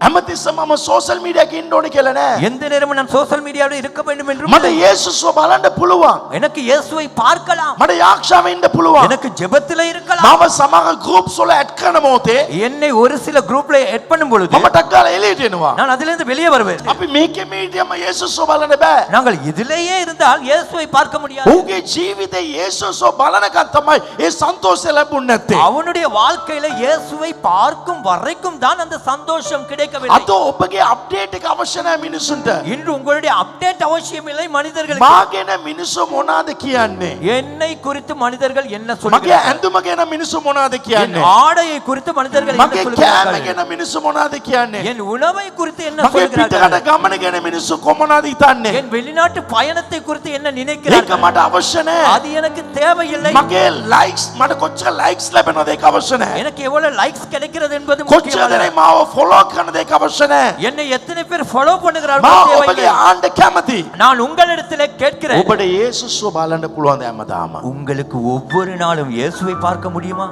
[SPEAKER 4] හැමතිස්සම මම සෝෂල් මීඩියා එකේ ඉන්න ඕනේ කියලා නෑ.
[SPEAKER 5] எந்த நேரமும் நான் சோஷியல் மீடியாவில் இருக்க வேண்டும் என்று
[SPEAKER 4] මට යේසුස්ව බලන්න පුළුවන්.
[SPEAKER 5] எனக்கு இயேசுவை பார்க்கலாம்,
[SPEAKER 4] මට යාක්ෂාව ඉන්න පුළුවන්.
[SPEAKER 5] எனக்கு ஜெபத்திலே இருக்கலாம்.
[SPEAKER 4] මම සමහර groups වල ඇඩ් කරන මොහොතේ
[SPEAKER 5] என்னை ஒரு சில குரூப்ல எட் பண்ணும் பொழுது
[SPEAKER 4] මම ටක් ගාලා එළියට එනවා.
[SPEAKER 5] நான் அதிலிருந்து வெளியே வருவேன்.
[SPEAKER 4] අපි මේකේ මීඩියම යේසුස්ව බලන්න බෑ.
[SPEAKER 5] நாங்கள் இதிலேயே இருந்தால் இயேசுவை பார்க்க முடியாது.
[SPEAKER 4] ඌගේ ජීවිතේ යේසුස්ව බලනකන් තමයි ඒ සන්තෝෂය ලැබුණ නැත්තේ.
[SPEAKER 5] அவனுடைய வாழ்க்கையில இயேசுவை பார்க்கும் வரைக்கும் தான் அந்த சந்தோஷம் கிடைக்கவில்லை.
[SPEAKER 4] අද ඔබගේ අප්ඩේට් එක අවශ්‍ය නැහැ මිනිසුන්ට.
[SPEAKER 5] இன்று உங்களுடைய அப்டேட் அவசியம் இல்லை மனிதர்களுக்கு.
[SPEAKER 4] මාගෙන මිනිස්සු මොනවාද කියන්නේ?
[SPEAKER 5] என்னை குறித்து மனிதர்கள் என்ன
[SPEAKER 4] මගේ
[SPEAKER 5] சொல்கிறார்கள்?
[SPEAKER 4] ඇඳුම ගැන මිනිස්සු මොනවාද
[SPEAKER 5] என்
[SPEAKER 4] කියන්නේ?
[SPEAKER 5] ஆடையை குறித்து மனிதர்கள் என்ன
[SPEAKER 4] මගේ කෑම
[SPEAKER 5] சொல்கிறார்கள்?
[SPEAKER 4] ගැන මිනිස්සු මොනවාද කියන්නේ?
[SPEAKER 5] என் உணவை குறித்து என்ன
[SPEAKER 4] මගේ පිටරට
[SPEAKER 5] சொல்கிறார்கள்?
[SPEAKER 4] ගමන ගැන මිනිස්සු කොමනාද හිතන්නේ?
[SPEAKER 5] என் வெளிநாட்டு பயணத்தை குறித்து என்ன
[SPEAKER 4] ඒක
[SPEAKER 5] நினைக்கிறார்கள்?
[SPEAKER 4] මට අවශ්‍ය නැහැ.
[SPEAKER 5] அது எனக்கு தேவையில்லை.
[SPEAKER 4] මගේ ලයික්ස් මට කොච්චර ලයික්ස් ලැබෙනවද ඒක අවශ්‍ය නැහැ.
[SPEAKER 5] எனக்கு எவ்வளவு லைக்ஸ் கிடைக்கிறது என்பது
[SPEAKER 4] කොච්චර
[SPEAKER 5] முக்கியமல்ல.
[SPEAKER 4] දෙනෙක් මාව ෆලෝ කරනද ඒක අවශ්‍ය නැහැ.
[SPEAKER 5] என்னை எத்தனை பேர் ஃபாலோ பண்ணுகிறார்கள்
[SPEAKER 4] මම
[SPEAKER 5] தேவையில்லை.
[SPEAKER 4] ඔබගේ ආණ්ඩ කැමති.
[SPEAKER 5] நான் உங்களிடத்திலே கேட்கிறேன்,
[SPEAKER 4] ඔබට යේසුස්ව බලන්න පුළුවන් හැමදාම.
[SPEAKER 5] உங்களுக்கு ஒவ்வொரு நாளும் இயேசுவை பார்க்க முடியுமா?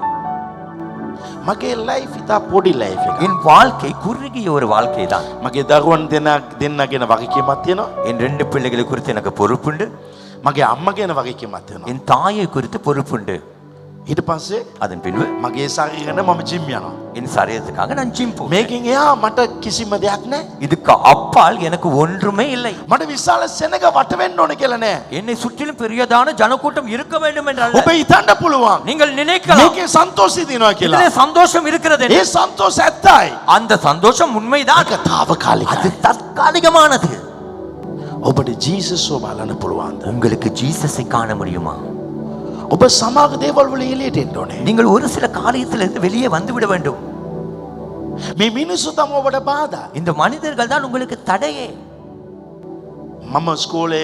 [SPEAKER 4] මගේ ලයිෆ් ඉතා පොඩි ලයිෆ් එකක්.
[SPEAKER 5] என் வாழ்க்கை குறுகிய ஒரு வாழ்க்கை தான்.
[SPEAKER 4] මගේ දරුවන් දෙන්නගෙන වගකීමක් තියෙනවා.
[SPEAKER 5] என் 2 பிள்ளைகளை குறித்து எனக்கு பொறுப்புண்டு.
[SPEAKER 4] මගේ අම්ම ගැන වගකීමක් තියෙනවා.
[SPEAKER 5] என் தாயை குறித்து பொறுப்புண்டு.
[SPEAKER 4] ඊට පස්සේ
[SPEAKER 5] அதன் பின்பு
[SPEAKER 4] මගේ ශරීරෙට මම ජිම් යනවා.
[SPEAKER 5] என் சரீரத்துக்காக நான் ஜிம் போவேன்.
[SPEAKER 4] මේකෙන් එහා මට කිසිම දෙයක් නැහැ.
[SPEAKER 5] இதுக்கு அப்பால் எனக்கு ஒன்றுமே இல்லை.
[SPEAKER 4] මට විශාල සෙනඟ වට වෙන්න ඕන කියලා නෑ.
[SPEAKER 5] என்னை சுற்றிலும் பெரியதான ஜனக்கூட்டம் இருக்க வேண்டும் என்றால்
[SPEAKER 4] ඔබ හිතන්න පුළුවන්.
[SPEAKER 5] நீங்கள் நினைக்கலாம்
[SPEAKER 4] මේකේ සන්තෝෂය තියෙනවා කියලා.
[SPEAKER 5] இதிலே சந்தோஷம் இருக்கிறது என்று.
[SPEAKER 4] ඒ සන්තෝෂ ඇත්තයි.
[SPEAKER 5] அந்த சந்தோஷம் உண்மைதான்.
[SPEAKER 4] ඒක తాවකාලිකයි.
[SPEAKER 5] அது தற்காலிகமானது.
[SPEAKER 4] ඔබට ජීසස්ව බලන්න පුළුවන්ද?
[SPEAKER 5] உங்களுக்கு ஜீசஸை காண முடியுமா?
[SPEAKER 4] ඔබ සමාග දේවල් වල එළියට එන්න ඕනේ.
[SPEAKER 5] நீங்கள் ஒரு சில காரியத்திலிருந்து வெளியே வந்து விட வேண்டும்.
[SPEAKER 4] මේ මිනිස්සු තමයි ඔබට බාධා.
[SPEAKER 5] இந்த மனிதர்கள் தான் உங்களுக்கு தடையே.
[SPEAKER 4] මම ස්කෝලේ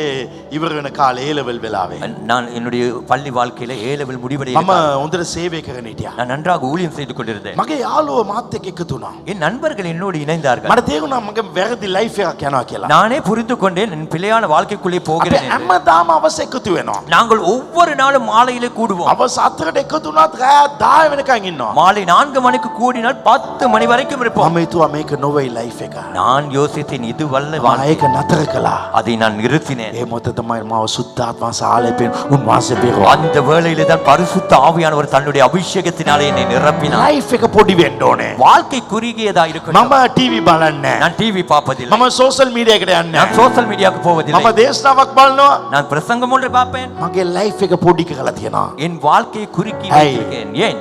[SPEAKER 4] ඉවර වෙන කාලේ A level වෙලාවේ
[SPEAKER 5] நான் என்னுடைய பள்ளி வாழ்க்கையில A level முடிவடைய
[SPEAKER 4] මම හොඳට සේවය කරගෙන හිටියා.
[SPEAKER 5] நான் நன்றாக ஊழியம் செய்து கொண்டிருந்தேன்.
[SPEAKER 4] මගේ යාළුවෝ මාත් එක්ක එකතු වුණා.
[SPEAKER 5] என் நண்பர்கள் என்னோடு இணைந்தார்கள்.
[SPEAKER 4] මට තේරුණා මගේ වැරදි ලයිෆ් එකක් යනවා කියලා.
[SPEAKER 5] நானே புரிந்து கொண்டேன் என் பிழையான வாழ்க்கைக்குள்ளே
[SPEAKER 4] අපි
[SPEAKER 5] போகிறேன் என்று.
[SPEAKER 4] හැමදාම අවස එකතු වෙනවා.
[SPEAKER 5] நாங்கள் ஒவ்வொரு நாளும் மாலையிலே கூடுவோம்.
[SPEAKER 4] අවස 4ට එකතු වුණාත් රෑ 10 වෙනකන් ඉන්නවා.
[SPEAKER 5] மாலை 4 மணிக்கு கூடினால் 10 மணி வரைக்கும் இருப்போம்.
[SPEAKER 4] මම හිතුවා මේක නොවේ ලයිෆ් එක.
[SPEAKER 5] நான் யோசித்தேன் இது வல்ல
[SPEAKER 4] මම
[SPEAKER 5] வாழ்க்கை.
[SPEAKER 4] ඒක නතර කළා.
[SPEAKER 5] அதை நான் நிறுத்தினேன்.
[SPEAKER 4] ඒ මොහොත තමයි මාව සුද්ධාත්මා සාලේපෙන් උන්වහන්සේ පෙරුවා.
[SPEAKER 5] அந்த வேளையிலே தான் பரிசுத்த ஆவியானவர் தன்னுடைய அபிஷேகத்தினாலே என்னை நிரப்பினார்.
[SPEAKER 4] ලයිෆ් එක පොඩි වෙන්න ඕනේ.
[SPEAKER 5] வாழ்க்கை குறுகியதா இருக்கணும்.
[SPEAKER 4] මම ටීවී බලන්නේ
[SPEAKER 5] நான் டிவி பார்ப்பதில்லை.
[SPEAKER 4] මම සෝෂල් මීඩියා එකට යන්නේ
[SPEAKER 5] நான் சோஷியல் மீடியாவுக்கு போவதில்லை.
[SPEAKER 4] මම දේශනාවක් බලනවා.
[SPEAKER 5] நான் பிரசங்கம் ஒன்றை பார்ப்பேன்.
[SPEAKER 4] මගේ ලයිෆ් එක පොඩි කරලා තියෙනවා.
[SPEAKER 5] என் வாழ்க்கையை குறுக்கி
[SPEAKER 4] ஐ.
[SPEAKER 5] வைத்திருக்கேன். ஏன்?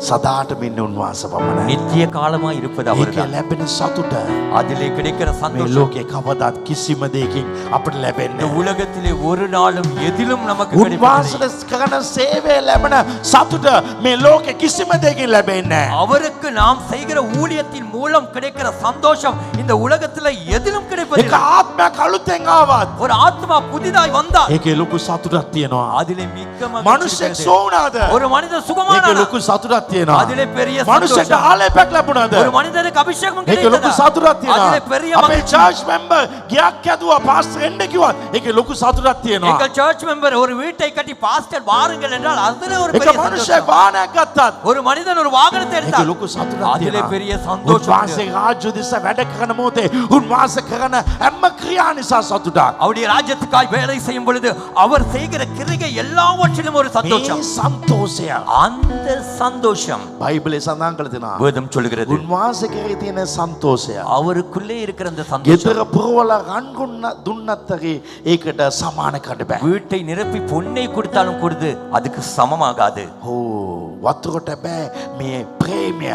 [SPEAKER 4] සදාට මෙන්න උන්වහන්සේ පමණයි.
[SPEAKER 5] நித்திய காலமா இருப்பது
[SPEAKER 4] ඒකේ
[SPEAKER 5] அவர்தான்.
[SPEAKER 4] ලැබෙන සතුට
[SPEAKER 5] அதிலே கிடைக்கிற
[SPEAKER 4] මේ
[SPEAKER 5] சந்தோஷம்
[SPEAKER 4] ලෝකේ කවදාත් කිසිම දෙයකින් අපිට
[SPEAKER 5] இந்த
[SPEAKER 4] ලැබෙන්නේ නැහැ.
[SPEAKER 5] உலகத்திலே ஒரு நாளும் எதிலும் நமக்கு கிடைப்பதில்லை.
[SPEAKER 4] උන්වහන්සේ කරන සේවය ලැබෙන සතුට මේ ලෝකේ කිසිම දෙයකින් ලැබෙන්නේ නැහැ.
[SPEAKER 5] அவருக்கு நாம் செய்கிற ஊழியத்தின் மூலம் கிடைக்கிற சந்தோஷம் இந்த உலகத்துல எதிலும்
[SPEAKER 4] ඒක
[SPEAKER 5] கிடைப்பதில்லை.
[SPEAKER 4] ආත්මයක් අලුතෙන් ආවත්
[SPEAKER 5] ஒரு ஆத்மா புதிதாய் வந்தால்
[SPEAKER 4] ඒකේ ලොකු සතුටක් තියෙනවා.
[SPEAKER 5] அதிலே மிக்க மகிழ்ச்சி
[SPEAKER 4] මනුෂ්‍යෙක්
[SPEAKER 5] இருக்கிறது.
[SPEAKER 4] සෝවුනාද?
[SPEAKER 5] ஒரு மனிதன்
[SPEAKER 4] ඒකේ
[SPEAKER 5] சுகமானானா
[SPEAKER 4] ලොකු සතුටක් තියෙනවා.
[SPEAKER 5] அதிலே பெரிய
[SPEAKER 4] මනුෂ්‍යෙක්ට
[SPEAKER 5] சந்தோஷம்.
[SPEAKER 4] ආලේපයක් ලැබුණාද?
[SPEAKER 5] ஒரு மனிதனுக்கு அபிஷேகம்
[SPEAKER 4] ඒකේ ලොකු
[SPEAKER 5] கிடைத்ததா
[SPEAKER 4] සතුටක් තියෙනවා.
[SPEAKER 5] அதிலே பெரிய
[SPEAKER 4] අපේ
[SPEAKER 5] மகிழ்ச்சி.
[SPEAKER 4] church member ගියක් ඇදුවා පාස්ටර් එන්න කිව්වා. ඒකේ ලොකු සතුටක් තියෙනවා.
[SPEAKER 5] எங்கள் சர்ச் மெம்பர் ஒரு வீட்டை கட்டி பாஸ்டர் வாருங்கள் என்றால் அதுல ஒரு
[SPEAKER 4] ඒක
[SPEAKER 5] பெரிய
[SPEAKER 4] මනුෂ්‍යෙක්
[SPEAKER 5] சந்தோஷம்.
[SPEAKER 4] වාහනයක් ගත්තත්
[SPEAKER 5] ஒரு மனிதன் ஒரு வாகனத்தை
[SPEAKER 4] ඒකේ
[SPEAKER 5] எடுத்தார்
[SPEAKER 4] ලොකු සතුටක්
[SPEAKER 5] அதிலே
[SPEAKER 4] තියෙනවා.
[SPEAKER 5] பெரிய சந்தோஷம்
[SPEAKER 4] උන්වහන්සේ රාජ්‍ය දිස වැඩ කරන මොහොතේ උන්වහන්සේ කරන හැම ක්‍රියා නිසා සතුටක්.
[SPEAKER 5] அவருடைய ராஜ்யத்துக்காய் வேலை செய்யும் பொழுது அவர் செய்கிற கிரிகை எல்லாவற்றிலும் ஒரு
[SPEAKER 4] මේ
[SPEAKER 5] சந்தோஷம்.
[SPEAKER 4] සන්තෝෂය
[SPEAKER 5] அந்த சந்தோஷம்
[SPEAKER 4] බයිබලේ සඳහන් කරලා තියෙනවා.
[SPEAKER 5] வேதம் சொல்கிறது
[SPEAKER 4] උන්වහන්සේ කෙරේ තියෙන සන්තෝෂය
[SPEAKER 5] அவருக்குள்ளே இருக்கிற அந்த சந்தோஷம்
[SPEAKER 4] ගෙදර පුරවලා රන් දුන්නත් ඒකට සමාන කරන්න බෑ.
[SPEAKER 5] வீட்டை நிரப்பி பொன்னை கொடுத்தாலும் கொடுத்து அதுக்கு சமமாகாது.
[SPEAKER 4] ඕ වතුරට බෑ මේ ප්‍රේමය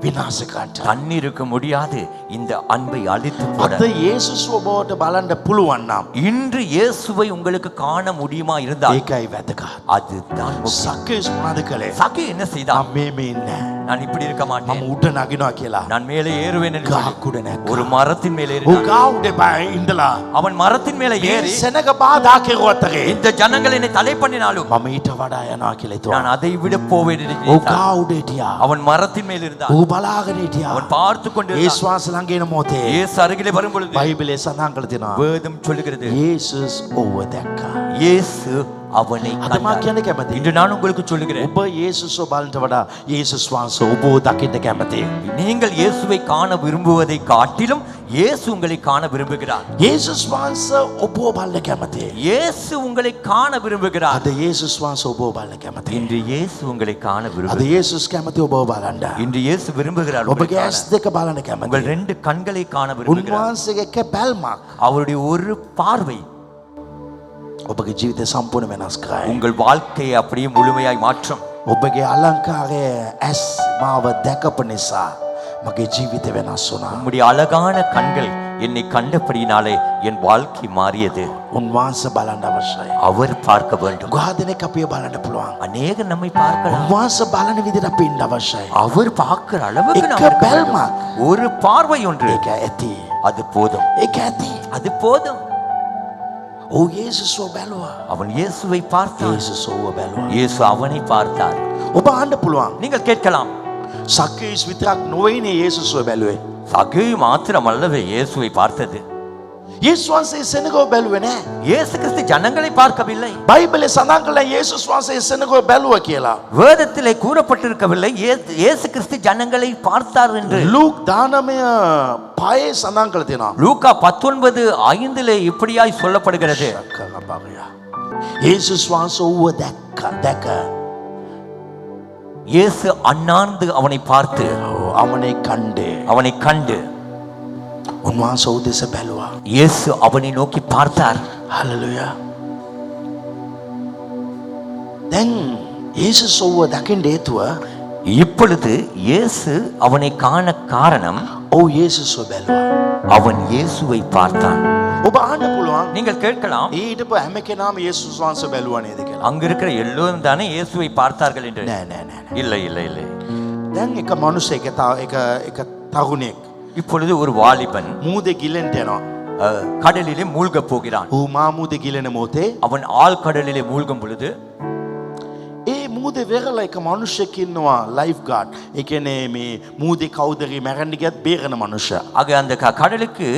[SPEAKER 4] විනාශ කරන්න.
[SPEAKER 5] தண்ணீருக்கு முடியாது இந்த அன்பை அழித்து போட.
[SPEAKER 4] අද යේසුස්ව බවට බලන්න පුළුවන් නම්
[SPEAKER 5] இன்று இயேசுவை உங்களுக்கு காண முடியுமா இருந்தால்
[SPEAKER 4] ඒකයි වැදගත්.
[SPEAKER 5] அதுதான் முக்கியம்.
[SPEAKER 4] සක්කේස් මොනවද කළේ?
[SPEAKER 5] சகி என்ன செய்தான்?
[SPEAKER 4] මම මේ ඉන්නේ.
[SPEAKER 5] நான் இப்படி இருக்க
[SPEAKER 4] මම
[SPEAKER 5] மாட்டேன்,
[SPEAKER 4] උඩ නගිනවා කියලා.
[SPEAKER 5] நான் மேலே ஏறுவேன் என்று சொல்லி
[SPEAKER 4] ගහක් උඩ නැග්ගා.
[SPEAKER 5] ஒரு மரத்தின் மேலே
[SPEAKER 4] ඔව්
[SPEAKER 5] ஏறினான்.
[SPEAKER 4] ගාවුඩේ බය ඉඳලා
[SPEAKER 5] அவன் மரத்தின் மேலே
[SPEAKER 4] මේ
[SPEAKER 5] ஏறி
[SPEAKER 4] සෙනග බාධා කෙරුවතරේ
[SPEAKER 5] இந்த ஜனங்கள் என்னை தடை பண்ணினாலும்
[SPEAKER 4] මම ඊට වඩා යනවා කියලා
[SPEAKER 5] நான்
[SPEAKER 4] හිතුවා.
[SPEAKER 5] அதை விட போவேன் என்று
[SPEAKER 4] ඔව්
[SPEAKER 5] நினைத்தான்.
[SPEAKER 4] ගාවුඩේ හිටියා.
[SPEAKER 5] அவன் மரத்தின் மேல் இருந்தான்.
[SPEAKER 4] ඔව් බලාගෙන හිටියා.
[SPEAKER 5] அவன் பார்த்து கொண்டு
[SPEAKER 4] යේසුස් වහන්සේ ළඟ එන මොහොතේ
[SPEAKER 5] இயேசு அருகிலே வரும் பொழுது
[SPEAKER 4] බයිබලේ සඳහන් කරලා තියෙනවා.
[SPEAKER 5] வேதம் சொல்லுகிறது
[SPEAKER 4] යේසුස් ඔව්ව දැක්කා.
[SPEAKER 5] இயேசு அவனை
[SPEAKER 4] අද මා
[SPEAKER 5] கண்டார்.
[SPEAKER 4] කියන්නේ කැමතියි.
[SPEAKER 5] இன்று நான் உங்களுக்கு சொல்லுகிறேன்,
[SPEAKER 4] ඔබ යේසුස්ව බලන්න වඩා යේසුස් වහන්සේ ඔබව දකින්න කැමතියි.
[SPEAKER 5] நீங்கள் இயேசுவை காண விரும்புவதை காட்டிலும் இயேசு உங்களை காண விரும்புகிறார்.
[SPEAKER 4] යේසුස් වහන්සේ ඔබව බලන්න කැමතියි.
[SPEAKER 5] இயேசு உங்களை காண விரும்புகிறார்.
[SPEAKER 4] අද යේසුස් වහන්සේ ඔබව බලන්න කැමතියි.
[SPEAKER 5] இன்று இயேசு உங்களை காண
[SPEAKER 4] අද
[SPEAKER 5] விரும்புகிறார்.
[SPEAKER 4] යේසුස් කැමති ඔබව බලන්න.
[SPEAKER 5] இன்று இயேசு விரும்புகிறார் உங்களை
[SPEAKER 4] ඔබගේ
[SPEAKER 5] காண.
[SPEAKER 4] ඇස් දෙක බලන්න
[SPEAKER 5] உங்கள்
[SPEAKER 4] කැමතියි.
[SPEAKER 5] 2 கண்களை காண விரும்புகிறார்.
[SPEAKER 4] උන්වහන්සේගේ එක බැල්මක්
[SPEAKER 5] அவருடைய ஒரு பார்வை
[SPEAKER 4] ඔබගේ ජීවිතය සම්පූර්ණ වෙනස් කරයි.
[SPEAKER 5] உங்கள் வாழ்க்கையை அப்படியே முழுமையாய் மாற்றும்.
[SPEAKER 4] ඔබගේ අලංකාරය ඇස් මාව දැකපු නිසා මගේ ජීවිතය වෙනස් වුණා.
[SPEAKER 5] உம்முடைய அழகான கண்கள் என்னை கண்டபடியினாலே என் வாழ்க்கை மாறியது.
[SPEAKER 4] උන්වහන්සේ බලන්න අවශ්‍යයි.
[SPEAKER 5] அவர் பார்க்க வேண்டும்.
[SPEAKER 4] ගොඩ දෙනෙක් අපිව බලන්න පුළුවන්.
[SPEAKER 5] அநேக நம்மை பார்க்கலாம்.
[SPEAKER 4] උන්වහන්සේ බලන විදිහට අපි ඉන්න අවශ්‍යයි.
[SPEAKER 5] அவர் பார்க்கிற அளவுக்கு
[SPEAKER 4] එක
[SPEAKER 5] நாம் இருக்க வேண்டும்.
[SPEAKER 4] බැල්මක්.
[SPEAKER 5] ஒரு பார்வை ஒன்று
[SPEAKER 4] ඒක ඇති.
[SPEAKER 5] அது போதும்.
[SPEAKER 4] ඒක ඇති.
[SPEAKER 5] அது போதும்.
[SPEAKER 4] ඔව් යේසුස්ව බැලුවා.
[SPEAKER 5] அவன் இயேசுவை பார்த்தான்.
[SPEAKER 4] යේසුස් ඔව්ව බැලුවා.
[SPEAKER 5] இயேசு அவனை பார்த்தார்.
[SPEAKER 4] ඔබ අහන්න පුළුවන්.
[SPEAKER 5] நீங்கள் கேட்கலாம்,
[SPEAKER 4] සක්කේස් විතරක් නොවේනේ යේසුස්ව බැලුවේ.
[SPEAKER 5] சகேயு மாத்திரமல்லவே இயேசுவை பார்த்தது.
[SPEAKER 4] යේසුස් වහන්සේ සෙනගව බැලුවේ නෑ.
[SPEAKER 5] இயேசு கிறிஸ்து ஜனங்களை பார்க்கவில்லை.
[SPEAKER 4] බයිබලේ සඳහන් කරලා යේසුස් වහන්සේ සෙනගව බැලුවා කියලා.
[SPEAKER 5] வேதத்திலே கூறப்பட்டிருக்கவில்லை இயேசு கிறிஸ்து ஜனங்களை பார்த்தார் என்று.
[SPEAKER 4] ලූක් 19:5 සඳහන් කරලා තියෙනවා.
[SPEAKER 5] லூக்கா 19:5 இப்படியாய் சொல்லப்படுகிறது.
[SPEAKER 4] යේසුස් වහන්සේ ඌව දැක
[SPEAKER 5] இயேசு அண்ணாந்து அவனை பார்த்து
[SPEAKER 4] அவனை கண்டு
[SPEAKER 5] உன்வහන්සේ
[SPEAKER 4] උන්වහන්සේ ඌ දෙස බැලුවා.
[SPEAKER 5] இயேசு அவனை நோக்கி பார்த்தார்.
[SPEAKER 4] හලෙලූයා. දැන් යේසුස් ඌව දකින්න හේතුව
[SPEAKER 5] இப்பொழுது இயேசு அவனை காண காரணம்
[SPEAKER 4] ඔව් යේසුස්ව බැලුවා.
[SPEAKER 5] அவன் இயேசுவை பார்த்தான்.
[SPEAKER 4] ඔබ අහන්න පුළුවන්
[SPEAKER 5] நீங்கள் கேட்கலாம்,
[SPEAKER 4] ඊටප හැම කෙනාම යේසුස් වහන්සේ බැලුවා නේද කියලා.
[SPEAKER 5] அங்க இருக்கிற எல்லோரும் தானே இயேசுவை பார்த்தார்கள் என்று.
[SPEAKER 4] නෑ.
[SPEAKER 5] இல்லை இல்லை இல்லை.
[SPEAKER 4] දැන් එක මිනිහෙක් එක තරුණෙක්
[SPEAKER 5] இப்பொழுது ஒரு வாலிபன்
[SPEAKER 4] මූදේ ගිලෙන්ට යනවා.
[SPEAKER 5] கடலிலே மூழ்க போகிறான்.
[SPEAKER 4] ඌ මූදේ ගිලෙන මොහොතේ
[SPEAKER 5] அவன் ஆழ்கடலிலே மூழ்கும் பொழுது
[SPEAKER 4] ඒ මූදේ වෙරලා එක මිනිහෙක් ඉන්නවා ලයිෆ් ගාඩ්. ඒ කියන්නේ මේ මූදේ කවුදරි මැරෙන්න ගියත් බේරන මනුෂ්‍යයා.
[SPEAKER 5] ஆக அந்த கடலுக்கு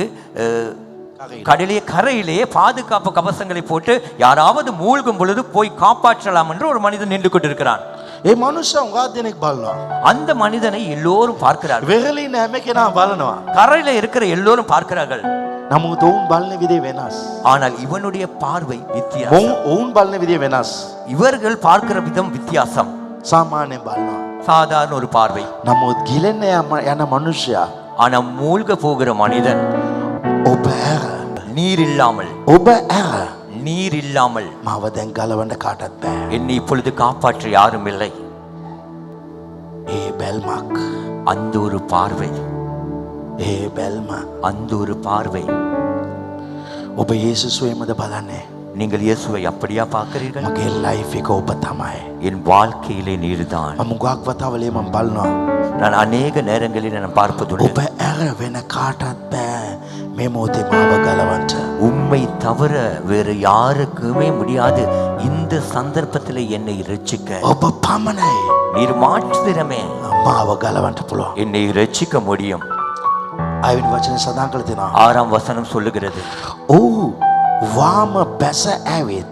[SPEAKER 5] கரையிலே பாதுகாப்பு கவசங்களை போட்டு யாராவது மூழ்கும் பொழுது போய் காப்பாற்றலாம் என்று ஒரு மனிதன் நின்று கொண்டிருக்கிறான்.
[SPEAKER 4] ඒ මනුෂ්‍යයා උඟා දෙනෙක් බලනවා.
[SPEAKER 5] அந்த மனிதனை எல்லோரும் பார்க்கிறார்கள்.
[SPEAKER 4] වෙරළේ ඉන්න හැම කෙනා බලනවා.
[SPEAKER 5] கரையில இருக்கிற எல்லோரும் பார்க்கிறார்கள்.
[SPEAKER 4] නමුත් ඔවුන් බලන විදිය වෙනස්.
[SPEAKER 5] ஆனால் இவனுடைய பார்வை வித்தியாசம்.
[SPEAKER 4] ඔවුන් බලන විදිය වෙනස්.
[SPEAKER 5] இவர்கள் பார்க்கிற விதம் வித்தியாசம்.
[SPEAKER 4] සාමාන්‍යයෙන් බලනවා.
[SPEAKER 5] சாதாரண ஒரு பார்வை.
[SPEAKER 4] නමුත් ගිලෙන්න යන මනුෂ්‍යයා
[SPEAKER 5] ஆனா மூழ்க போகிற மனிதன்
[SPEAKER 4] ඔබ ඇර
[SPEAKER 5] நீர் இல்லாமல்
[SPEAKER 4] ඔබ ඇර
[SPEAKER 5] நீர் இல்லாமல்
[SPEAKER 4] මාව දැන් ගලවන්න කාටවත් බෑ.
[SPEAKER 5] என்னை இப்பொழுது காப்பாற்ற யாரும் இல்லை.
[SPEAKER 4] ඒ බැල්මක්
[SPEAKER 5] அந்த ஒரு பார்வை,
[SPEAKER 4] ඒ බැල්ම
[SPEAKER 5] அந்த ஒரு பார்வை.
[SPEAKER 4] ඔබ යේසුස් වෙමද බලන්නේ?
[SPEAKER 5] நீங்கள் இயேசுவை அப்படியா பார்க்கிறீர்கள்?
[SPEAKER 4] මගේ ලයිෆ් එක ඔබ තමයි.
[SPEAKER 5] என் வாழ்க்கையிலே நீர்தான்.
[SPEAKER 4] මම ගොඩක් වතාවල මම බලනවා.
[SPEAKER 5] நான் அநேக நேரங்களில் நான் பார்ப்பதுண்டு,
[SPEAKER 4] ඔබ ඇර වෙන කාටවත් බෑ මේ මොහොතේ මාව ගලවන්න.
[SPEAKER 5] உம்மை தவிர வேறு யாருக்குமே முடியாது இந்த சந்தர்ப்பத்தில் என்னை இரட்சிக்க.
[SPEAKER 4] ඔබ පමණයි
[SPEAKER 5] நீர் மாற்றுதிரமே
[SPEAKER 4] මාව ගලවන්න පුළුවන්.
[SPEAKER 5] என்னை இரட்சிக்க முடியும்.
[SPEAKER 4] ආයෙත් වචනේ සඳහන් කරලා තියෙනවා.
[SPEAKER 5] 6ஆம் வசனம் சொல்லுகிறது,
[SPEAKER 4] ඔව් වාම බැස ඇවිත්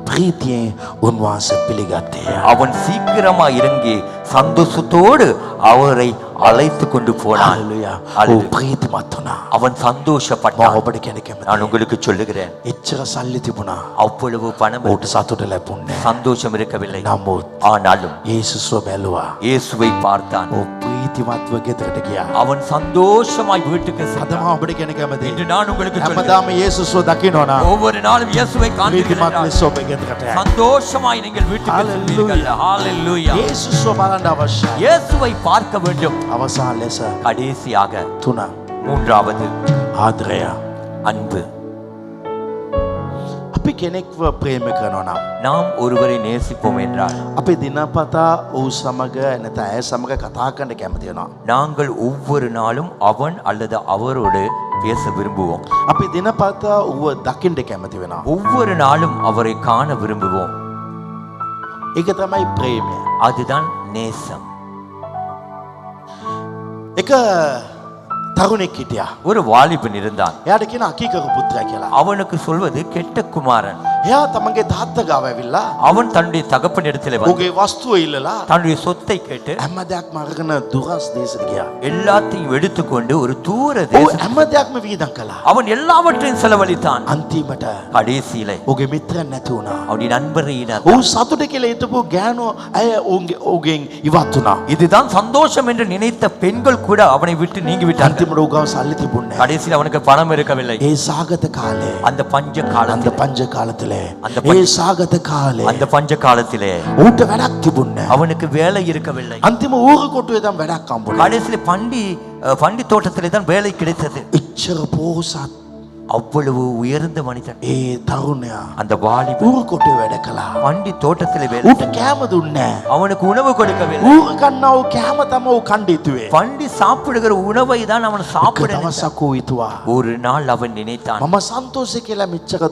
[SPEAKER 4] ප්‍රීතියෙන් උන්වහන්සේ පිළිගත්තේ.
[SPEAKER 5] அவன் சீக்கிரமா இறங்கி சந்தோஷத்தோடு அவரை அழைத்து கொண்டு போனான்.
[SPEAKER 4] හalleluya. ඔව්
[SPEAKER 5] Hallelujah.
[SPEAKER 4] ප්‍රීතිමත් වුණා.
[SPEAKER 5] அவன்
[SPEAKER 4] මම
[SPEAKER 5] சந்தோஷப்பட்டான்.
[SPEAKER 4] ඔබට කියන කැමතියි.
[SPEAKER 5] நான் உங்களுக்கு சொல்லுகிறேன்,
[SPEAKER 4] එච්චර සල්ලි තිබුණා.
[SPEAKER 5] அவ்வளவு பணம்
[SPEAKER 4] ඔහුට සතුට ලැබුණේ නැහැ.
[SPEAKER 5] சந்தோஷம் இருக்கவில்லை.
[SPEAKER 4] නමුත්
[SPEAKER 5] ஆனாலும்
[SPEAKER 4] යේසුස්ව බැලුවා.
[SPEAKER 5] இயேசுவை பார்த்தான்.
[SPEAKER 4] ඔව් ප්‍රීතිමත්ව ගෙදරට ගියා.
[SPEAKER 5] அவன் சந்தோஷமாய் வீட்டுக்கு
[SPEAKER 4] අද
[SPEAKER 5] சென்றான்.
[SPEAKER 4] මම ඔබට කියන කැමතියි.
[SPEAKER 5] இன்று நான் உங்களுக்கு சொல்லுகிறேன்,
[SPEAKER 4] හැමදාම යේසුස්ව දකින්න ඕන.
[SPEAKER 5] ஒவ்வொரு நாளும் இயேசுவை
[SPEAKER 4] ප්‍රීතිමත්
[SPEAKER 5] காண்கிறீர்கள்,
[SPEAKER 4] ලෙස ඔබ ගෙදරට යන්න.
[SPEAKER 5] சந்தோஷமாய் நீங்கள் வீட்டுக்கு
[SPEAKER 4] Hallelujah.
[SPEAKER 5] செல்வீர்கள். ஹalleluya.
[SPEAKER 4] යේසුස්ව බලන්න අවශ්‍යයි.
[SPEAKER 5] இயேசுவை பார்க்க வேண்டும்.
[SPEAKER 4] අවසාන ලෙස
[SPEAKER 5] கடைசியாக
[SPEAKER 4] 3
[SPEAKER 5] மூன்றாவது
[SPEAKER 4] ආදරය.
[SPEAKER 5] அன்பு.
[SPEAKER 4] අපි කෙනෙක්ව ප්‍රේම කරනවා නම්
[SPEAKER 5] நாம் ஒருவரை நேசிப்போம் என்றால்
[SPEAKER 4] අපි දිනපතා ඔහු සමග නැත්නම් ඇය සමග කතා කරන්න කැමති වෙනවා.
[SPEAKER 5] நாங்கள் ஒவ்வொரு நாளும் அவன் அல்லது அவரோடு பேச விரும்புவோம்.
[SPEAKER 4] අපි දිනපතා ඌව දකින්න කැමති වෙනවා.
[SPEAKER 5] ஒவ்வொரு நாளும் அவரை காண விரும்புவோம்.
[SPEAKER 4] ඒක තමයි ප්‍රේමය.
[SPEAKER 5] அதுதான் நேசம்.
[SPEAKER 4] එක තරුණෙක් හිටියා.
[SPEAKER 5] ஒரு வாலிபன் இருந்தான்.
[SPEAKER 4] එයාට කියන අකීකක පුත්‍රයා කියලා.
[SPEAKER 5] அவனுக்கு சொல்வது கெட்ட குமாரன்.
[SPEAKER 4] එයා තමන්ගේ තාත්තා ගාව ඇවිල්ලා
[SPEAKER 5] அவன் தன்னுடைய தகப்பனிடத்தில் வந்து
[SPEAKER 4] ඔහුගේ වස්තුව ඉල්ලලා
[SPEAKER 5] தன்னுடைய சொத்தை கேட்டு
[SPEAKER 4] හැම දෙයක්ම අරගෙන දුරස් දේශයට ගියා.
[SPEAKER 5] எல்லாத்தையும் எடுத்துக்கொண்டு ஒரு தூர
[SPEAKER 4] ඔහු
[SPEAKER 5] தேசம்
[SPEAKER 4] හැම දෙයක්ම වියදම් කළා.
[SPEAKER 5] அவன் எல்லாவற்றையும் செலவழித்தான்.
[SPEAKER 4] අන්තිමට
[SPEAKER 5] கடைசியில
[SPEAKER 4] ඔහුගේ මිත්‍රයන් නැති වුණා.
[SPEAKER 5] அவனுடைய நண்பரை இழந்தான்.
[SPEAKER 4] ඔහු සතුට කියලා හිතපු ගෑනෝ අය ඔහුගෙන් ඉවත් වුණා.
[SPEAKER 5] இதுதான் சந்தோஷம் என்று நினைத்த பெண்கள் கூட அவனை விட்டு நீங்கி விட்டார்கள்.
[SPEAKER 4] අන්තිමට ඔහු ගාව සල්ලි තිබුණේ නැහැ.
[SPEAKER 5] கடைசியில் அவனுக்கு பணம் இருக்கவில்லை.
[SPEAKER 4] ඒ සාගත කාලේ
[SPEAKER 5] அந்த பஞ்ச
[SPEAKER 4] அந்த
[SPEAKER 5] காலத்தில்
[SPEAKER 4] පංජ කාලத்திலே
[SPEAKER 5] அந்த
[SPEAKER 4] ඒ සාගත කාලේ
[SPEAKER 5] அந்த பஞ்ச காலத்திலே
[SPEAKER 4] ඌට වැඩක් තිබුණේ නැහැ.
[SPEAKER 5] அவனுக்கு வேலை இருக்கவில்லை.
[SPEAKER 4] අන්තිම ඌරු කොටුවේ தான் වැඩක් හම්බුනේ.
[SPEAKER 5] கடைசியில் பண்டி தோட்டத்திலே தான் வேலை கிடைத்தது.
[SPEAKER 4] එච්චර පෝසත්
[SPEAKER 5] அவ்வளவு உயர்ந்த மனிதன்
[SPEAKER 4] ඒ තරුණයා
[SPEAKER 5] அந்த வாலிபன்
[SPEAKER 4] ඌරු කොටුවේ වැඩ කළා.
[SPEAKER 5] பண்டி தோட்டத்திலே வேலை.
[SPEAKER 4] ඌට කෑම දුන්නේ නැහැ.
[SPEAKER 5] அவனுக்கு உணவு கொடுக்கவில்லை.
[SPEAKER 4] ඌරු කන්නව කෑම තමයි ඌ කන්න හිතුවේ.
[SPEAKER 5] பண்டி சாப்பிடுகிற உணவை தான் அவன்
[SPEAKER 4] එක
[SPEAKER 5] சாப்பிட நினைத்தான்.
[SPEAKER 4] දවසක් ඌ හිතුවා
[SPEAKER 5] ஒரு நாள் அவன் நினைத்தான்,
[SPEAKER 4] මම සන්තෝෂයි කියලා මෙච්චර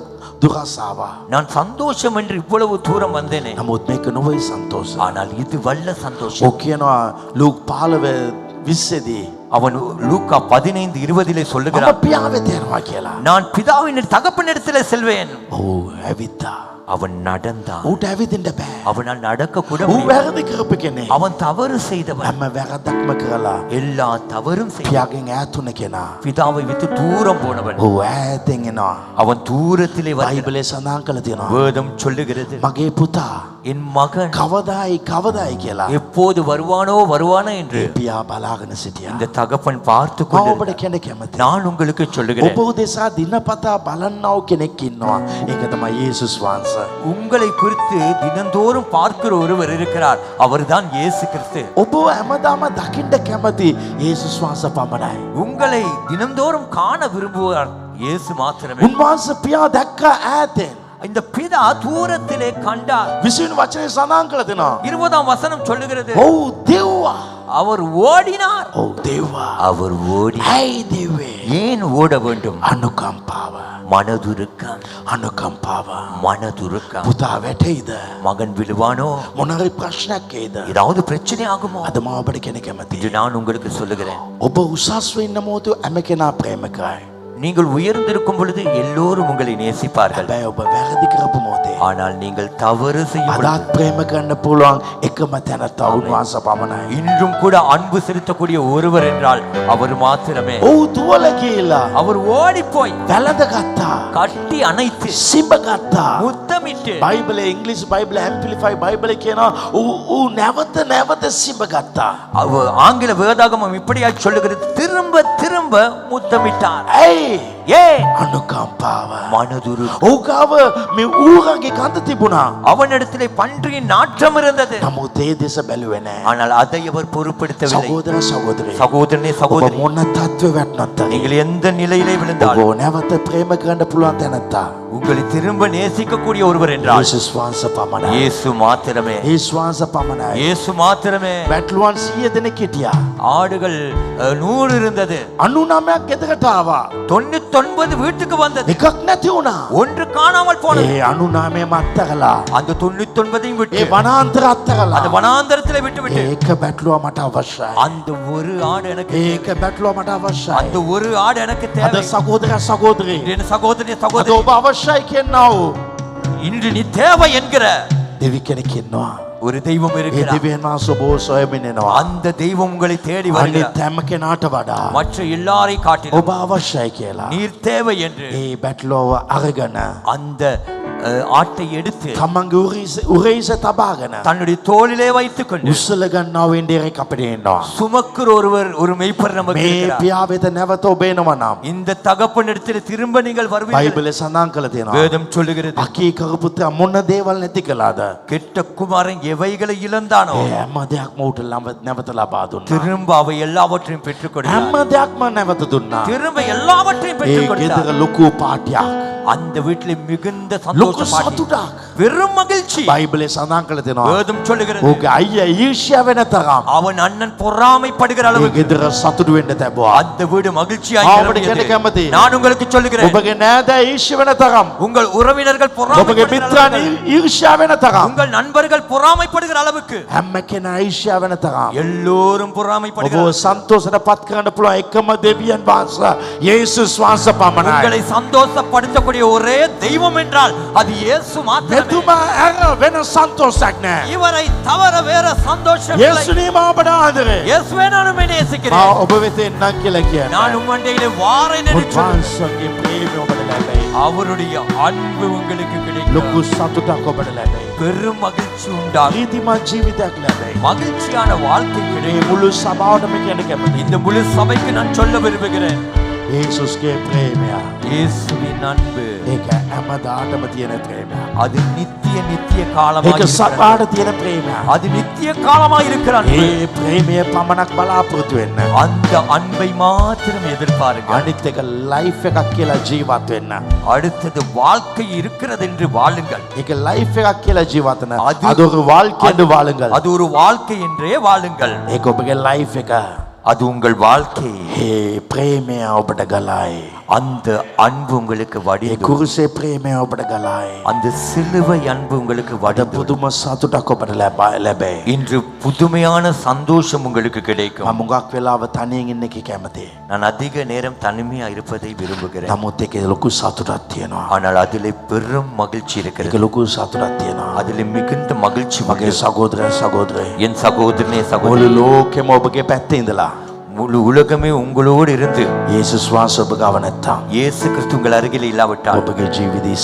[SPEAKER 4] දුරස් ආවා.
[SPEAKER 5] நான் சந்தோஷம் என்று இவ்வளவு தூரம் வந்தேனே,
[SPEAKER 4] නමුත් මේක නොවේ සන්තෝෂ.
[SPEAKER 5] ஆனால் இது வல்ல சந்தோஷம்.
[SPEAKER 4] ඔහු කියනවා ලූක් 15:20 දී
[SPEAKER 5] அவன் லூக்கா 15:20 சொல்லுகிறான்,
[SPEAKER 4] මම පියා වෙත යනවා කියලා.
[SPEAKER 5] நான் பிதாவின் தகப்பனிடத்தில் செல்வேன்.
[SPEAKER 4] ඔව් ඇවිත්තා.
[SPEAKER 5] அவன் நடந்தான்.
[SPEAKER 4] ඌට ඇවිදින්න බෑ.
[SPEAKER 5] அவனால் நடக்க கூட
[SPEAKER 4] ඌ
[SPEAKER 5] முடியவில்லை.
[SPEAKER 4] වැරදි කරපු කෙනෙක්.
[SPEAKER 5] அவன் தவறு செய்தவன்.
[SPEAKER 4] හැම වැරද්දක්ම කරලා
[SPEAKER 5] எல்லா தவறும் செய்தான்.
[SPEAKER 4] පියාගෙන් ඈතුන කෙනා.
[SPEAKER 5] பிதாவை விட்டு தூரம் போனவன்.
[SPEAKER 4] ඌ ඈතින් එනවා.
[SPEAKER 5] அவன் தூரத்திலே வருகிறான்.
[SPEAKER 4] බයිබලේ සඳහන් කරලා තියෙනවා.
[SPEAKER 5] வேதம் சொல்லுகிறது,
[SPEAKER 4] මගේ පුතා
[SPEAKER 5] என் மகன்
[SPEAKER 4] කවදායි කියලා.
[SPEAKER 5] எப்போது வருவானோ என்று
[SPEAKER 4] පියා බලාගෙන සිටියා.
[SPEAKER 5] இந்த தகப்பன் பார்த்து
[SPEAKER 4] මම
[SPEAKER 5] கொண்டு,
[SPEAKER 4] ඔබට කියන්න කැමතියි.
[SPEAKER 5] நான் உங்களுக்கு சொல்லுகிறேன்,
[SPEAKER 4] ඔබ උදෙසා දිනපතා බලන්නව කෙනෙක් ඉන්නවා. ඒක තමයි යේසුස් වහන්සේ.
[SPEAKER 5] உங்களை குறித்து தினந்தோறும் பார்க்கிற ஒருவர் இருக்கிறார். அவர்தான் இயேசு கிறிஸ்து.
[SPEAKER 4] ඔබ හැමදාම දකින්න කැමති යේසුස් වහන්සේ පමණයි.
[SPEAKER 5] உங்களை தினந்தோறும் காண விரும்புவார் இயேசு மாத்திரமே.
[SPEAKER 4] උන්වහන්සේ පියා දැක්ක ඈතෙන්.
[SPEAKER 5] இந்த பிதா தூரத்திலே கண்டார்.
[SPEAKER 4] 20 වචනේ සඳහන් කරලා දෙනවා.
[SPEAKER 5] 20ஆம் வசனம் சொல்லுகிறது,
[SPEAKER 4] ඔව් දෙව්වා.
[SPEAKER 5] அவர் ஓடினார்.
[SPEAKER 4] ඔව් දෙව්වා.
[SPEAKER 5] அவர் ஓடி
[SPEAKER 4] ඇයි දෙව්වේ?
[SPEAKER 5] ஏன் ஓட வேண்டும்?
[SPEAKER 4] අනුකම්පාව.
[SPEAKER 5] மனதுருக்கம்,
[SPEAKER 4] අනුකම්පාව.
[SPEAKER 5] மனதுருக்கம்.
[SPEAKER 4] පුතා වැටෙයිද?
[SPEAKER 5] மகன் விழுவானோ,
[SPEAKER 4] මොනරි ප්‍රශ්නයක් එයිද?
[SPEAKER 5] ஏதாவது பிரச்சனை ஆகுமோ?
[SPEAKER 4] අද මම ඔබට කියන්න කැමතියි.
[SPEAKER 5] இது நான் உங்களுக்கு சொல்லுகிறேன்.
[SPEAKER 4] ඔබ උසස් වෙන්න මොහොත හැම කෙනා ප්‍රේම කරයි.
[SPEAKER 5] நீங்கள் உயர்ந்திருக்கும் பொழுது எல்லோரும் உங்களை நேசிப்பார்கள்.
[SPEAKER 4] හැබැයි ඔබ වැරදි කරපු මොහොතේ
[SPEAKER 5] ஆனால் நீங்கள் தவறு செய்யும் பொழுது,
[SPEAKER 4] අදත් ප්‍රේම කරන්න පුළුවන් එකම තැනත්තා උන්වහන්සේ පමණයි.
[SPEAKER 5] இன்றும் கூட அன்பு செலுத்தக்கூடிய ஒருவர் என்றால் அவர் மாத்திரமே.
[SPEAKER 4] ඔව් දුවල කියලා
[SPEAKER 5] அவர் ஓடி போய்
[SPEAKER 4] වැළඳ ගත්තා.
[SPEAKER 5] கட்டி அணைத்து
[SPEAKER 4] සිඹ ගත්තා.
[SPEAKER 5] முத்தமிட்டு,
[SPEAKER 4] බයිබලේ ඉංග්‍රීසි බයිබලේ ඇම්ප්ලිෆයි බයිබලේ කියනවා ඌ නැවත සිඹ ගත්තා.
[SPEAKER 5] ஆங்கில வேதாகமம் இப்படியா சொல்லுகிறது, திரும்ப திரும்ப முத்தமிட்டார்.
[SPEAKER 4] ඇයි?
[SPEAKER 5] ஏன்?
[SPEAKER 4] අනුකම්පාව.
[SPEAKER 5] மனதுரு.
[SPEAKER 4] ඔහු ගාව මේ ඌරගේ කඳ තිබුණා.
[SPEAKER 5] அவனிடத்திலே பன்றியின் நாற்றம் இருந்தது.
[SPEAKER 4] නමුත් ඒ දෙස බැලුවේ නැහැ.
[SPEAKER 5] ஆனால் அதை அவர் பொருட்படுத்தவில்லை.
[SPEAKER 4] සහෝදර සහෝදරේ.
[SPEAKER 5] சகோதரனே
[SPEAKER 4] ඔබ
[SPEAKER 5] சகோதரி,
[SPEAKER 4] මොන තත්ත්වෙ වැටුණත්
[SPEAKER 5] நீங்கள் எந்த நிலையிலே விழுந்தால்
[SPEAKER 4] ඔබ නැවත ප්‍රේම කරන්න පුළුවන් තැනත්තා
[SPEAKER 5] உங்களை திரும்ப நேசிக்கக்கூடிய ஒருவர் என்றால்
[SPEAKER 4] යේසුස් වහන්සේ පමණයි.
[SPEAKER 5] இயேசு மாத்திரமே.
[SPEAKER 4] යේසුස් වහන්සේ පමණයි.
[SPEAKER 5] இயேசு மாத்திரமே.
[SPEAKER 4] වැටලුවන් 100 දෙනෙක් හිටියා.
[SPEAKER 5] ஆடுகள் 100 இருந்தது.
[SPEAKER 4] 99ක් ගෙදරට ආවා.
[SPEAKER 5] 99 வீட்டுக்கு வந்தது.
[SPEAKER 4] එකක් නැති වුණා.
[SPEAKER 5] ஒன்று காணாமல் போனது.
[SPEAKER 4] ඒ 99ම අත්හැරලා
[SPEAKER 5] அந்த 99ஐயும் விட்டு
[SPEAKER 4] ඒ වනාන්තර අත්හැරලා
[SPEAKER 5] அந்த வனாந்தரத்திலே விட்டுவிட்டு
[SPEAKER 4] ඒක බැටළුවා මට අවශ්‍යයි.
[SPEAKER 5] அந்த ஒரு ஆடு எனக்கு
[SPEAKER 4] ඒක බැටළුවා මට අවශ්‍යයි.
[SPEAKER 5] அந்த ஒரு ஆடு எனக்கு
[SPEAKER 4] අද
[SPEAKER 5] தேவை.
[SPEAKER 4] සහෝදර සහෝදරේ
[SPEAKER 5] என் சகோதரி
[SPEAKER 4] අද
[SPEAKER 5] சகோதரி,
[SPEAKER 4] ඔබ අවශ්‍යයි කියනව
[SPEAKER 5] இன்று நீ தேவை என்கிற
[SPEAKER 4] දෙවි කෙනෙක් ඉන්නවා.
[SPEAKER 5] ஒரு தெய்வம்
[SPEAKER 4] ඒ
[SPEAKER 5] இருக்கிறார்.
[SPEAKER 4] දෙවියන් වහන්සේ ඔබ සොයමින් එනවා.
[SPEAKER 5] அந்த தெய்வம் உங்களை தேடி
[SPEAKER 4] අනිත්
[SPEAKER 5] வருகிறார்.
[SPEAKER 4] හැම කෙනාට වඩා
[SPEAKER 5] மற்ற எல்லாரை காட்டிலும்
[SPEAKER 4] ඔබ අවශ්‍යයි කියලා.
[SPEAKER 5] நீர் தேவை என்று
[SPEAKER 4] ඒ බැටළුව අරගෙන
[SPEAKER 5] அந்த ஆட்டை எடுத்து
[SPEAKER 4] තමන්ගේ උරහිස තබාගෙන
[SPEAKER 5] தன்னுடைய தோளிலே வைத்துக் கொண்டு
[SPEAKER 4] උස්සල ගන්නවා වෙන්ඩේරෙක් අපිට එනවා.
[SPEAKER 5] சுமக்கிற ஒருவர், ஒரு மெய்ப்பர் நமக்கு
[SPEAKER 4] මේ
[SPEAKER 5] இருக்கிறார்.
[SPEAKER 4] පියා වෙත නැවත ඔබ එනවා නම්
[SPEAKER 5] இந்த தகப்பனிடத்தில் திரும்ப நீங்கள் வருவீர்கள்.
[SPEAKER 4] බයිබලේ සඳහන් කරලා තියෙනවා.
[SPEAKER 5] வேதம் சொல்லுகிறது,
[SPEAKER 4] අකීකරු පුත්‍රයා මොන දේවල් නැති කළාද?
[SPEAKER 5] கெட்ட குமாரன் எவைகளை இழந்தானோ
[SPEAKER 4] ඒ හැම දෙයක්ම ඌට නැවත ලබා දුන්නා.
[SPEAKER 5] திரும்ப அவை எல்லாவற்றையும் பெற்றுக் கொடுத்தார்.
[SPEAKER 4] හැම දෙයක්ම නැවත දුන්නා.
[SPEAKER 5] திரும்ப எல்லாவற்றையும்
[SPEAKER 4] ඒ
[SPEAKER 5] பெற்றுக் கொடுத்தார்.
[SPEAKER 4] ගෙදර ලොකු පාටියක්.
[SPEAKER 5] அந்த வீட்டில் மிகுந்த
[SPEAKER 4] ලොකු
[SPEAKER 5] சந்தோஷம்,
[SPEAKER 4] සතුටක්.
[SPEAKER 5] பெரும் மகிழ்ச்சி.
[SPEAKER 4] බයිබලේ සඳහන් කරලා තියෙනවා.
[SPEAKER 5] வேதம் சொல்லுகிறது,
[SPEAKER 4] ඌගේ අයියා ඊර්ෂ්‍යා වෙන තරම්
[SPEAKER 5] அவன் அண்ணன் பொறாமைப்படுகிற
[SPEAKER 4] ඒ
[SPEAKER 5] அளவுக்கு
[SPEAKER 4] ගෙදර සතුටු වෙන්න තැබුවා.
[SPEAKER 5] அந்த வீடு மகிழ்ச்சியாய்
[SPEAKER 4] ஆவடி
[SPEAKER 5] நிரம்பியது.
[SPEAKER 4] கேட்க කැමති.
[SPEAKER 5] நான் உங்களுக்கு சொல்லுகிறேன்,
[SPEAKER 4] ඔබගේ නෑදෑ ඊර්ෂ්‍යා වෙන තරම්
[SPEAKER 5] உங்கள் உறவினர்கள்
[SPEAKER 4] ඔබගේ
[SPEAKER 5] பொறாமைப்படுகிற
[SPEAKER 4] මිත්‍රයන්
[SPEAKER 5] அளவுக்கு,
[SPEAKER 4] ඊර්ෂ්‍යා වෙන තරම්
[SPEAKER 5] உங்கள் நண்பர்கள் பொறாமைப்படுகிற அளவுக்கு
[SPEAKER 4] හැම කෙනා ඊර්ෂ්‍යා වෙන තරම්
[SPEAKER 5] எல்லோரும்
[SPEAKER 4] ඔබ
[SPEAKER 5] பொறாமைப்படுகிற
[SPEAKER 4] සන්තෝෂයට පත් කරන්න පුළුවන් එකම දෙවියන් වහන්සේ යේසුස් වහන්සේ පමණයි.
[SPEAKER 5] உங்களை சந்தோஷப்படுத்தக்கூடிய ஒரே தெய்வம் என்றால் அது இயேசு மாத்திரமே.
[SPEAKER 4] මෙතුමා ඇර වෙන සන්තෝෂයක් නෑ.
[SPEAKER 5] இவரை தவிர வேற சந்தோஷம் இல்லை.
[SPEAKER 4] යේසුනීම ඔබට ආදරේ.
[SPEAKER 5] இயேசுவே நான் உம்மை நேசிக்கிறேன்.
[SPEAKER 4] ඔබ වෙත එන්නම් කියලා කියන්නේ.
[SPEAKER 5] நான் உம்மண்டையிலே வாரேன் என்று சொன்னார்.
[SPEAKER 4] උන්වහන්සේගේ ප්‍රේමය ඔබට ලැබෙයි.
[SPEAKER 5] அவருடைய அன்பு உங்களுக்கு கிடைக்கும்.
[SPEAKER 4] ලොකු සතුටක් ඔබට ලැබෙයි.
[SPEAKER 5] பெரும் மகிழ்ச்சி உண்டாகும்.
[SPEAKER 4] ප්‍රීතිමත් ජීවිතයක් ලැබෙයි.
[SPEAKER 5] மகிழ்ச்சியான வாழ்க்கை
[SPEAKER 4] මේ
[SPEAKER 5] கிடைக்கும்.
[SPEAKER 4] මුළු සභාවටම කියන්න කැමතියි.
[SPEAKER 5] இந்த முழு சபைக்கு நான் சொல்ல விரும்புகிறேன்,
[SPEAKER 4] යේසුස්ගේ ප්‍රේමය
[SPEAKER 5] இயேசுவின் அன்பு
[SPEAKER 4] ඒක හැමදාටම තියෙන ප්‍රේමයක්.
[SPEAKER 5] அது நித்திய காலமாக
[SPEAKER 4] ඒක සදාට තියෙන ප්‍රේමයක්.
[SPEAKER 5] அது நித்திய காலமாக இருக்கிற அன்பு.
[SPEAKER 4] ඒ ප්‍රේමය පමණක් බලාපොරොත්තු වෙන්න.
[SPEAKER 5] அந்த අன்பை மாத்திரம் எதிர்பாருங்கள்.
[SPEAKER 4] අනිත් එක ලයිෆ් එකක් කියලා ජීවත් වෙන්න.
[SPEAKER 5] அடுத்தது வாழ்க்கை இருக்கிறது என்று வாழுங்கள்.
[SPEAKER 4] ඒක ලයිෆ් එකක් කියලා ජීවත් වෙන්න.
[SPEAKER 5] அது-
[SPEAKER 4] அது ஒரு வாழ்க்கை என்று வாழுங்கள்.
[SPEAKER 5] அது ஒரு வாழ்க்கை என்றே வாழுங்கள்.
[SPEAKER 4] ඒක ඔබගේ ලයිෆ් එක.
[SPEAKER 5] அது உங்கள் வாழ்க்கை.
[SPEAKER 4] ඒ ප්‍රේමය ඔබට ගලයි.
[SPEAKER 5] அந்த அன்பு உங்களுக்கு வடிந்து,
[SPEAKER 4] කුරුසේ ප්‍රේමය ඔබට ගලයි.
[SPEAKER 5] அந்த சிலுவை அன்பு உங்களுக்கு
[SPEAKER 4] අද
[SPEAKER 5] வடிந்து,
[SPEAKER 4] පුදුම සතුටක් ඔබට ලැබේ.
[SPEAKER 5] இன்று புதுமையான சந்தோஷம் உங்களுக்கு கிடைக்கும்.
[SPEAKER 4] මම මුගක් වෙලාව තනියෙන් ඉන්න එක කැමතියි.
[SPEAKER 5] நான் அதிக நேரம் தனிமையா இருப்பதை விரும்புகிறேன்.
[SPEAKER 4] නමුත් ඒකේ ලොකු සතුටක් තියෙනවා.
[SPEAKER 5] ஆனால் அதிலே பெரும் மகிழ்ச்சி
[SPEAKER 4] ඒක
[SPEAKER 5] இருக்கிறது.
[SPEAKER 4] ලොකු සතුටක් තියෙනවා.
[SPEAKER 5] அதிலே மிகுந்த மகிழ்ச்சி
[SPEAKER 4] මගේ
[SPEAKER 5] உண்டு.
[SPEAKER 4] සහෝදරය සහෝදරය
[SPEAKER 5] என் சகோதரனே
[SPEAKER 4] මුළු
[SPEAKER 5] சகோதரி,
[SPEAKER 4] ලෝකෙම ඔබගේ පැත්තේ ඉඳලා
[SPEAKER 5] முழு உலகமே உங்களோடு இருந்து
[SPEAKER 4] යේසුස් වහන්සේ ඔබ ගාව නැත්තම්
[SPEAKER 5] இயேசு கிறிஸ்து உங்கள் அருகில் இல்லாவிட்டால்
[SPEAKER 4] ඔබගේ ජීවිතය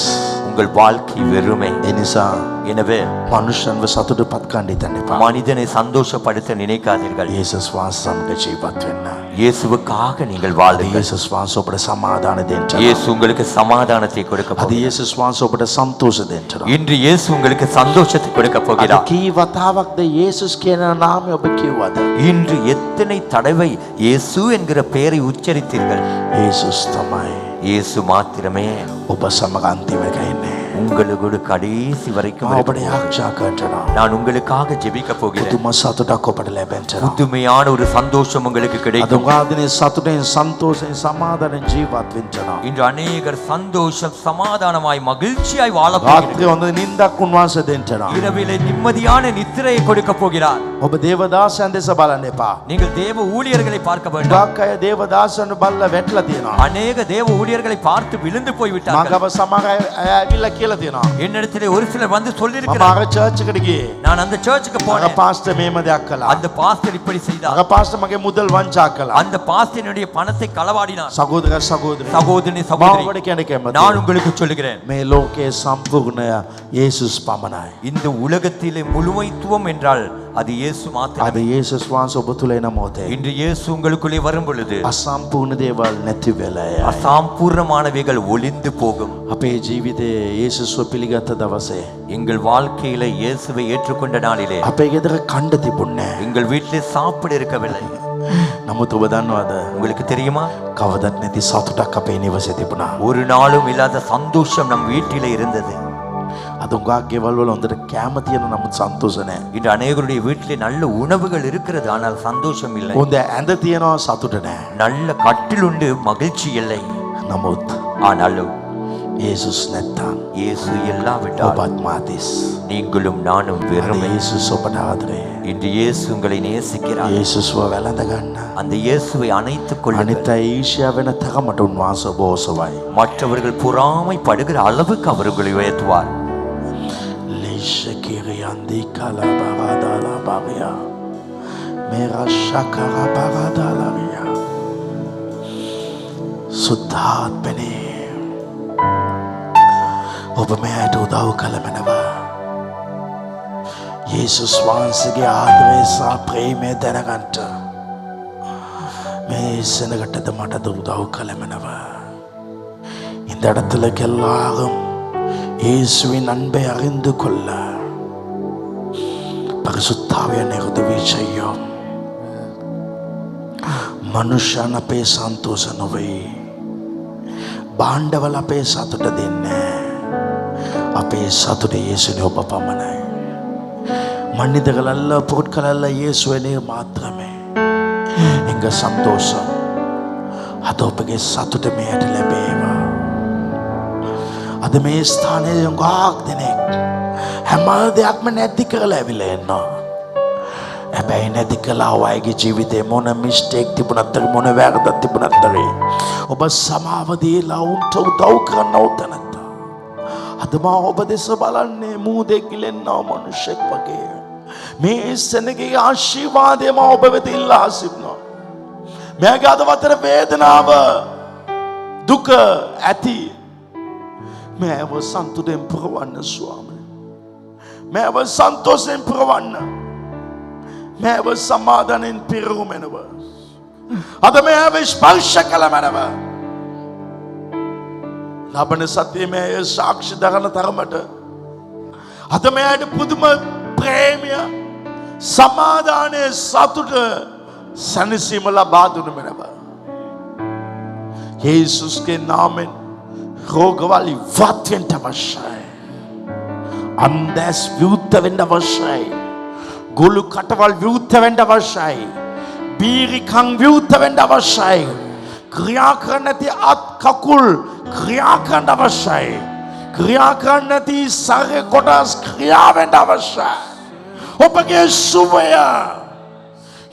[SPEAKER 5] உங்கள் வாழ்க்கை வெறுமை.
[SPEAKER 4] ඒ නිසා
[SPEAKER 5] எனவே
[SPEAKER 4] මනුෂ්‍යන්ව සතුටපත් කරන්න හිතන්න එපා.
[SPEAKER 5] மனிதனை சந்தோஷப்படுத்த நினைக்காதீர்கள்.
[SPEAKER 4] යේසුස් වහන්සේ සමග ජීවත් වෙන්න.
[SPEAKER 5] இயேசுவுக்காக நீங்கள் வாழுங்கள்.
[SPEAKER 4] යේසුස් වහන්සේ ඔබට සමාදාන දෙන්න.
[SPEAKER 5] இயேசு உங்களுக்கு சமாதானத்தை கொடுக்க
[SPEAKER 4] අද
[SPEAKER 5] போகிறார்.
[SPEAKER 4] යේසුස් වහන්සේ ඔබට සන්තෝෂ දෙන්න.
[SPEAKER 5] இன்று இயேசு உங்களுக்கு சந்தோஷத்தை கொடுக்க
[SPEAKER 4] අද
[SPEAKER 5] போகிறார்.
[SPEAKER 4] කී වතාවක්ද යේසුස් කියන නාමය ඔබ කිව්වද?
[SPEAKER 5] இன்று எத்தனை தடவை இயேசு என்கிற பெயரை உச்சரித்தீர்கள்?
[SPEAKER 4] යේසුස් තමයි
[SPEAKER 5] இயேசு மாத்திரமே
[SPEAKER 4] ඔබ සමග අන්තිමට ඉන්නේ.
[SPEAKER 5] உங்களோடு கடைசி வரைக்கும்
[SPEAKER 4] මම
[SPEAKER 5] இருக்க
[SPEAKER 4] ඔබට යාඥා කරනවා.
[SPEAKER 5] நான் உங்களுக்காக ஜெபிக்க போகிறேன்.
[SPEAKER 4] පුදුම සතුටක් ඔබට ලැබෙන්න.
[SPEAKER 5] புதுமையான ஒரு சந்தோஷம் உங்களுக்கு
[SPEAKER 4] අද
[SPEAKER 5] கிடைக்கும்.
[SPEAKER 4] උගාදිනේ සතුටෙන් සන්තෝෂයෙන් සමාදානෙන් ජීවත් වෙන්න.
[SPEAKER 5] இன்று அநேகர் சந்தோஷம் சமாதானமாய் மகிழ்ச்சியாய் வாழ போகிறார்கள்.
[SPEAKER 4] රාත්‍රියේ හොඳ නිින්දක් උන්වහන්සේ දෙන්න.
[SPEAKER 5] இரவிலே நிம்மதியான நித்திரையை கொடுக்க போகிறார்.
[SPEAKER 4] ඔබ දේවදාසයන් දෙස බලන්න එපා.
[SPEAKER 5] நீங்கள் தேவ ஊழியர்களை பார்க்க வேண்டும்.
[SPEAKER 4] ගාක් අය දේවදාසයන් බලලා වැටලා තියෙනවා.
[SPEAKER 5] அநேக தேவ ஊழியர்களை பார்த்து விழுந்து போய் விட்டார்கள்.
[SPEAKER 4] මගව සමහර අය ඇවිල්ලා කියලා තියෙනවා.
[SPEAKER 5] என்னிடத்திலே ஒரு சிலர் வந்து சொல்லி
[SPEAKER 4] මම
[SPEAKER 5] இருக்கிறார்.
[SPEAKER 4] අර චර්ච් එකට ගියේ.
[SPEAKER 5] நான் அந்த சர்ச்சுக்கு
[SPEAKER 4] අර
[SPEAKER 5] போனேன்.
[SPEAKER 4] පාස්ටර් මේම දෙයක් කළා.
[SPEAKER 5] அந்த பாஸ்டர் இப்படி செய்தார்.
[SPEAKER 4] අර පාස්ටර් මගේ මුදල් වංචා කළා.
[SPEAKER 5] அந்த பாஸ்டரினுடைய பணத்தை களவாடினார்.
[SPEAKER 4] සහෝදර සහෝදරි
[SPEAKER 5] சகோதரனே
[SPEAKER 4] මම
[SPEAKER 5] சகோதரி,
[SPEAKER 4] ඔබට කියන්න කැමතියි.
[SPEAKER 5] நான் உங்களுக்கு சொல்லுகிறேன்,
[SPEAKER 4] මේ ලෝකයේ සම්පූර්ණය යේසුස් පමණයි.
[SPEAKER 5] இந்த உலகத்திலே முழுமைத்துவம் என்றால் அது இயேசு
[SPEAKER 4] අද
[SPEAKER 5] மாத்திரமே.
[SPEAKER 4] යේසුස් වහන්සේ ඔබ තුල එන මොහොතේ
[SPEAKER 5] இன்று இயேசு உங்களுக்குள்ளே வரும் பொழுது
[SPEAKER 4] අසම්පූර්ණ දේවල් නැති වෙලා යයි.
[SPEAKER 5] அசாம்பூர்ணமானவைகள் ஒளிந்து போகும்.
[SPEAKER 4] අපේ ජීවිතයේ යේසුස්ව පිළිගත් දවසේ
[SPEAKER 5] எங்கள் வாழ்க்கையில இயேசுவை ஏற்றுக்கொண்ட நாளிலே
[SPEAKER 4] අපේ ගෙදර කණ්ඩ තිබුණේ නැහැ.
[SPEAKER 5] எங்கள் வீட்டிலே சாப்பிட இருக்கவில்லை.
[SPEAKER 4] නමුත් ඔබ දන්නවද?
[SPEAKER 5] உங்களுக்கு தெரியுமா,
[SPEAKER 4] කවදත් නැති සතුටක් අපේ නිවසේ තිබුණා.
[SPEAKER 5] ஒரு நாளும் இல்லாத சந்தோஷம் நம் வீட்டிலே இருந்தது.
[SPEAKER 4] අද උගාක් ගෙවල් වල හොඳට කැම තියෙන නමුත් සන්තෝෂ නැහැ.
[SPEAKER 5] இன்று அநேகருடைய வீட்டிலே நல்ல உணவுகள் இருக்கிறது, ஆனால் சந்தோஷம் இல்லை.
[SPEAKER 4] හොඳ ඇඳ තියෙනවා සතුට නැහැ.
[SPEAKER 5] நல்ல கட்டில் உண்டு, மகிழ்ச்சி இல்லை.
[SPEAKER 4] නමුත්
[SPEAKER 5] ஆனாலும்
[SPEAKER 4] යේසුස් නැත්තම්
[SPEAKER 5] இயேசு இல்லாவிட்டால்
[SPEAKER 4] ඔබත් මාතිස්.
[SPEAKER 5] நீங்களும் நானும்
[SPEAKER 4] අද
[SPEAKER 5] வெறுமை.
[SPEAKER 4] යේසුස් ඔබට ආදරේ.
[SPEAKER 5] இன்று இயேசு உங்களை நேசிக்கிறார்.
[SPEAKER 4] යේසුස්ව වැළඳ ගන්න.
[SPEAKER 5] அந்த இயேசுவை அணைத்துக் கொள்ளுங்கள்.
[SPEAKER 4] අනිත් අය ඊර්ෂ්‍යා වෙන තරමට උන්වහන්සේ ඔබ ඔසවයි.
[SPEAKER 5] மற்றவர்கள் பொறாமைப்படுகிற அளவுக்கு அவர் உங்களை உயர்த்துவார்.
[SPEAKER 4] ලිෂ්කිරියන්දි කලබරදාලා බාරියා. මේරෂකර බරදාලාරියා. සුද්ධාත්මනේ ඔබ මෙයට උදව් කළ මැනව. යේසුස් වහන්සේගේ ආදරය සහ ප්‍රේමය දැනගන්න මේ සෙනගටද මටද උදව් කළ මැනව. இந்த இடத்துல எல்லாரும் இயேசுவின் அன்பை அறிந்து கொள்ள பரிசுத்தாவியான உதவி செய்யும். මනුෂ්‍යයන් අපේ සන්තෝෂ නොවේ. භාණ්ඩවල අපේ සතුට දෙන්නේ. අපේ සතුට යේසුනේ ඔබ පමණයි. மனிதர்களல்ல பொருட்களல்ல இயேசுவே மாத்திரமே எங்க சந்தோஷம். அது ඔබගේ සතුට මෙයට ලැබේවා. අද මේ ස්ථානයේ ගාක් දෙනෙක් හැම දෙයක්ම නැති කරලා ඇවිල්ලා එනවා. හැබැයි නැති කළා වගේ ජීවිතේ මොන මිස්ටේක් තිබුණත් මොන වැරද්දක් තිබුණත් ඔබ සමාව දීලා උන්ට උදව් කරන්න උතනත. අද මා ඔබ දෙස බලන්නේ මූදේ කිලෙන්නා මනුෂ්‍යෙක් වගේ. මේ සෙනගේ ආශිර්වාදය මා ඔබ වෙත ඉල්ලා සිටිනවා. මෙයාගේ අදවතර වේදනාව දුක ඇති මේව සන්තුෂයෙන් පුරවන්න ස්වාමී. මේව සන්තෝෂයෙන් පුරවන්න. මේව සමාදානෙන් පිරවු මැනව. අද මේව ස්පර්ශ කළ මැනව. ලබන සතියේ මේ සාක්ෂි දරන තරමට අද මේට පුදුම ප්‍රේමය සමාදානයේ සතුට සැනසීම ලබා දුන මැනව. යේසුස්ගේ නාමයෙන් රෝගවල ඉවත් වෙන්න අවශ්‍යයි. අන්දස් විවුර්ත වෙන්න අවශ්‍යයි. ගොළු කටවල් විවුර්ත වෙන්න අවශ්‍යයි. බීරිකං විවෘත වෙන්න අවශ්‍යයි. ක්‍රියා කරන්න නැති අත් කකුල් ක්‍රියා කරන්න අවශ්‍යයි. ක්‍රියා කරන්න නැති ශරීර කොටස් ක්‍රියා වෙන්න අවශ්‍යයි. ඔබගේ සුවය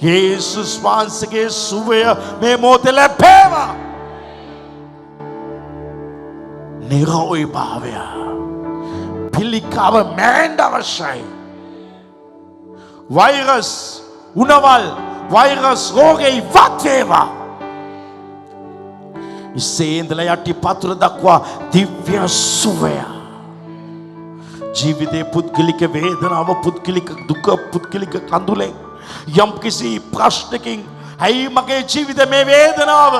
[SPEAKER 4] යේසුස් වහන්සේගේ සුවය මේ මොහොතේ ලැබේවා. නිරෝගී භාවය පිළිකාව මැරෙන්න අවශ්‍යයි. වෛරස් උණවල් වෛරස් රෝගේ ඉවත් වේවා. ඉස්සේඳලා යටි පතුර දක්වා දිව්‍ය සුවය. ජීවිතේ පුද්ගලික වේදනාව පුද්ගලික දුක පුද්ගලික කඳුලෙන් යම් කිසි ප්‍රශ්නකින් ඇයි මගේ ජීවිතේ මේ වේදනාව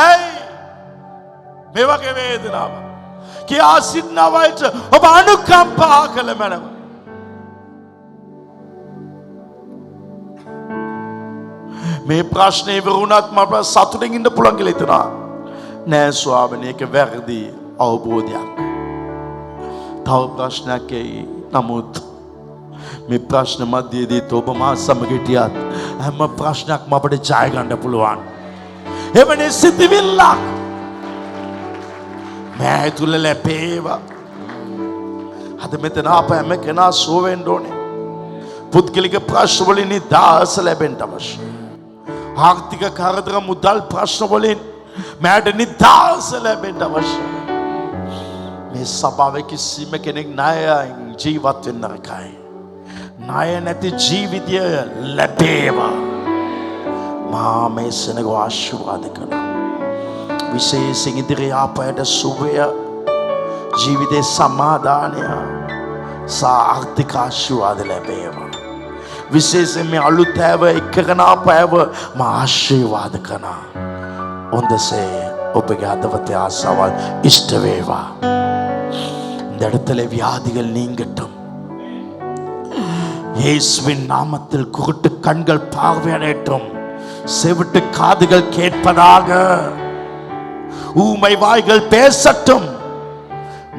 [SPEAKER 4] ඇයි මේ වගේ වේදනාව කියා සිටනවයිට ඔබ අනුකම්පා කළ මැනව. මේ ප්‍රශ්නේ ඉවරුණත් මම සතුටින් ඉන්න පුළුවන් කියලා හිතනවා. නෑ ස්වාමීනි ඒක වැරදි අවබෝධයක්. තව ප්‍රශ්නයක් එයි. නමුත් මේ ප්‍රශ්න මැදදී ඔබ මා සමග හිටියත් හැම ප්‍රශ්නයක්ම අපිට ජය ගන්න පුළුවන්. එවනේ සිතිවිල්ලක් මෑ තුල ලැබේවා. අද මෙතන අප හැම කෙනා සුව වෙන්න ඕනේ. පුද්ගලික ප්‍රශ්න වලින් නිදහස ලැබෙන්න අවශ්‍යයි. ආර්ථික කරදර මුදල් ප්‍රශ්න වලින් මෑට නිදහස ලැබෙන්න අවශ්‍යයි. මේ සභාවේ කිසිම කෙනෙක් ණයයෙන් ජීවත් වෙන්න නරකයි. ණය නැති ජීවිතය ලැබේවා. මා මේ සෙනග ආශිර්වාද කරනවා. විශේෂයෙන් ඉදිරි ආපයට සුවය ජීවිතේ සමාදානය ආර්ථික ආශිර්වාද ලැබේවා. විශේෂයෙන් මේ අලුත් ඇව එකකන ආපෑව මා ආශිර්වාද කරනවා. ඔන්දසේ ඔබගේ හදවතේ ආසාවල් ඉෂ්ට වේවා. நடுத்தலை வியாதிகள் நீங்கட்டும். இயேசுவின் நாமத்தில் குருட்டு கண்கள் பார்வையடையட்டும். செவிட்டு காதுகள் கேட்பதாக. ஊமை வாய்கள் பேசட்டும்.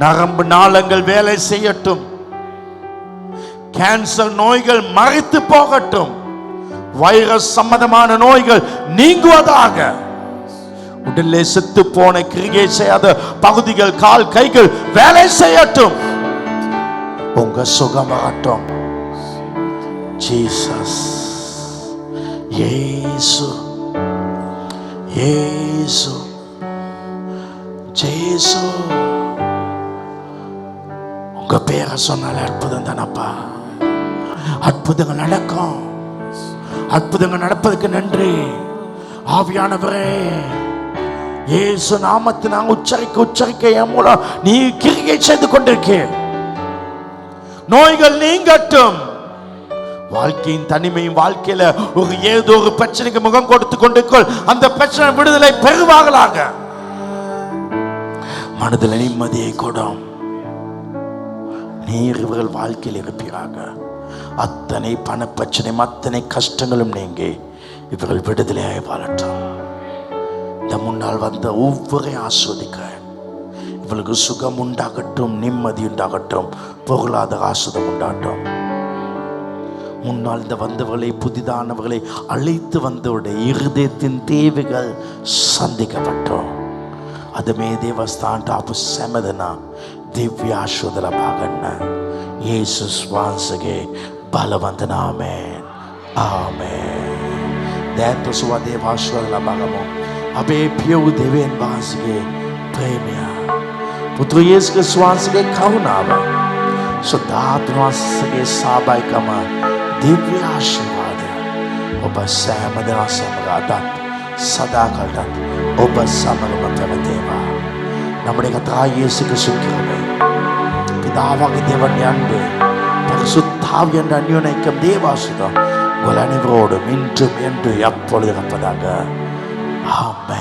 [SPEAKER 4] நரம்பு நாளங்கள் வேலை செய்யட்டும். கேன்சர் நோய்கள் மறைத்து போகட்டும். வைரஸ் சம்பந்தமான நோய்கள் நீங்குவதாக. உடலே செத்து போன கிரியை செய்யாத பகுதிகள் கால் கைகள் வேலை செய்யட்டும். உங்க சுகமாகட்டும். ஜீசஸ் இயேசு இயேசு ஜேசு உங்க பேரை சொன்னால அற்புதம் தானப்பா. அற்புதங்கள் நடக்கும். அற்புதங்கள் நடப்பதற்கு நன்றி. ஆவியானவரே இயேசு நாமத்தை நாங்கள் உச்சரிக்க என் மூலம் நீ கிரியை செய்து கொண்டிருக்கேன். நோய்கள் நீங்கட்டும். வாழ்க்கையின் தனிமையும் வாழ்க்கையில ஏதோ ஒரு பிரச்சனைக்கு முகம் கொடுத்து கொண்டிருக்கோள். அந்த பிரச்சனை விடுதலை பெறுவார்களாக. மனதில் நிம்மதியை கொடும். நீர் இவர்கள் வாழ்க்கையில் இருப்பீராக. அத்தனை பண பிரச்சனை அத்தனை கஷ்டங்களும் நீங்கி இவர்கள் விடுதலையாய் வாழட்டும். இந்த முன்னால் வந்த ஒவ்வொரு ஆஸ்வதிக்கிறேன். இவளுக்கு சுகம் உண்டாகட்டும். நிம்மதி உண்டாகட்டும். பொருளாதார ஆஸ்வதம் உண்டாகட்டும். முன்னால் இந்த வந்தவர்களை புதிதானவர்களை அழைத்து வந்தவருடைய இருதயத்தின் தேவைகள் சந்திக்கப்பட்டோம். அது මේ දේවස්ථානට ආපු සෑමදෙනා දිව්‍ය ආශිර්වාද ලබා ගන්න. යේසුස් වහන්සේගේ බලවන්ත නාමයෙන් ආමේන්. දැන් තොසුව දේව ආශිර්වාද ලබා ගමු. අපේ පිය වූ දෙවියන් වහන්සේගේ ප්‍රේමය, පුත්‍ර යේසුස් ක්‍රිස්තුස් වහන්සේගේ කරුණාව, සදාත්ම වහන්සේගේ සහභාගීකම, දිව්‍ය ආශිර්වාදය ඔබ සෑමදෙනා සමග අදත් සදාකාලත් ඔබ සමගම පැවතේවා. நம்முடைய கர்த்தராகிய இயேசு கிறிஸ்து கிருபை, பிதாவாகிய தேவனுடைய அன்பு, பரிசுத்த ஆவியின் அந்யோன்ய ஐக்கியம், தேவாசீர்வாதம் உங்கள் அனைவரோடும் இன்றும் என்று எப்பொழுதும் இருப்பதாக. ஆமென்.